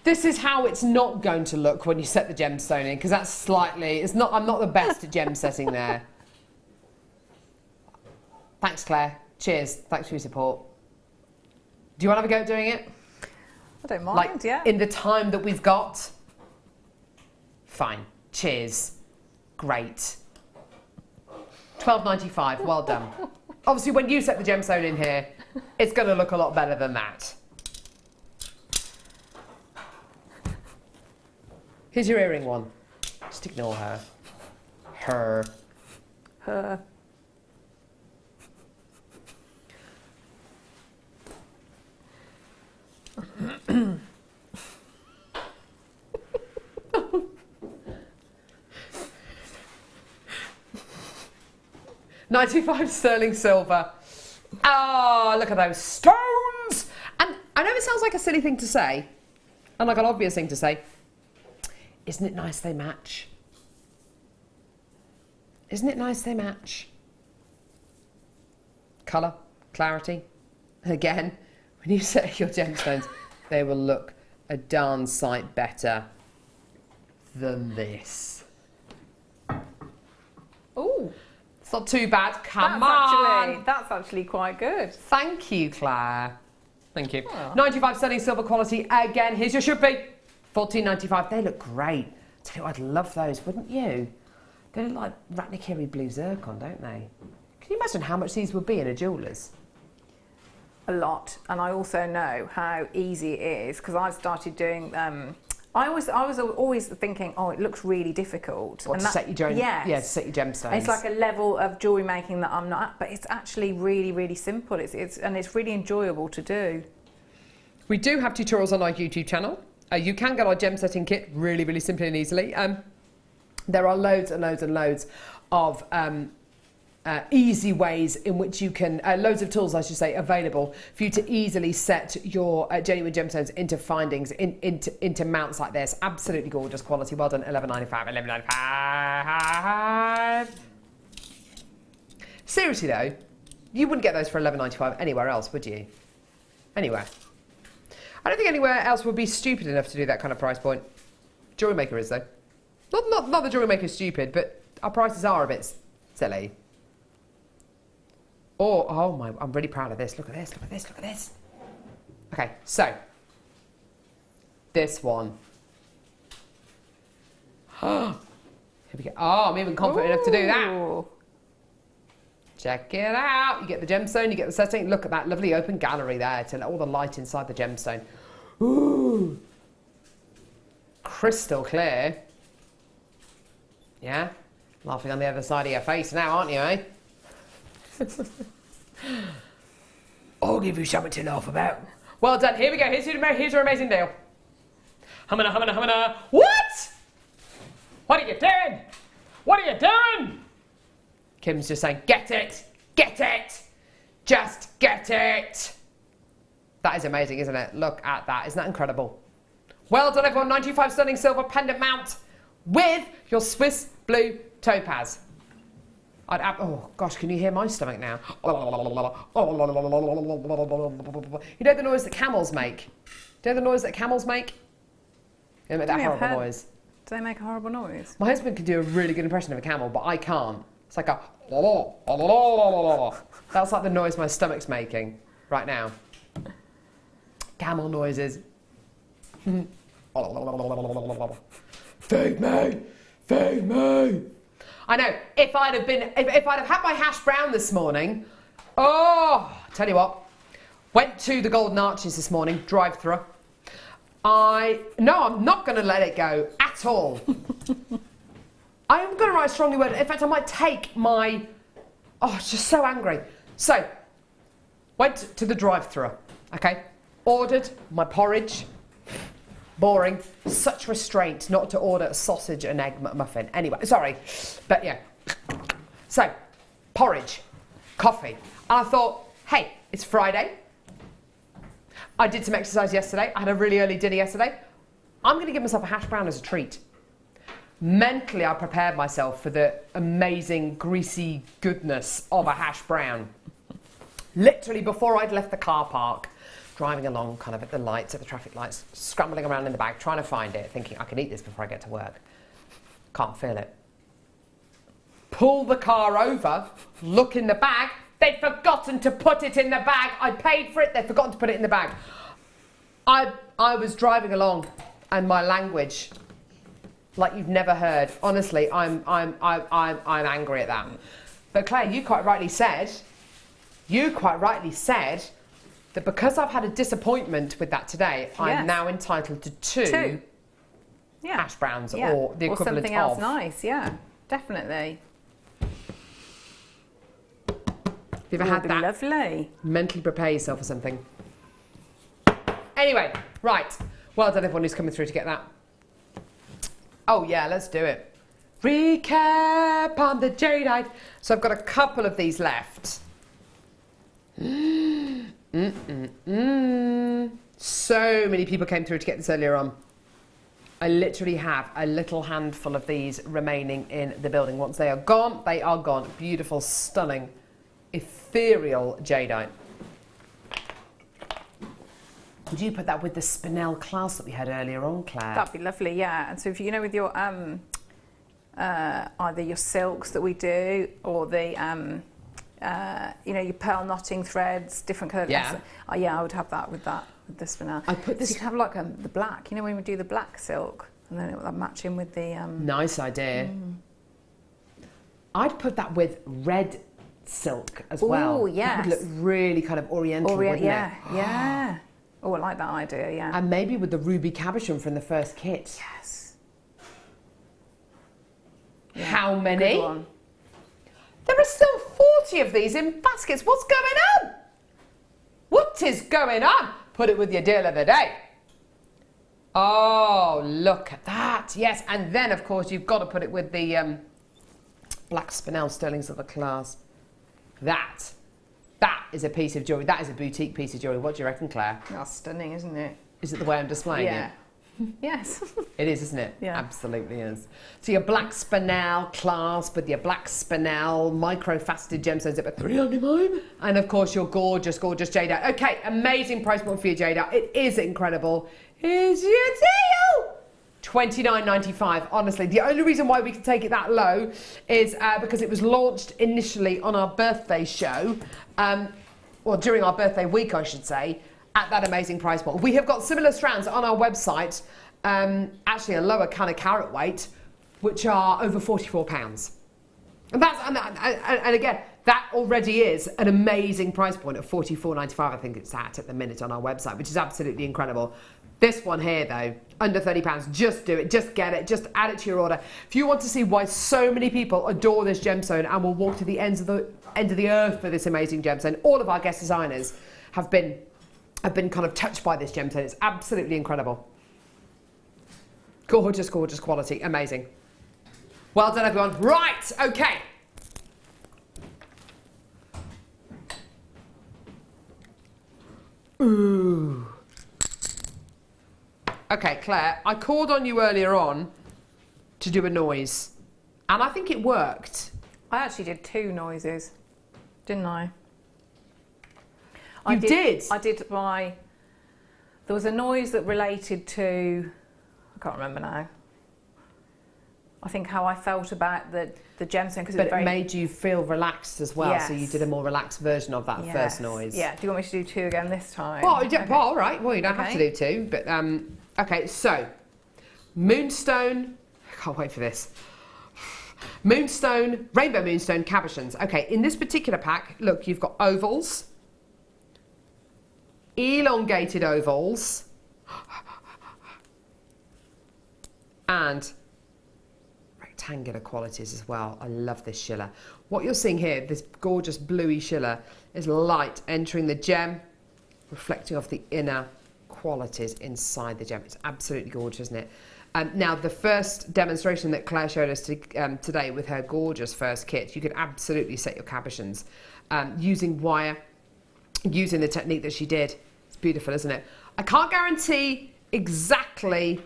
This is how it's not going to look when you set the gemstone in, because that's slightly, I'm not the best at gem setting there. Thanks, Claire. Cheers. Thanks for your support. Do you want to have a go at doing it? I don't mind, like, yeah. In the time that we've got? Fine. Cheers. Great. $12.95. Well done. Obviously, when you set the gemstone in here, it's going to look a lot better than that. Here's your earring one. Just ignore her. Her. 95 sterling silver. Oh, look at those stones! And I know it sounds like a silly thing to say, and like an obvious thing to say. Isn't it nice they match? Isn't it nice they match? Colour, clarity. Again, when you set your gemstones, they will look a darn sight better than this. Ooh. It's not too bad. Come on. That's actually quite good. Thank you, Claire. Thank you. Oh. 95 sterling silver quality. Again, here's your should be. $14.95. They look great. Tell you what, I'd love those, wouldn't you? They look like Ratnikiri blue zircon, don't they? Can you imagine how much these would be in a jeweller's? A lot, and I also know how easy it is because I've started doing. I was always thinking, oh, it looks really difficult. What, to set your to set your gemstones. It's like a level of jewellery making that I'm not at, but it's actually really, really simple. It's really enjoyable to do. We do have tutorials on our YouTube channel. You can get our gem setting kit really, really simply and easily. There are loads and loads and loads of easy ways in which you can, loads of tools I should say, available for you to easily set your genuine gemstones into findings, into mounts like this. Absolutely gorgeous quality. Well done. $11.95. Seriously though, you wouldn't get those for $11.95 anywhere else, would you? Anywhere. I don't think anywhere else would be stupid enough to do that kind of price point. Jewellery Maker is though. Not the Jewellery Maker is stupid, but our prices are a bit silly. Oh my, I'm really proud of this. Look at this, look at this, look at this. Okay, so, this one. Here we go. Oh, I'm even confident enough to do that. Check it out. You get the gemstone, you get the setting. Look at that lovely open gallery there to let all the light inside the gemstone. Ooh. Crystal clear. Yeah? Laughing on the other side of your face now, aren't you, eh? I'll give you something to laugh about. Well done. Here we go. Here's your amazing deal. Humana, humana, humana. What? What are you doing? What are you doing? Kim's just saying, get it. Get it. Just get it. That is amazing, isn't it? Look at that. Isn't that incredible? Well done, everyone. 95 stunning silver pendant mount with your Swiss blue topaz. Oh gosh, can you hear my stomach now? You know the noise that camels make? Do you know the noise that camels make? They make that horrible noise. Do they make a horrible noise? My husband can do a really good impression of a camel, but I can't. It's like a... That's like the noise my stomach's making right now. Camel noises. Feed me! Feed me! I know, if I'd have had my hash brown this morning, oh, tell you what, went to the Golden Arches this morning, drive-through. I'm not going to let it go at all. I am going to write a strongly worded, in fact I might take my, it's just so angry. So, went to the drive-through, okay, ordered my porridge. Boring. Such restraint not to order a sausage and egg muffin. Anyway, sorry. But yeah. So, porridge, coffee. And I thought, hey, it's Friday. I did some exercise yesterday. I had a really early dinner yesterday. I'm going to give myself a hash brown as a treat. Mentally, I prepared myself for the amazing, greasy goodness of a hash brown. Literally, before I'd left the car park, driving along kind of at the lights, at the traffic lights, scrambling around in the bag, trying to find it, thinking I can eat this before I get to work. Can't feel it. Pull the car over, look in the bag, they'd forgotten to put it in the bag. I paid for it, they'd forgotten to put it in the bag. I was driving along and my language, like you've never heard. Honestly, I'm angry at that. But Claire, you quite rightly said that because I've had a disappointment with that today, I'm now entitled to two hash browns or the equivalent of. Or something else nice, yeah, definitely. Have you ever had that? Lovely. Mentally prepare yourself for something. Anyway, right. Well done everyone who's coming through to get that. Oh yeah, let's do it. Recap on the Jadeite. So I've got a couple of these left. So many people came through to get this earlier on. I literally have a little handful of these remaining in the building. Once they are gone, they are gone. Beautiful, stunning, ethereal jadeite. Would you put that with the Spinel class that we had earlier on, Claire? That'd be lovely, yeah. And so if you know with your either your silks that we do or the your pearl knotting threads, different colours. Yeah. I would have that with the Spinel. I put this. So you could have like the black. You know when we do the black silk, and then it will match in with the. Nice idea. I'd put that with red silk as well. Oh, yes. That would look really kind of oriental, wouldn't it? Yeah. Oh, I like that idea, yeah. And maybe with the ruby cabochon from the first kit. Yes. Yeah, how many? Good one. There are still 40 of these in baskets. What's going on? What is going on? Put it with your deal of the day. Oh, look at that. Yes, and then, of course, you've got to put it with the black Spinel sterlings of the clasp. That is a piece of jewellery. That is a boutique piece of jewellery. What do you reckon, Claire? That's stunning, isn't it? Is it the way I'm displaying it? Yes. It is, isn't it? Yeah. Absolutely is. So your black Spinel clasp with your black Spinel micro-faceted gemstones up at £3.99. And of course your gorgeous, gorgeous Jadeite. Okay, amazing price point for your Jadeite. It is incredible. Here's your deal. $29.95. Honestly, the only reason why we can take it that low is because it was launched initially on our birthday show, or during our birthday week, I should say, at that amazing price point. We have got similar strands on our website, actually a lower kind of carat weight, which are over £44. And again, that already is an amazing price point of $44.95. I think it's at the minute on our website, which is absolutely incredible. This one here, though, under £30, just do it, just get it, just add it to your order. If you want to see why so many people adore this gemstone and will walk to the end of the earth for this amazing gemstone, all of our guest designers have been kind of touched by this gemstone. It's absolutely incredible. Gorgeous, gorgeous quality, amazing. Well done, everyone. Right, okay. Ooh. Okay, Claire, I called on you earlier on to do a noise, and I think it worked. I actually did 2 noises, didn't I? You did? I did my... There was a noise that related to... I can't remember now. I think how I felt about the gemstone, because it made you feel relaxed as well, yes. So you did a more relaxed version of that first noise. Yeah, do you want me to do 2 again this time? Well, okay. Well all right, well you don't have to do 2, but okay, so moonstone, I can't wait for this. Moonstone, rainbow moonstone cabochons. Okay, in this particular pack, look, you've got ovals, elongated ovals, and rectangular qualities as well. I love this schiller. What you're seeing here, this gorgeous bluey schiller, is light entering the gem, reflecting off the inner qualities inside the gem. It's absolutely gorgeous, isn't it? Now, the first demonstration that Claire showed us today with her gorgeous first kit, you could absolutely set your cabochons using wire, using the technique that she did. It's beautiful, isn't it? I can't guarantee exactly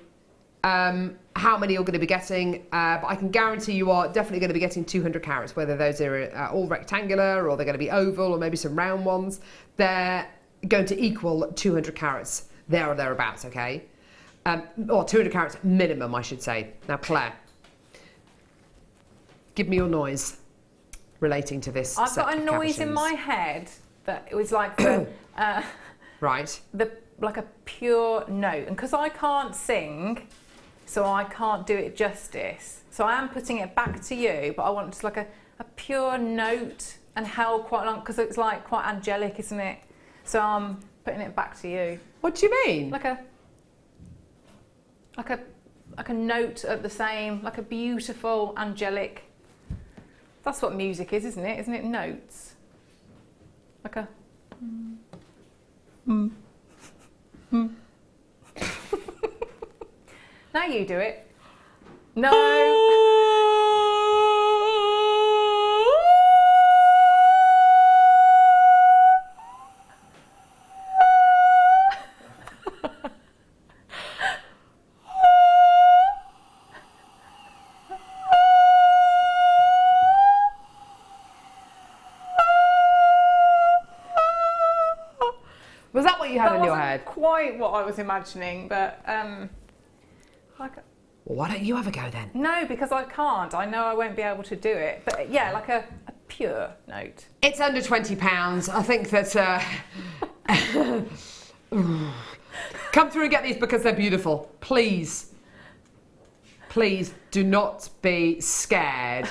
how many you're going to be getting, but I can guarantee you are definitely going to be getting 200 carats, whether those are all rectangular or they're going to be oval or maybe some round ones. They're going to equal 200 carats there or thereabouts, okay? Or 200 carats minimum, I should say. Now, Claire, give me your noise relating to this. I've got a noise in my head that it was like the, right. Like a pure note, and because I can't sing, so I can't do it justice. So I am putting it back to you, but I want just like a pure note and held quite long, because it's like quite angelic, isn't it? So I'm putting it back to you. What do you mean? Like a note at the same, like a beautiful angelic. That's what music is, isn't it? Isn't it notes? Like a. Now you do it. No. Was that what you had in your head? Quite what I was imagining, but like. Well, why don't you have a go then? No, because I can't. I know I won't be able to do it. But yeah, like a pure note. It's under £20. I think that. Come through and get these because they're beautiful. Please, please do not be scared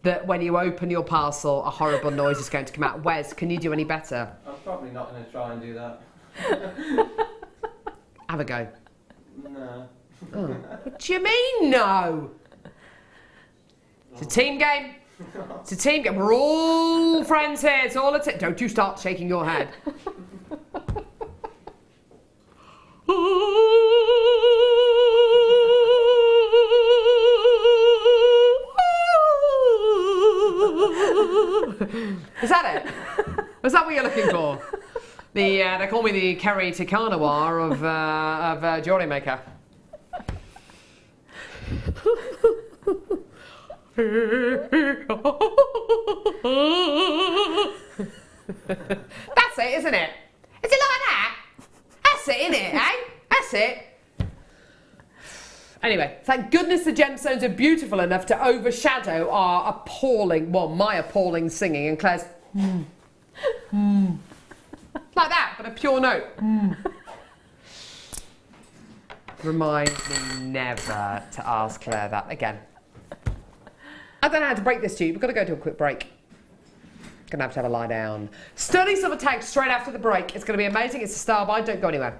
that when you open your parcel, a horrible noise is going to come out. Wes, can you do any better? I'm probably not going to try and do that. Have a go. No. Oh. What do you mean, no? It's a team game. It's a team game. We're all friends here. It's all a team. Don't you start shaking your head. Is that it? Is that what you're looking for? They call me the Kerry Tikanoir of Jewellery Maker. That's it, isn't it? Is it like that? That's it, isn't it, eh? That's it. Anyway, thank goodness the gemstones are beautiful enough to overshadow our appalling, well, my appalling singing and Claire's like that, but a pure note. Remind me never to ask Claire that again. I don't know how to break this to you. We've got to go to a quick break. Gonna have to have a lie down. Sterling silver tag straight after the break. It's gonna be amazing. It's a star buy. Don't go anywhere.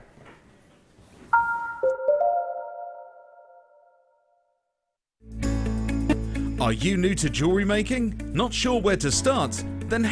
Are you new to jewellery making? Not sure where to start?